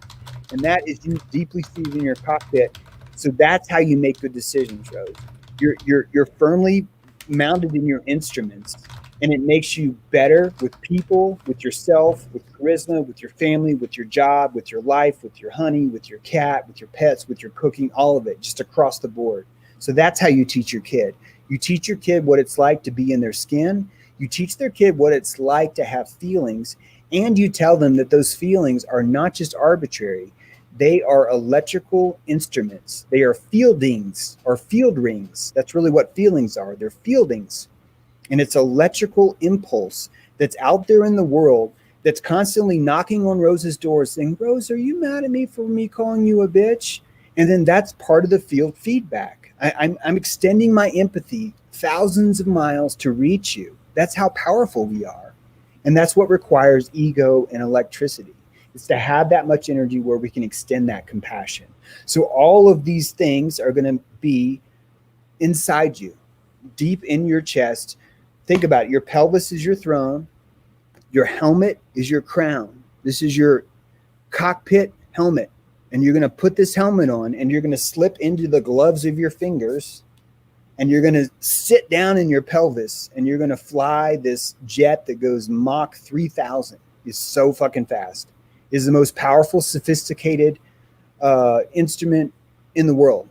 And that is you deeply seated in your cockpit. So that's how you make good decisions, Rose. You're firmly mounted in your instruments, and it makes you better with people, with yourself, with charisma, with your family, with your job, with your life, with your honey, with your cat, with your pets, with your cooking, all of it, just across the board. So that's how you teach your kid. You teach your kid what it's like to be in their skin. You teach their kid what it's like to have feelings, and you tell them that those feelings are not just arbitrary. They are electrical instruments. They are fieldings or field rings. That's really what feelings are. They're fieldings. And it's electrical impulse that's out there in the world that's constantly knocking on Rose's door saying, Rose, are you mad at me for me calling you a bitch? And then that's part of the field feedback. I'm extending my empathy thousands of miles to reach you. That's how powerful we are. And that's what requires ego and electricity. It's to have that much energy where we can extend that compassion. So all of these things are going to be inside you, deep in your chest. Think about it. Your pelvis is your throne. Your helmet is your crown. This is your cockpit helmet. And you're going to put this helmet on, and you're going to slip into the gloves of your fingers, and you're going to sit down in your pelvis, and you're going to fly this jet that goes Mach 3000. It's so fucking fast. It's the most powerful, sophisticated instrument in the world.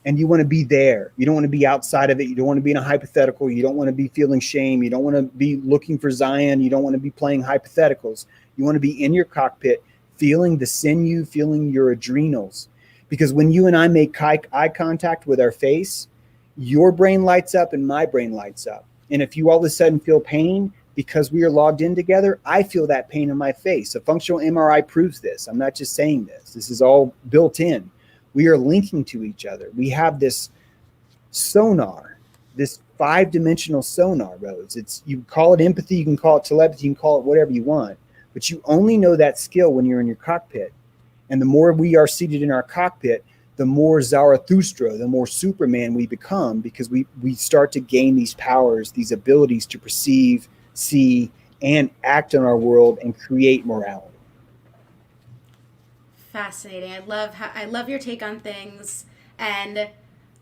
And you want to be there. You don't want to be outside of it. You don't want to be in a hypothetical. You don't want to be feeling shame. You don't want to be looking for Zion. You don't want to be playing hypotheticals. You want to be in your cockpit, feeling the sinew, feeling your adrenals. Because when you and I make eye contact with our face, your brain lights up and my brain lights up. And if you all of a sudden feel pain because we are logged in together, I feel that pain in my face. A functional MRI proves this. I'm not just saying this. This is all built in. We are linking to each other. We have this sonar, this 5-dimensional sonar, Rose. It's, you call it empathy, you can call it telepathy, you can call it whatever you want, but you only know that skill when you're in your cockpit. And the more we are seated in our cockpit, the more Zarathustra, the more Superman we become, because we start to gain these powers, these abilities to perceive, see, and act on our world and create morality. Fascinating. I love your take on things, and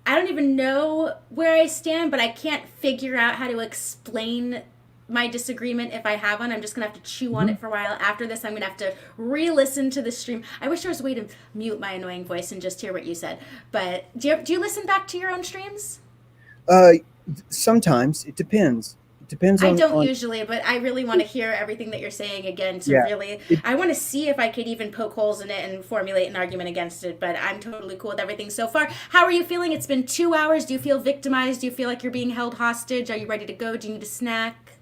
I don't even know where I stand, but I can't figure out how to explain my disagreement if I have one. I'm just gonna have to chew on it for a while. After this, I'm gonna have to re-listen to the stream. I wish there was a way to mute my annoying voice and just hear what you said. But do you listen back to your own streams? Uh, Sometimes it depends. It depends I on, don't on usually, but I really want to hear everything that you're saying again to yeah. really. It, I want to see if I could even poke holes in it and formulate an argument against it, but I'm totally cool with everything so far. How are you feeling? It's been 2 hours. Do you feel victimized? Do you feel like you're being held hostage? Are you ready to go? Do you need a snack?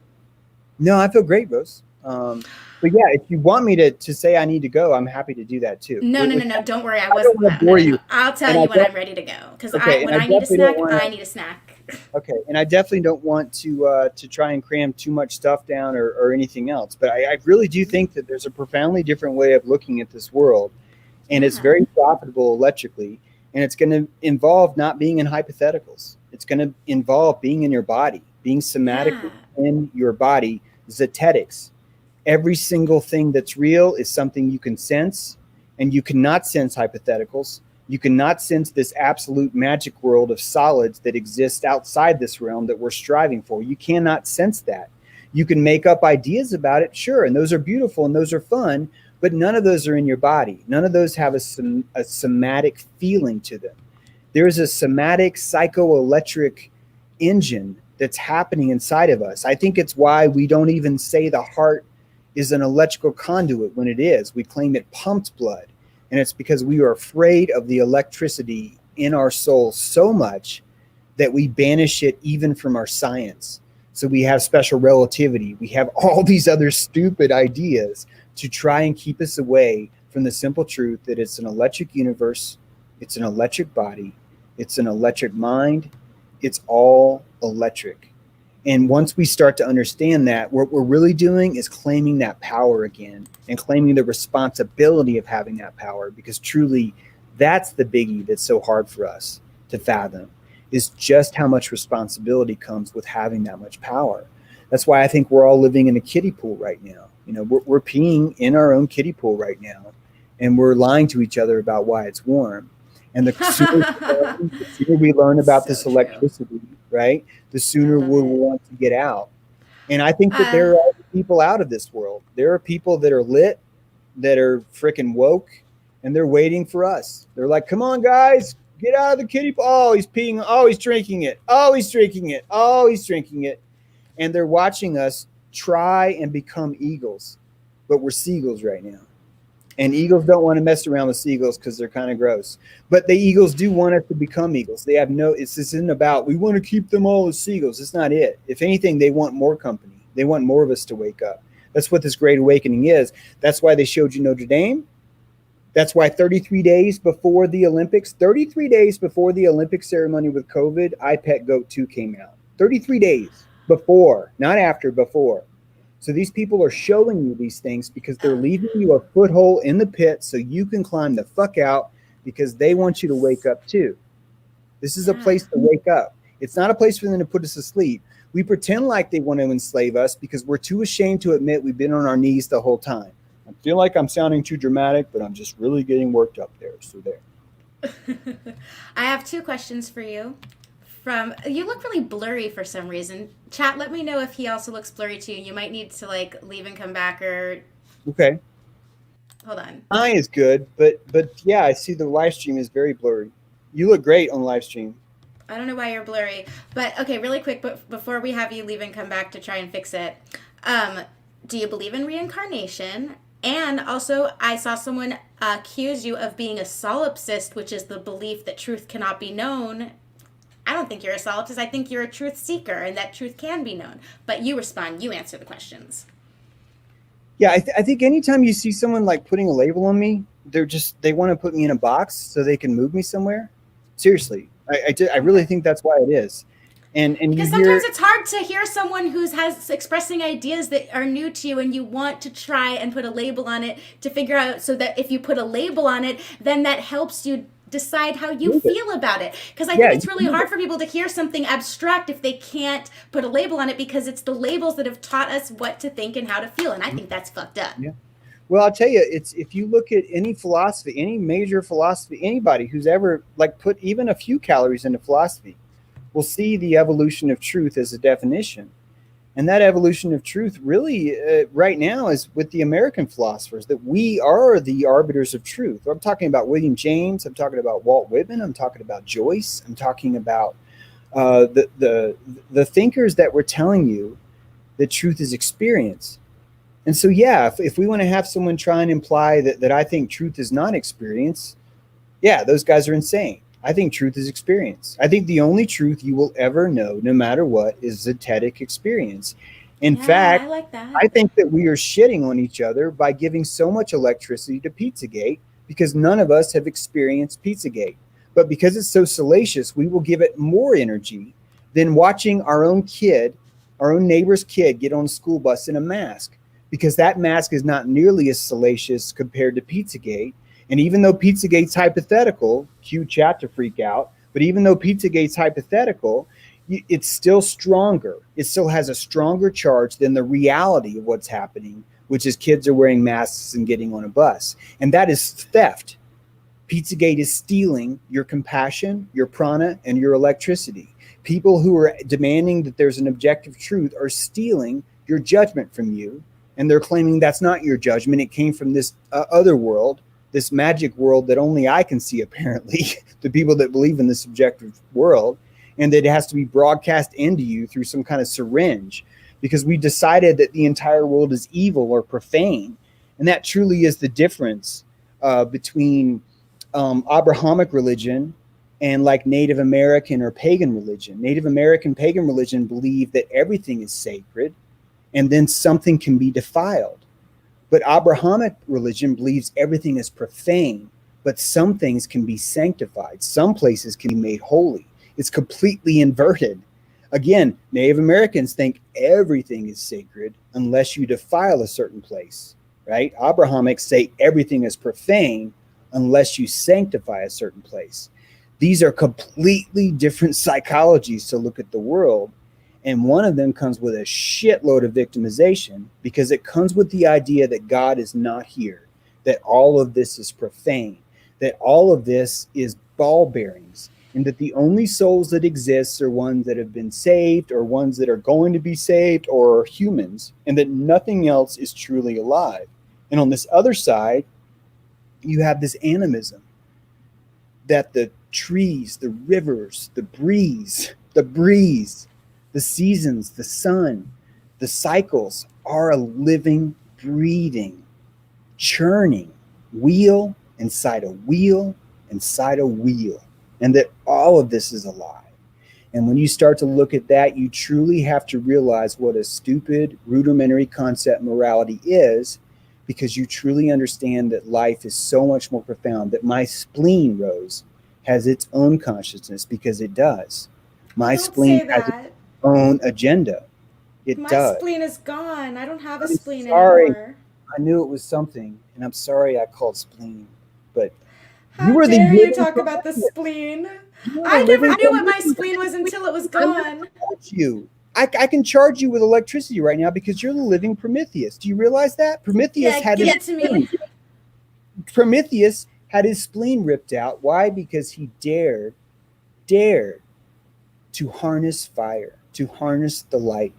no, I feel great, Rose. But yeah, if you want me to say I need to go, I'm happy to do that too. No, no, no, no. Don't worry. I I don't wasn't. want to No, bore no, no. you. I'll And tell you when I'm ready to go. Because okay, and when I I need a definitely snack, don't want I to. need a snack. Okay, and I definitely don't want to try and cram too much stuff down or anything else. But I really do think that there's a profoundly different way of looking at this world, and it's Yeah. very profitable electrically, and it's going to involve not being in hypotheticals. It's going to involve being in your body, being somatically Yeah. in your body, zetics. Every single thing that's real is something you can sense, and you cannot sense hypotheticals. You cannot sense this absolute magic world of solids that exists outside this realm that we're striving for. You cannot sense that. You can make up ideas about it, sure, and those are beautiful and those are fun, but none of those are in your body. None of those have a somatic feeling to them. There's a somatic psychoelectric engine that's happening inside of us. I think it's why we don't even say the heart is an electrical conduit when it is. We claim it pumped blood. And it's because we are afraid of the electricity in our soul so much that we banish it even from our science. So we have special relativity. We have all these other stupid ideas to try and keep us away from the simple truth that it's an electric universe, it's an electric body, it's an electric mind, it's all electric. And once we start to understand that, what we're really doing is claiming that power again and claiming the responsibility of having that power, because truly that's the biggie that's so hard for us to fathom, is just how much responsibility comes with having that much power. That's why I think we're all living in a kiddie pool right now. You know, we're peeing in our own kiddie pool right now, and we're lying to each other about why it's warm. And the sooner we learn about this So true. electricity, right, the sooner love we'll it. want to get out. And I think that Uh, there are people out of this world. There are people that are lit, that are freaking woke, and they're waiting for us. They're like, come on, guys, get out of the kiddie pool. Oh, he's peeing. Oh, he's drinking it. Oh, he's drinking it. Oh, he's drinking it. And they're watching us try and become eagles. But we're seagulls right now. And eagles don't want to mess around with seagulls because they're kind of gross. But the eagles do want us to become eagles. They have no, this isn't about, we want to keep them all as seagulls. It's not it. If anything, they want more company. They want more of us to wake up. That's what this great awakening is. That's why they showed you Notre Dame. That's why 33 days before the Olympics, 33 days before the Olympic ceremony with COVID, iPet Goat 2 came out. 33 days before, not after, before. So these people are showing you these things because they're leaving you a foothold in the pit so you can climb the fuck out, because they want you to wake up too. This is a place to wake up. It's not a place for them to put us to sleep. We pretend like they want to enslave us because we're too ashamed to admit we've been on our knees the whole time. I feel like I'm sounding too dramatic, but I'm just really getting worked up there. So there. I have two questions for you. You look really blurry for some reason. Chat, let me know if he also looks blurry to you. You might need to like leave and come back, or Okay. hold on. Eye is good, but yeah, I see the live stream is very blurry. You look great on live stream. I don't know why you're blurry, but okay, really quick, but before we have you leave and come back to try and fix it, do you believe in reincarnation? And also, I saw someone accuse you of being a solipsist, which is the belief that truth cannot be known. I don't think you're a solipsist. I think you're a truth seeker, and that truth can be known. But you respond. You answer the questions. Yeah, I think anytime you see someone like putting a label on me, they want to put me in a box so they can move me somewhere. Seriously, I really think that's why it is. And Because you hear, sometimes it's hard to hear someone has expressing ideas that are new to you, and you want to try and put a label on it to figure out, so that if you put a label on it, then that helps you decide how you feel about it. Because I think it's really hard for people to hear something abstract if they can't put a label on it, because it's the labels that have taught us what to think and how to feel, and I think that's fucked up. Yeah. Well, I'll tell you, it's, if you look at any philosophy, any major philosophy, anybody who's ever like put even a few calories into philosophy will see the evolution of truth as a definition. And that evolution of truth really right now is with the American philosophers, that we are the arbiters of truth. I'm talking about William James. I'm talking about Walt Whitman. I'm talking about Joyce. I'm talking about the thinkers that were telling you that truth is experience. And so, yeah, if we want to have someone try and imply that I think truth is not experience, yeah, those guys are insane. I think truth is experience. I think the only truth you will ever know, no matter what, is zetetic experience. In Yeah, I fact, like that. I think that we are shitting on each other by giving so much electricity to Pizzagate because none of us have experienced Pizzagate. But because it's so salacious, we will give it more energy than watching our own kid, our own neighbor's kid, get on a school bus in a mask, because that mask is not nearly as salacious compared to Pizzagate. And even though Pizzagate's hypothetical, cue chat to freak out, but even though Pizzagate's hypothetical, it's still stronger. It still has a stronger charge than the reality of what's happening, which is kids are wearing masks and getting on a bus. And that is theft. Pizzagate is stealing your compassion, your prana, and your electricity. People who are demanding that there's an objective truth are stealing your judgment from you, and they're claiming that's not your judgment. It came from this other world, this magic world that only I can see, apparently, the people that believe in this subjective world, and that it has to be broadcast into you through some kind of syringe, because we decided that the entire world is evil or profane. And that truly is the difference between Abrahamic religion and like Native American or pagan religion. Native American pagan religion believe that everything is sacred and then something can be defiled. But Abrahamic religion believes everything is profane, but some things can be sanctified. Some places can be made holy. It's completely inverted. Again, Native Americans think everything is sacred unless you defile a certain place, right? Abrahamics say everything is profane unless you sanctify a certain place. These are completely different psychologies to look at the world. And one of them comes with a shitload of victimization because it comes with the idea that God is not here, that all of this is profane, that all of this is ball bearings, and that the only souls that exist are ones that have been saved or ones that are going to be saved or are humans, and that nothing else is truly alive. And on this other side, you have this animism that the trees, the rivers, the breeze, the seasons, the sun, the cycles are a living, breathing, churning wheel inside a wheel inside a wheel, and that all of this is alive. And when you start to look at that, you truly have to realize what a stupid, rudimentary concept morality is, because you truly understand that life is so much more profound, that my spleen, Rose, has its own consciousness, because it does. My Don't spleen say has its that. own agenda. It My does. spleen is gone. I don't have a I'm spleen sorry. anymore. I knew it was something, and I'm sorry I called spleen. But you How were the dare you living talk about the Prometheus. spleen? You were the I living never knew what my Prometheus. spleen was until it was I'm going to gone. charge you. I can charge you with electricity right now because you're the living Prometheus. Do you realize that? Yeah, give it to me. Prometheus had his spleen ripped out. Why? Because he dared to harness fire, to harness the light.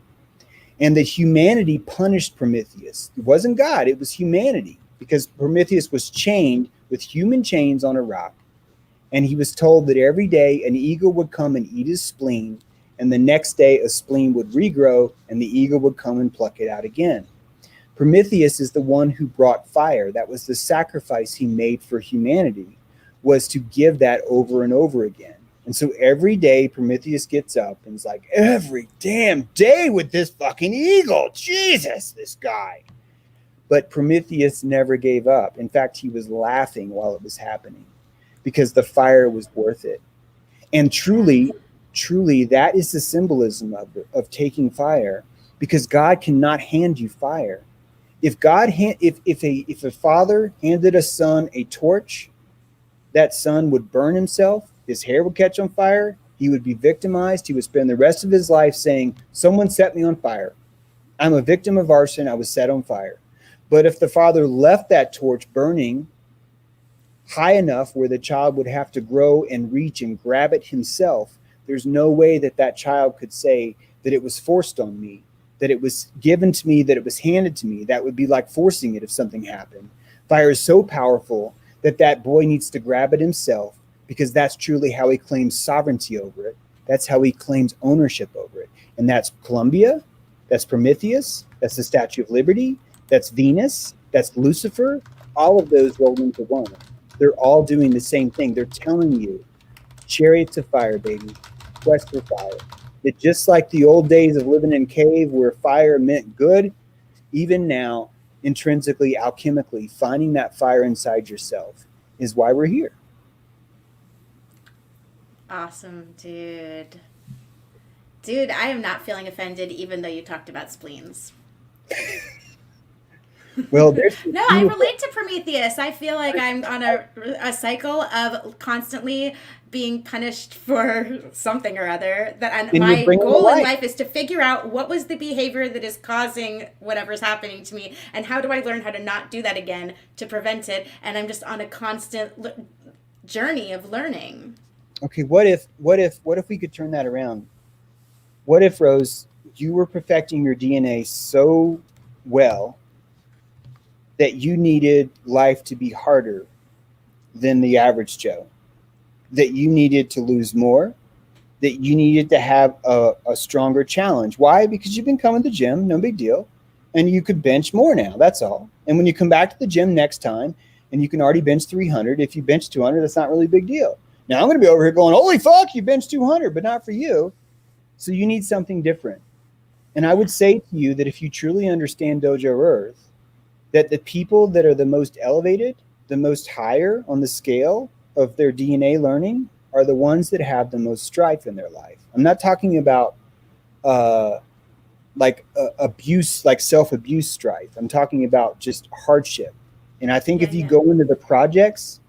And that humanity punished Prometheus. It wasn't God, it was humanity, because Prometheus was chained with human chains on a rock. And he was told that every day an eagle would come and eat his spleen, and the next day a spleen would regrow and the eagle would come and pluck it out again. Prometheus is the one who brought fire. That was the sacrifice he made for humanity, was to give that over and over again. And so every day Prometheus gets up and is like, every damn day with this fucking eagle. Jesus, this guy. But Prometheus never gave up. In fact, he was laughing while it was happening because the fire was worth it. And truly, that is the symbolism of taking fire, because God cannot hand you fire. If a father handed a son a torch, that son would burn himself, his hair would catch on fire, he would be victimized, he would spend the rest of his life saying, someone set me on fire. I'm a victim of arson, I was set on fire. But if the father left that torch burning high enough where the child would have to grow and reach and grab it himself, there's no way that child could say that it was forced on me, that it was given to me, that it was handed to me. That would be like forcing it if something happened. Fire is so powerful that that boy needs to grab it himself, because that's truly how he claims sovereignty over it. That's how he claims ownership over it. And that's Columbia, that's Prometheus, that's the Statue of Liberty, that's Venus, that's Lucifer. All of those rolled into one. They're all doing the same thing. They're telling you, chariots of fire, baby, quest for fire. That just like the old days of living in cave where fire meant good, even now, intrinsically, alchemically, finding that fire inside yourself is why we're here. Awesome, dude. Dude, I am not feeling offended even though you talked about spleens. Well, there's No, I relate to Prometheus. I feel like I'm on a cycle of constantly being punished for something or other. And my goal in life is to figure out what was the behavior that is causing whatever's happening to me, and how do I learn how to not do that again to prevent it. And I'm just on a constant journey of learning. Okay, what if we could turn that around? What if, Rose, you were perfecting your DNA so well that you needed life to be harder than the average Joe, that you needed to lose more, that you needed to have a stronger challenge? Why? Because you've been coming to the gym, no big deal, and you could bench more now, that's all. And when you come back to the gym next time, and you can already bench 300, if you bench 200, that's not really a big deal. Now I'm going to be over here going, holy fuck, you bench 200, but not for you. So you need something different. And I would say to you that if you truly understand Dojo Earth, that the people that are the most elevated, the most higher on the scale of their DNA learning are the ones that have the most strife in their life. I'm not talking about abuse, like self-abuse strife. I'm talking about just hardship. And I think if you go into the projects,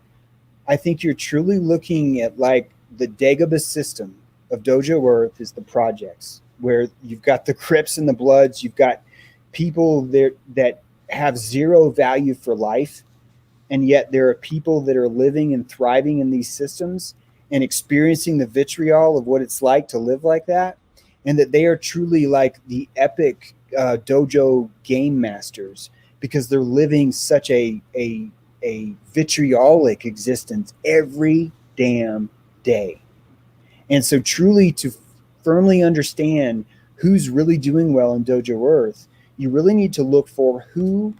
I think you're truly looking at like the Dagobah system of Dojo Earth is the projects, where you've got the Crips and the Bloods, you've got people there that have zero value for life, and yet there are people that are living and thriving in these systems and experiencing the vitriol of what it's like to live like that, and that they are truly like the epic dojo game masters, because they're living such a vitriolic existence every damn day. And so truly to firmly understand who's really doing well in Dojo Earth, you really need to look for who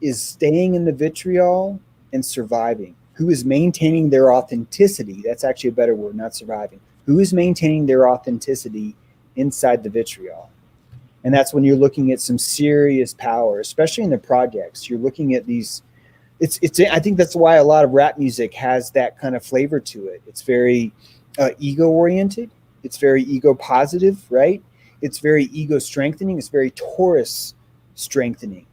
is staying in the vitriol and surviving, who is maintaining their authenticity. That's actually a better word, not surviving. Who is maintaining their authenticity inside the vitriol. And that's when you're looking at some serious power, especially in the projects. You're looking at these, I think that's why a lot of rap music has that kind of flavor to it. It's very ego oriented. It's very ego positive, right? It's very ego strengthening. It's very Taurus strengthening.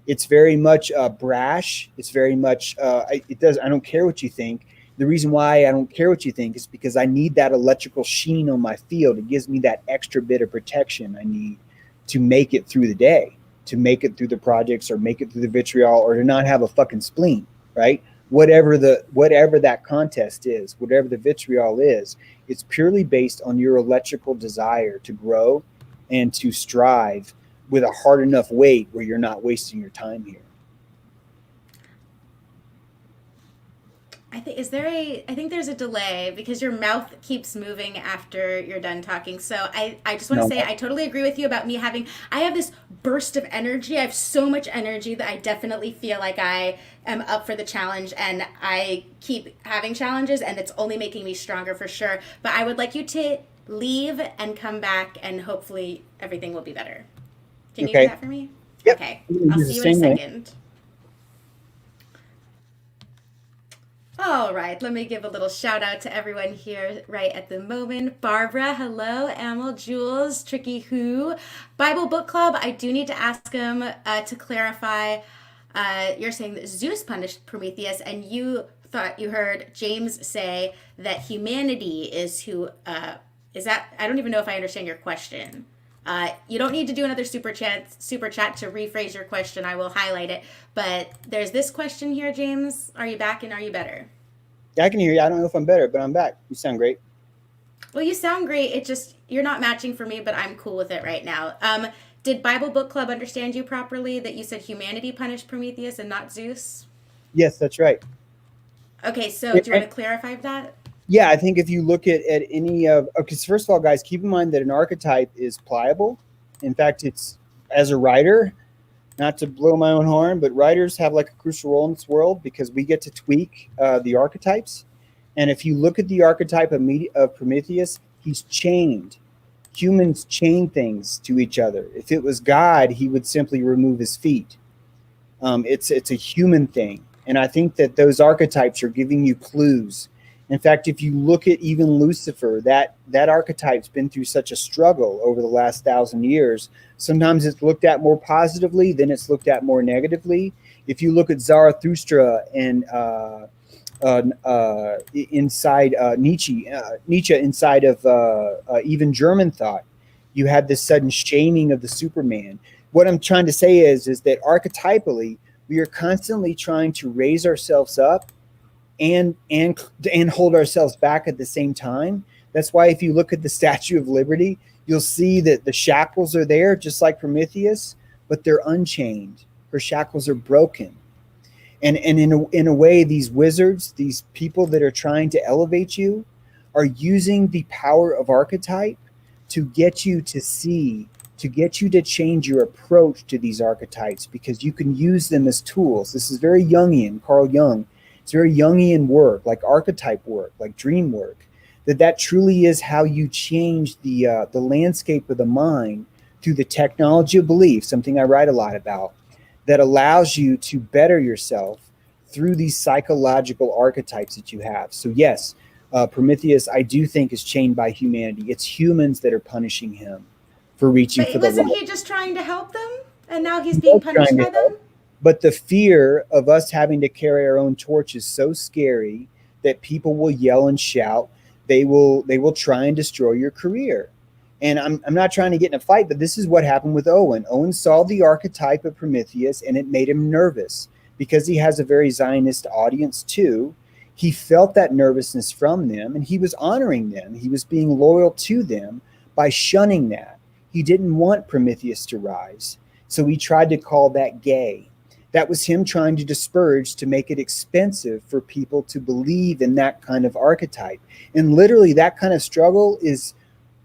It's very much brash. It's very much, I don't care what you think. The reason why I don't care what you think is because I need that electrical sheen on my field. It gives me that extra bit of protection I need to make it through the day, to make it through the projects, or make it through the vitriol, or to not have a fucking spleen, right? Whatever that contest is, whatever the vitriol is, it's purely based on your electrical desire to grow and to strive with a hard enough weight where you're not wasting your time here. I think there's a delay because your mouth keeps moving after you're done talking. So I just want to say I totally agree with you about I have this burst of energy. I have so much energy that I definitely feel like I am up for the challenge, and I keep having challenges, and it's only making me stronger for sure. But I would like you to leave and come back, and hopefully everything will be better. Can you do that for me? Yep. Okay. I'll see you in a second. All right, let me give a little shout out to everyone here right at the moment. Barbara, hello. Amal, Jules, Tricky Who. Bible Book Club, I do need to ask him to clarify. You're saying that Zeus punished Prometheus, and you thought you heard James say that humanity is who, is that, I don't even know if I understand your question. You don't need to do another super chat to rephrase your question. I will highlight it. But there's this question here, James. Are you back and are you better? Yeah, I can hear you. I don't know if I'm better, but I'm back. You sound great. Well, you sound great. It just, you're not matching for me, but I'm cool with it right now. did Bible Book Club understand you properly that you said humanity punished Prometheus and not Zeus? Yes, that's right. Okay, so do you want to clarify that? Yeah, I think if you look at any of, okay, so first of all, guys, keep in mind that an archetype is pliable. In fact, it's, as a writer, not to blow my own horn, but writers have like a crucial role in this world because we get to tweak the archetypes. And if you look at the archetype of Prometheus, he's chained. Humans chain things to each other. If it was God, he would simply remove his feet. It's a human thing. And I think that those archetypes are giving you clues. In fact, if you look at even Lucifer, that archetype's been through such a struggle over the last 1,000 years. Sometimes it's looked at more positively, then it's looked at more negatively. If you look at Zarathustra and inside Nietzsche inside of even German thought, you had this sudden shaming of the Superman. What I'm trying to say is that archetypally, we are constantly trying to raise ourselves up and hold ourselves back at the same time. That's why if you look at the Statue of Liberty, you'll see that the shackles are there, just like Prometheus, but they're unchained. Her shackles are broken. And in a way, these wizards, these people that are trying to elevate you, are using the power of archetype to get you to see, to get you to change your approach to these archetypes, because you can use them as tools. This is very Jungian, Carl Jung. It's very Jungian work, like archetype work, like dream work. That truly is how you change the landscape of the mind through the technology of belief, something I write a lot about, that allows you to better yourself through these psychological archetypes that you have. So yes, Prometheus, I do think, is chained by humanity. It's humans that are punishing him for reaching for the light. But wasn't he just trying to help them? And now he's being punished by them? But the fear of us having to carry our own torch is so scary that people will yell and shout. They will try and destroy your career. And I'm not trying to get in a fight, but this is what happened with Owen. Owen saw the archetype of Prometheus, and it made him nervous because he has a very Zionist audience too. He felt that nervousness from them, and he was honoring them. He was being loyal to them by shunning that. He didn't want Prometheus to rise, so he tried to call that gay. That was him trying to discourage, to make it expensive for people to believe in that kind of archetype. And literally that kind of struggle is,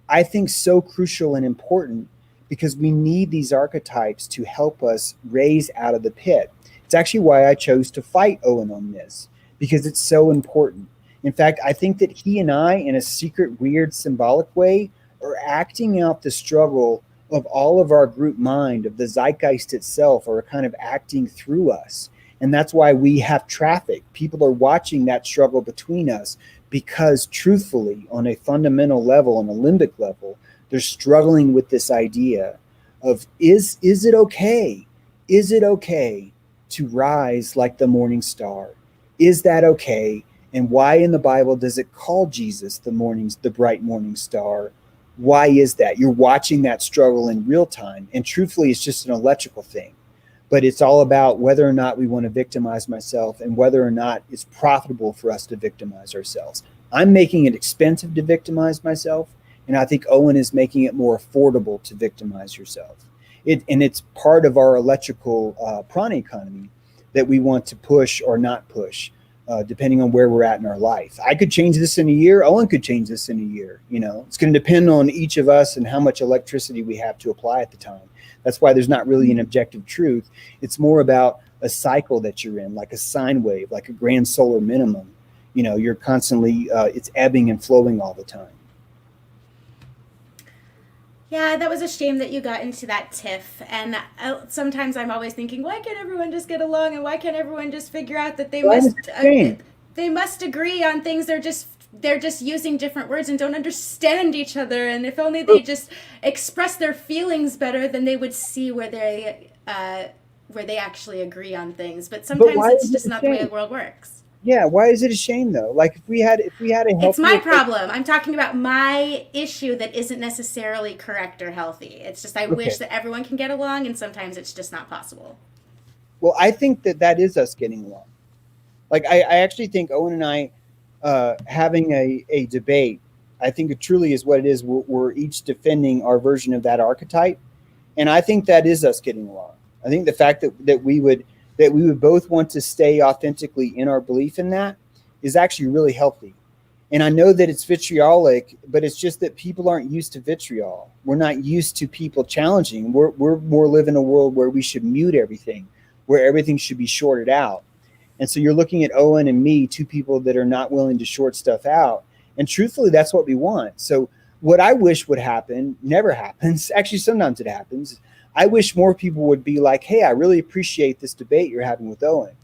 I think, so crucial and important, because we need these archetypes to help us raise out of the pit. It's actually why I chose to fight Owen on this, because it's so important. In fact, I think that he and I, in a secret, weird, symbolic way, are acting out the struggle of all of our group mind, of the zeitgeist itself, are kind of acting through us. And that's why we have traffic. People are watching that struggle between us, because truthfully, on a fundamental level, on a limbic level, they're struggling with this idea of, is it okay? Is it okay to rise like the morning star? Is that okay? And why in the Bible does it call Jesus the bright morning star? Why is that? You're watching that struggle in real time. And truthfully, it's just an electrical thing. But it's all about whether or not we want to victimize myself, and whether or not it's profitable for us to victimize ourselves. I'm making it expensive to victimize myself, and I think Owen is making it more affordable to victimize yourself. And it's part of our electrical prana economy that we want to push or not push, depending on where we're at in our life. I could change this in a year. Owen could change this in a year. It's going to depend on each of us and how much electricity we have to apply at the time. That's why there's not really an objective truth. It's more about a cycle that you're in, like a sine wave, like a grand solar minimum. You're constantly, it's ebbing and flowing all the time. Yeah, that was a shame that you got into that tiff. And sometimes I'm always thinking, why can't everyone just get along, and why can't everyone just figure out that they must agree on things? They're just using different words and don't understand each other. And if only they just express their feelings better, then they would see where they actually agree on things. But sometimes it's just not the way the world works. Yeah, why is it a shame though? Like if we had a healthy, it's my problem. I'm talking about my issue that isn't necessarily correct or healthy. It's just I wish that everyone can get along, and sometimes it's just not possible. Well, I think that is us getting along. Like I actually think Owen and I having a debate, I think it truly is what it is. We're each defending our version of that archetype, And I think that is us getting along. I think the fact that we would both want to stay authentically in our belief in that is actually really healthy. And I know that it's vitriolic, but it's just that people aren't used to vitriol. We're not used to people challenging. We're more live in a world where we should mute everything, where everything should be shorted out. And so you're looking at Owen and me, two people that are not willing to short stuff out. And truthfully, that's what we want. So what I wish would happen never happens. Actually, sometimes it happens. I wish more people would be like, hey, I really appreciate this debate you're having with Owen.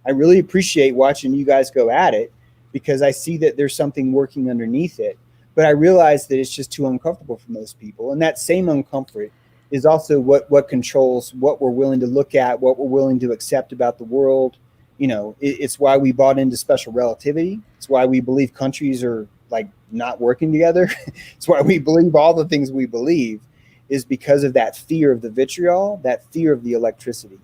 I really appreciate watching you guys go at it, because I see that there's something working underneath it. But I realize that it's just too uncomfortable for most people. And that same uncomfort is also what controls what we're willing to look at, what we're willing to accept about the world. It's why we bought into special relativity. It's why we believe countries are like not working together. It's why we believe all the things we believe, is because of that fear of the vitriol, that fear of the electricity.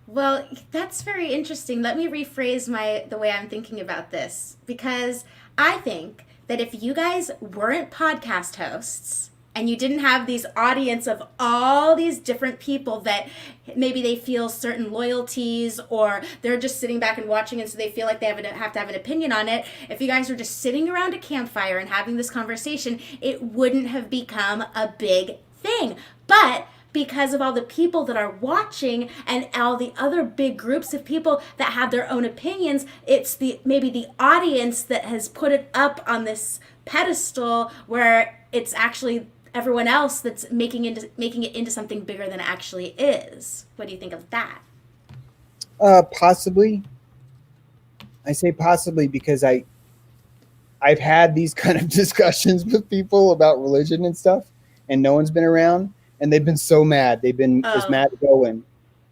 Well, that's very interesting. Let me rephrase the way I'm thinking about this, because I think that if you guys weren't podcast hosts and you didn't have these audience of all these different people that maybe they feel certain loyalties, or they're just sitting back and watching and so they feel like they have to have an opinion on it, if you guys were just sitting around a campfire and having this conversation, it wouldn't have become a big thing. But because of all the people that are watching and all the other big groups of people that have their own opinions, it's maybe the audience that has put it up on this pedestal where it's actually everyone else that's making it into something bigger than it actually is. What do you think of that? Possibly. I say possibly because I've had these kind of discussions with people about religion and stuff, and no one's been around. And they've been so mad. They've been as mad as Owen,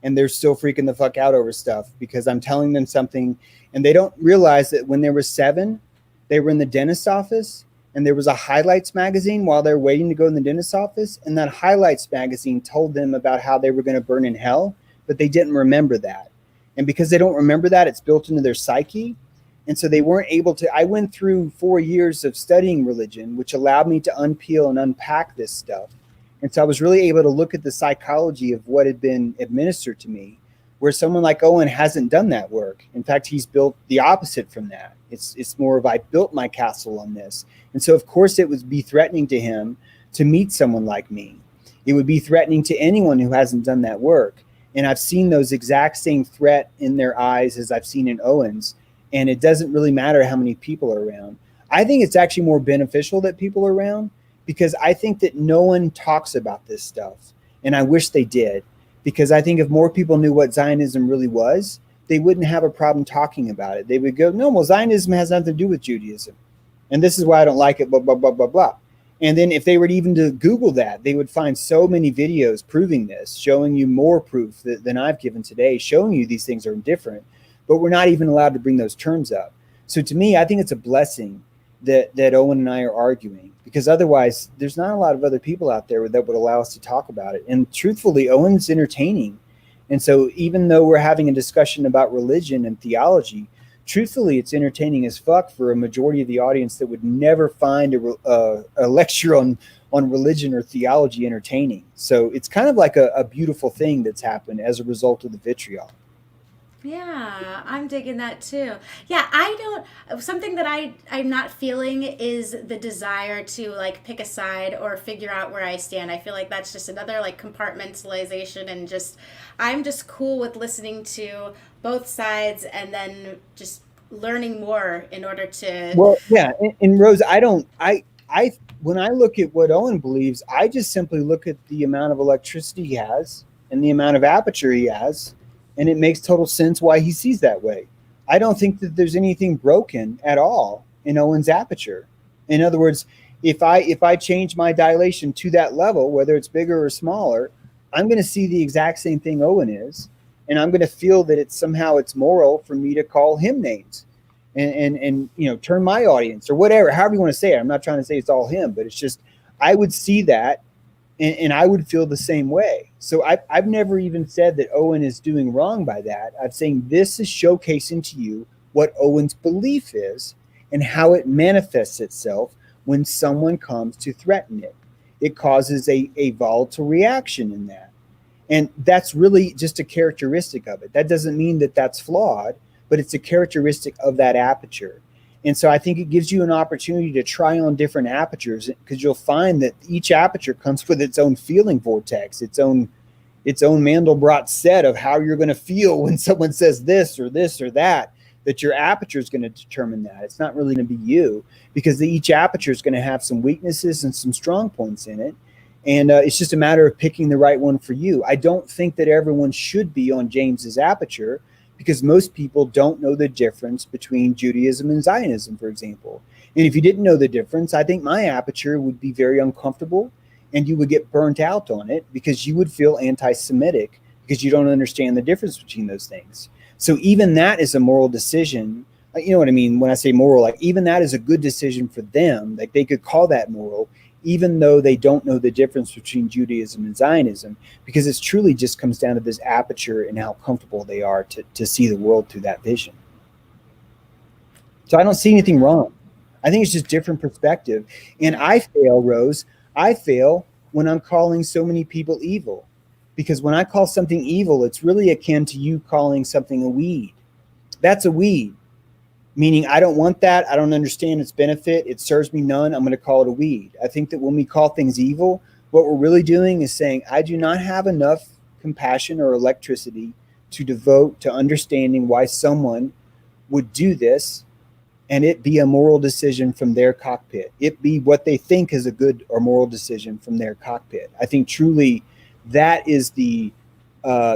and they're still freaking the fuck out over stuff because I'm telling them something, and they don't realize that when they were 7, they were in the dentist's office, and there was a highlights magazine while they were waiting to go in the dentist's office, and that highlights magazine told them about how they were going to burn in hell, but they didn't remember that. And because they don't remember that, it's built into their psyche. And so they weren't able to. I went through 4 years of studying religion, which allowed me to unpeel and unpack this stuff. And so I was really able to look at the psychology of what had been administered to me, where someone like Owen hasn't done that work. In fact, he's built the opposite from that. It's more of, I built my castle on this. And so, of course, it would be threatening to him to meet someone like me. It would be threatening to anyone who hasn't done that work. And I've seen those exact same threat in their eyes as I've seen in Owen's. And it doesn't really matter how many people are around. I think it's actually more beneficial that people are around, because I think that no one talks about this stuff. And I wish they did, because I think if more people knew what Zionism really was, they wouldn't have a problem talking about it. They would go, no, well, Zionism has nothing to do with Judaism. And this is why I don't like it, blah, blah, blah, blah, blah. And then if they were even to Google that, they would find so many videos proving this, showing you more proof than I've given today, showing you these things are different. But we're not even allowed to bring those terms up. So to me, I think it's a blessing that Owen and I are arguing, because otherwise there's not a lot of other people out there that would allow us to talk about it. And truthfully, Owen's entertaining. And so even though we're having a discussion about religion and theology, truthfully, it's entertaining as fuck for a majority of the audience that would never find a lecture on religion or theology entertaining. So it's kind of like a beautiful thing that's happened as a result of the vitriol. Yeah, I'm digging that too. Yeah, something that I'm not feeling is the desire to like pick a side or figure out where I stand. I feel like that's just another like compartmentalization, and I'm just cool with listening to both sides and then just learning more in order to. Well, yeah. And Rose, when I look at what Owen believes, I just simply look at the amount of electricity he has and the amount of aperture he has. And it makes total sense why he sees that way. I don't think that there's anything broken at all in Owen's aperture. In other words, if I change my dilation to that level, whether it's bigger or smaller, I'm going to see the exact same thing Owen is. And I'm going to feel that it's moral for me to call him names and turn my audience or whatever, however you want to say it. I'm not trying to say it's all him, but it's just, I would see that and I would feel the same way. So I've never even said that Owen is doing wrong by that. I'm saying this is showcasing to you what Owen's belief is and how it manifests itself when someone comes to threaten it. it causes a volatile reaction in that. And that's really just a characteristic of it. That doesn't mean that that's flawed, but it's a characteristic of that aperture. And so I think it gives you an opportunity to try on different apertures, because you'll find that each aperture comes with its own feeling vortex, its own Mandelbrot set of how you're going to feel when someone says this or that, that your aperture is going to determine that. It's not really going to be you, because each aperture is going to have some weaknesses and some strong points in it. And it's just a matter of picking the right one for you. I don't think that everyone should be on James's aperture, because most people don't know the difference between Judaism and Zionism, for example. And if you didn't know the difference, I think my aperture would be very uncomfortable, and you would get burnt out on it because you would feel anti-Semitic because you don't understand the difference between those things. So even that is a moral decision. You know what I mean when I say moral? Like, even that is a good decision for them. Like, they could call that moral, even though they don't know the difference between Judaism and Zionism, because it's truly just comes down to this aperture and how comfortable they are to see the world through that vision. So I don't see anything wrong. I think it's just different perspective. And I fail, Rose. I fail when I'm calling so many people evil, because when I call something evil, it's really akin to you calling something a weed. That's a weed, meaning I don't want that. I don't understand its benefit. It serves me none. I'm going to call it a weed. I think that when we call things evil, what we're really doing is saying, I do not have enough compassion or electricity to devote to understanding why someone would do this, and it be a moral decision from their cockpit. It be what they think is a good or moral decision from their cockpit. I think truly that is the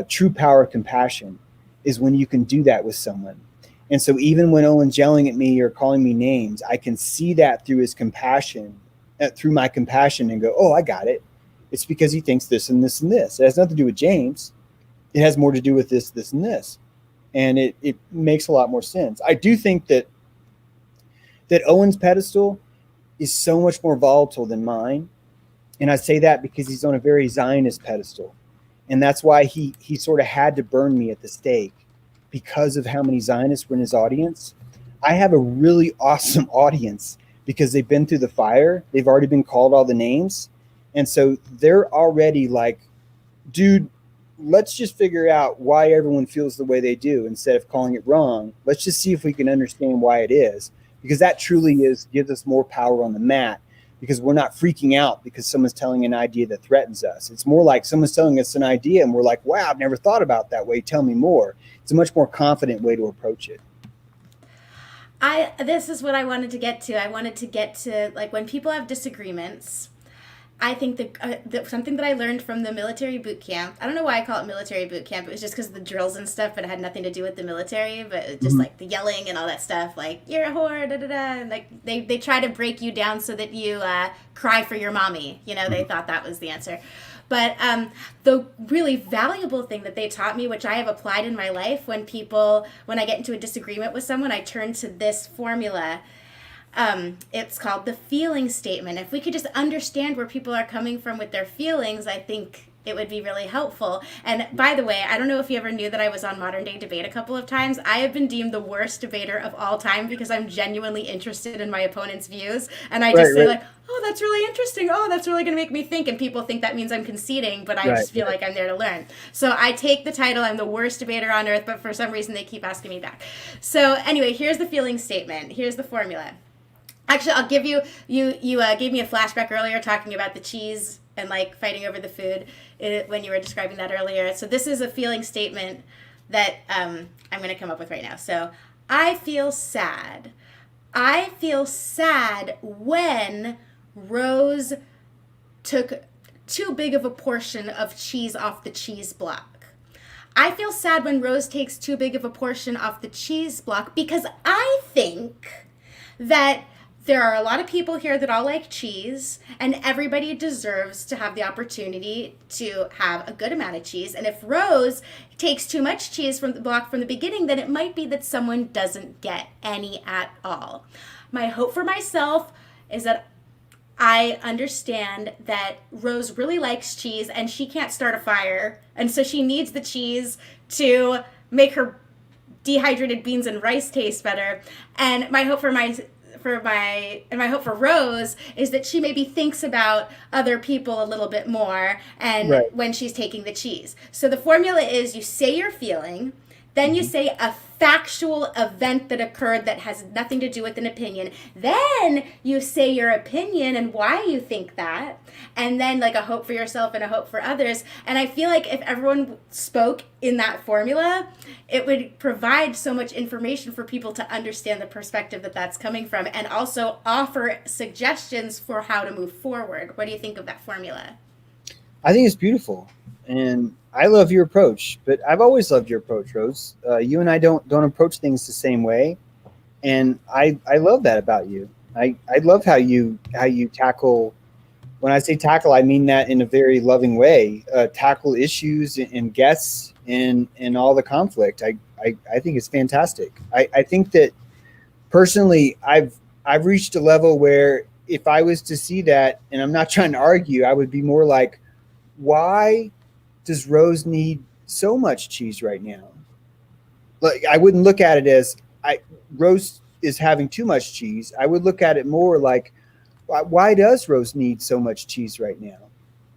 true power of compassion, is when you can do that with someone. And so even when Owen's yelling at me or calling me names, I can see that through his compassion, through my compassion, and go, oh, I got it. It's because he thinks this and this and this. It has nothing to do with James. It has more to do with this, this, and this. And it makes a lot more sense. I do think that Owen's pedestal is so much more volatile than mine. And I say that because he's on a very Zionist pedestal. And that's why he sort of had to burn me at the stake, because of how many Zionists were in his audience. I have a really awesome audience because they've been through the fire. They've already been called all the names. And so they're already like, dude, let's just figure out why everyone feels the way they do instead of calling it wrong. Let's just see if we can understand why it is. Because that truly gives us more power on the mat, because we're not freaking out because someone's telling an idea that threatens us. It's more like someone's telling us an idea and we're like, wow, I've never thought about that way. Tell me more. It's a much more confident way to approach it. This is what I wanted to get to. I wanted to get to, like, when people have disagreements, I think that something that I learned from the military boot camp, I don't know why I call it military boot camp. It was just because of the drills and stuff, but it had nothing to do with the military, but just like the yelling and all that stuff, like, you're a whore, da da da. And like they try to break you down so that you cry for your mommy. You know, they thought that was the answer. But the really valuable thing that they taught me, which I have applied in my life, when I get into a disagreement with someone, I turn to this formula. It's called the feeling statement. If we could just understand where people are coming from with their feelings, I think it would be really helpful. And by the way, I don't know if you ever knew that I was on Modern Day Debate a couple of times. I have been deemed the worst debater of all time because I'm genuinely interested in my opponent's views. And I just say like, oh, that's really interesting. Oh, that's really going to make me think. And people think that means I'm conceding, but I just feel like I'm there to learn. So I take the title, I'm the worst debater on earth, but for some reason they keep asking me back. So anyway, here's the feeling statement. Here's the formula. Actually, I'll give you gave me a flashback earlier talking about the cheese and like fighting over the food when you were describing that earlier. So this is a feeling statement that I'm going to come up with right now. So I feel sad. I feel sad when Rose took too big of a portion of cheese off the cheese block. I feel sad when Rose takes too big of a portion off the cheese block because I think that there are a lot of people here that all like cheese, and everybody deserves to have the opportunity to have a good amount of cheese. And if Rose takes too much cheese from the block from the beginning, then it might be that someone doesn't get any at all. My hope for myself is that I understand that Rose really likes cheese and she can't start a fire, and so she needs the cheese to make her dehydrated beans and rice taste better. And my hope for my hope for Rose is that she maybe thinks about other people a little bit more and Right. when she's taking the cheese. So the formula is you say you're feeling, then you say a factual event that occurred that has nothing to do with an opinion. Then you say your opinion and why you think that. And then like a hope for yourself and a hope for others. And I feel like if everyone spoke in that formula, it would provide so much information for people to understand the perspective that that's coming from and also offer suggestions for how to move forward. What do you think of that formula? I think it's beautiful, and I love your approach. But I've always loved your approach, Rose. You and I don't approach things the same way, and I love that about you. I love how you tackle. When I say tackle, I mean that in a very loving way. Tackle issues and guests and all the conflict. I think it's fantastic. I think that personally, I've reached a level where if I was to see that, and I'm not trying to argue, I would be more like, why does Rose need so much cheese right now? Like, I wouldn't look at it as Rose is having too much cheese. I would look at it more like, why does Rose need so much cheese right now?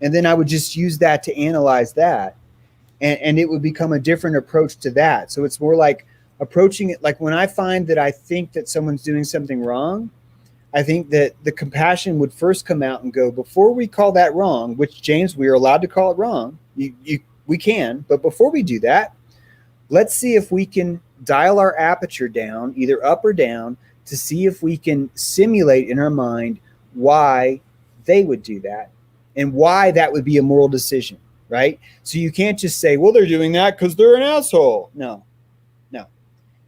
And then I would just use that to analyze that. And it would become a different approach to that. So it's more like approaching it like when I find that I think that someone's doing something wrong, I think that the compassion would first come out and go, before we call that wrong, which, James, we are allowed to call it wrong. We can. But before we do that, let's see if we can dial our aperture down, either up or down, to see if we can simulate in our mind why they would do that and why that would be a moral decision, right? So you can't just say, well, they're doing that because they're an asshole. No.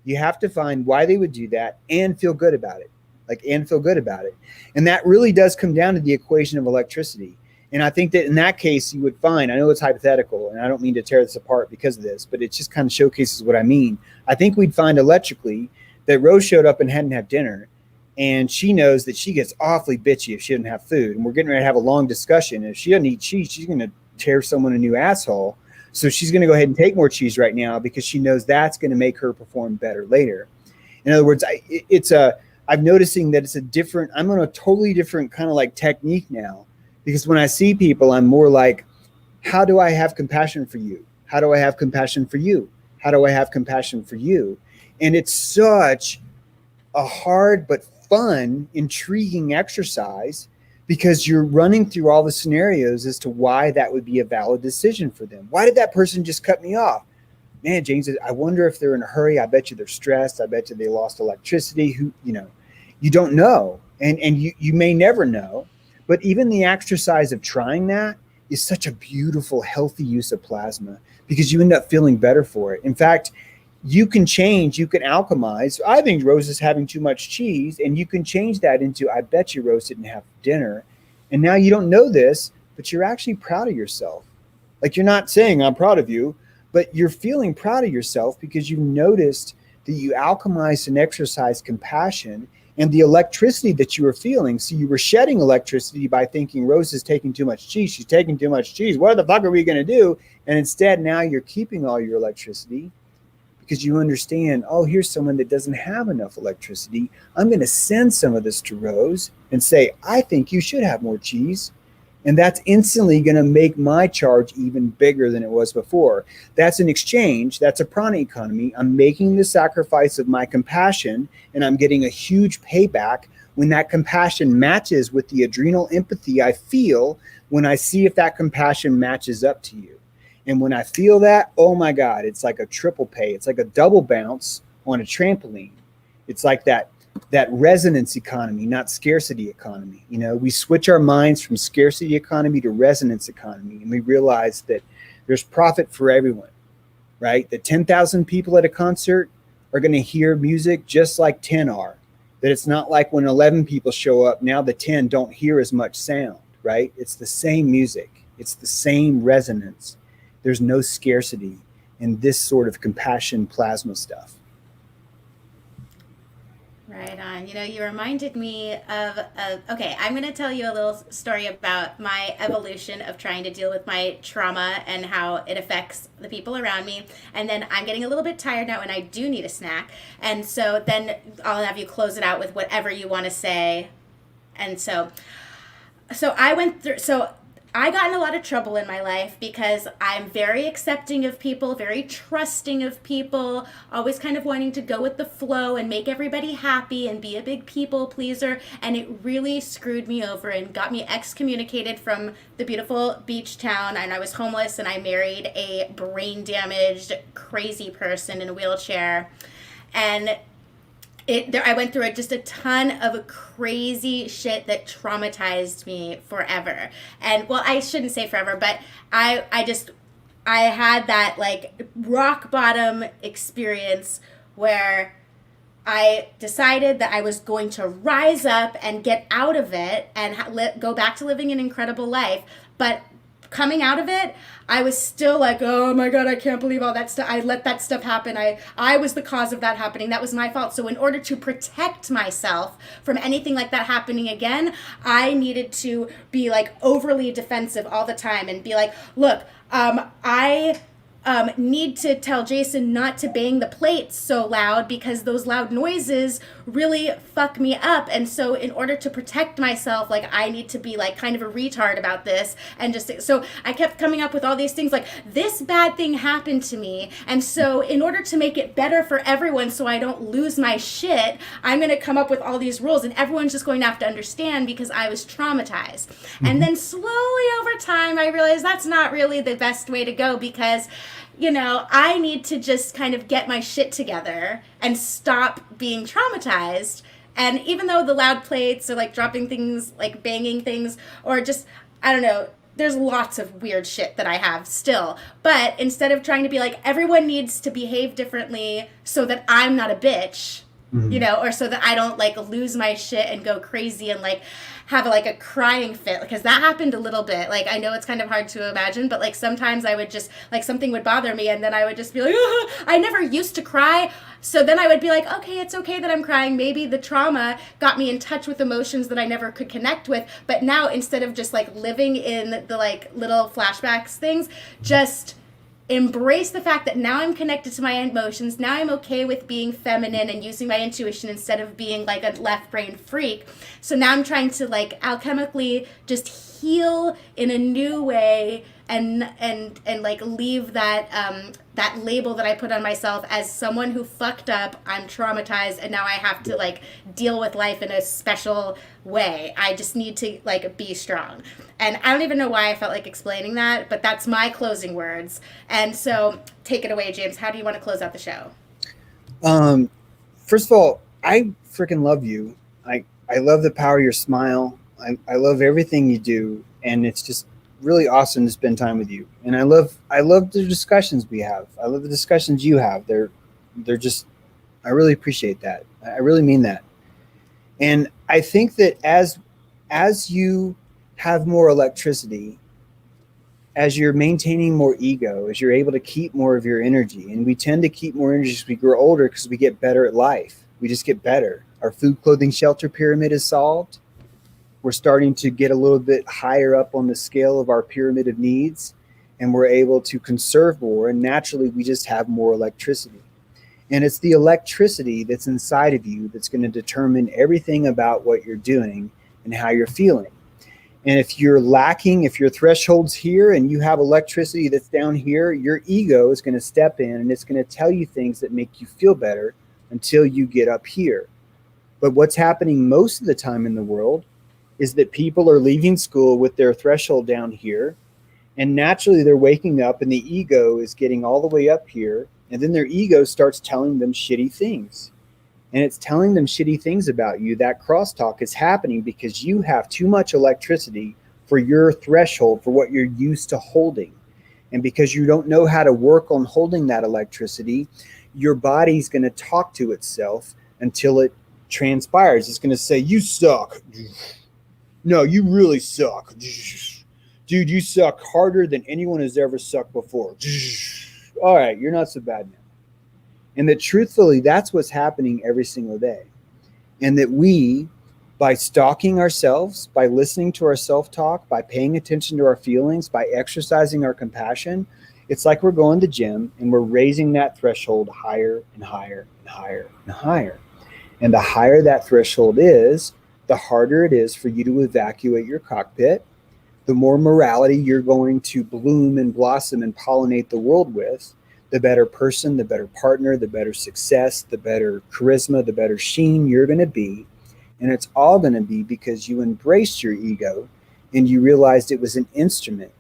You have to find why they would do that and feel good about it. And that really does come down to the equation of electricity. And I think that in that case, you would find, I know it's hypothetical, and I don't mean to tear this apart because of this, but it just kind of showcases what I mean. I think we'd find electrically that Rose showed up and hadn't had dinner, and she knows that she gets awfully bitchy if she doesn't have food. And we're getting ready to have a long discussion. And if she doesn't eat cheese, she's going to tear someone a new asshole. So she's going to go ahead and take more cheese right now because she knows that's going to make her perform better later. In other words, I'm noticing that I'm on a totally different kind of like technique now, because when I see people, I'm more like, how do I have compassion for you? How do I have compassion for you? How do I have compassion for you? And it's such a hard but fun, intriguing exercise because you're running through all the scenarios as to why that would be a valid decision for them. Why did that person just cut me off? Man, James, I wonder if they're in a hurry. I bet you they're stressed. I bet you they lost electricity. You don't know. And you may never know. But even the exercise of trying that is such a beautiful, healthy use of plasma because you end up feeling better for it. In fact, you can change, you can alchemize. I think Rose is having too much cheese, and you can change that into, I bet you Rose didn't have dinner. And now you don't know this, but you're actually proud of yourself. Like, you're not saying I'm proud of you, but you're feeling proud of yourself because you noticed that you alchemized and exercised compassion and the electricity that you were feeling. So you were shedding electricity by thinking Rose is taking too much cheese. She's taking too much cheese. What the fuck are we going to do? And instead, now you're keeping all your electricity because you understand, oh, here's someone that doesn't have enough electricity. I'm going to send some of this to Rose and say, I think you should have more cheese. And that's instantly going to make my charge even bigger than it was before. That's an exchange. That's a prana economy. I'm making the sacrifice of my compassion, and I'm getting a huge payback when that compassion matches with the adrenal empathy I feel when I see if that compassion matches up to you. And when I feel that, oh my God, it's like a triple pay. It's like a double bounce on a trampoline. It's like that resonance economy, not scarcity economy. We switch our minds from scarcity economy to resonance economy, and we realize that there's profit for everyone, right? The 10,000 people at a concert are going to hear music just like 10 are. That it's not like when 11 people show up, now the 10 don't hear as much sound, right? It's the same music. It's the same resonance. There's no scarcity in this sort of compassion plasma stuff. Right on. You know, you reminded me of, okay, I'm going to tell you a little story about my evolution of trying to deal with my trauma and how it affects the people around me. And then I'm getting a little bit tired now and I do need a snack. And so then I'll have you close it out with whatever you want to say. And so I went through, so I got in a lot of trouble in my life because I'm very accepting of people, very trusting of people, always kind of wanting to go with the flow and make everybody happy and be a big people pleaser. And it really screwed me over and got me excommunicated from the beautiful beach town. And I was homeless and I married a brain damaged, crazy person in a wheelchair. And I went through just a ton of crazy shit that traumatized me forever. And well, I shouldn't say forever, but I had that like rock bottom experience where I decided that I was going to rise up and get out of it and go back to living an incredible life. But coming out of it, I was still like, oh my God, I can't believe all that stuff. I let that stuff happen. I was the cause of that happening. That was my fault. So in order to protect myself from anything like that happening again, I needed to be like overly defensive all the time and be like, look, I need to tell Jason not to bang the plates so loud because those loud noises really fuck me up. And so in order to protect myself, like I need to be like kind of a retard about this. And just, so I kept coming up with all these things like this bad thing happened to me. And so in order to make it better for everyone so I don't lose my shit, I'm going to come up with all these rules and everyone's just going to have to understand because I was traumatized. And then slowly over time, I realized that's not really the best way to go because you know, I need to just kind of get my shit together and stop being traumatized. And even though the loud plates or like dropping things, like banging things, or just, I don't know, there's lots of weird shit that I have still. But instead of trying to be like, everyone needs to behave differently so that I'm not a bitch, you know, or so that I don't like lose my shit and go crazy and like have like a crying fit, because that happened a little bit. Like I know it's kind of hard to imagine, but like sometimes I would just like something would bother me and then I would just be like, oh, I never used to cry. So then I would be like, okay, it's okay that I'm crying. Maybe the trauma got me in touch with emotions that I never could connect with. But now instead of just like living in the like little flashbacks things, just embrace the fact that now I'm connected to my emotions. Now I'm okay with being feminine and using my intuition instead of being like a left brain freak. So now I'm trying to like alchemically just heal in a new way and like leave that that label that I put on myself as someone who fucked up. I'm traumatized and now I have to like deal with life in a special way. I just need to like be strong. And I don't even know why I felt like explaining that, but that's my closing words. And so take it away, James. How do you want to close out the show? First of all, I freaking love you. I love the power of your smile. I love everything you do. And it's just really awesome to spend time with you. And I love the discussions we have. I love the discussions you have. They're just, I really appreciate that. I really mean that. And I think that as you have more electricity, as you're maintaining more ego, as you're able to keep more of your energy, and we tend to keep more energy as we grow older because we get better at life. We just get better. Our food, clothing, shelter pyramid is solved. We're starting to get a little bit higher up on the scale of our pyramid of needs, and we're able to conserve more. And naturally, we just have more electricity. And it's the electricity that's inside of you that's going to determine everything about what you're doing and how you're feeling. And if you're lacking, if your threshold's here and you have electricity that's down here, your ego is going to step in and it's going to tell you things that make you feel better until you get up here. But what's happening most of the time in the world is that people are leaving school with their threshold down here, and naturally they're waking up and the ego is getting all the way up here, and then their ego starts telling them shitty things. And it's telling them shitty things about you. That crosstalk is happening because you have too much electricity for your threshold, for what you're used to holding. And because you don't know how to work on holding that electricity, your body's going to talk to itself until it transpires. It's going to say, you suck. No, you really suck. Dude, you suck harder than anyone has ever sucked before. All right, you're not so bad now. And that truthfully, that's what's happening every single day. And that we, by stalking ourselves, by listening to our self talk, by paying attention to our feelings, by exercising our compassion, it's like we're going to the gym and we're raising that threshold higher and higher and higher and higher. And the higher that threshold is, the harder it is for you to evacuate your cockpit, the more morality you're going to bloom and blossom and pollinate the world with, the better person, the better partner, the better success, the better charisma, the better sheen you're going to be. And it's all going to be because you embraced your ego and you realized it was an instrument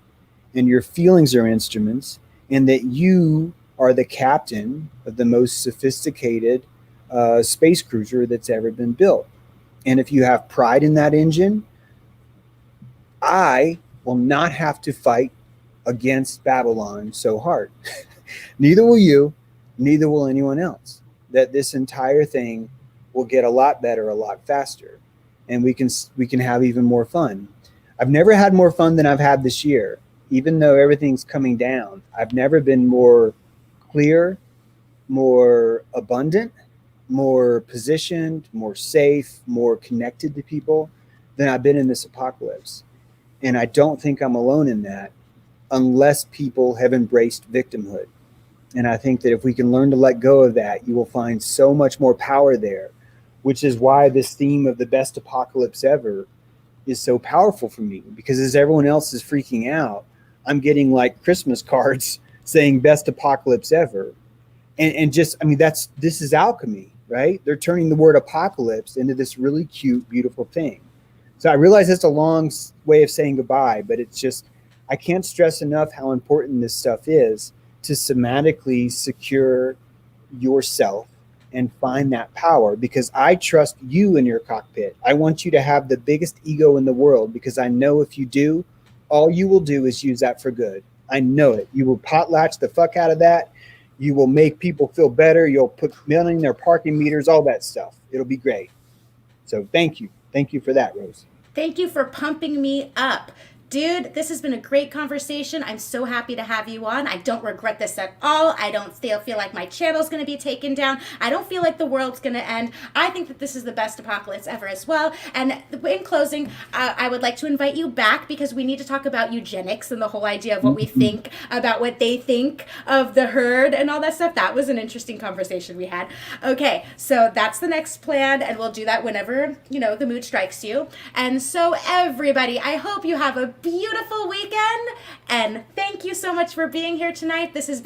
and your feelings are instruments and that you are the captain of the most sophisticated space cruiser that's ever been built. And if you have pride in that engine, I will not have to fight against Babylon so hard. Neither will you, neither will anyone else. That this entire thing will get a lot better, a lot faster, and we can have even more fun. I've never had more fun than I've had this year. Even though everything's coming down, I've never been more clear, more abundant, more positioned, more safe, more connected to people than I've been in this apocalypse. And I don't think I'm alone in that unless people have embraced victimhood. And I think that if we can learn to let go of that, you will find so much more power there, which is why this theme of the best apocalypse ever is so powerful for me. Because as everyone else is freaking out, I'm getting like Christmas cards saying best apocalypse ever. And just, I mean, this is alchemy, right? They're turning the word apocalypse into this really cute, beautiful thing. So I realize that's a long way of saying goodbye, but it's just, I can't stress enough how important this stuff is to somatically secure yourself and find that power, because I trust you in your cockpit. I want you to have the biggest ego in the world, because I know if you do, all you will do is use that for good. I know it. You will potlatch the fuck out of that. You will make people feel better. You'll put money in their parking meters, all that stuff. It'll be great. So thank you. Thank you for that, Rose. Thank you for pumping me up. Dude, this has been a great conversation. I'm so happy to have you on. I don't regret this at all. I don't still feel like my channel's going to be taken down. I don't feel like the world's going to end. I think that this is the best apocalypse ever as well. And in closing, I would like to invite you back because we need to talk about eugenics and the whole idea of what we think about what they think of the herd and all that stuff. That was an interesting conversation we had. Okay, so that's the next plan, and we'll do that whenever, the mood strikes you. And so everybody, I hope you have a beautiful weekend, and thank you so much for being here tonight. This has been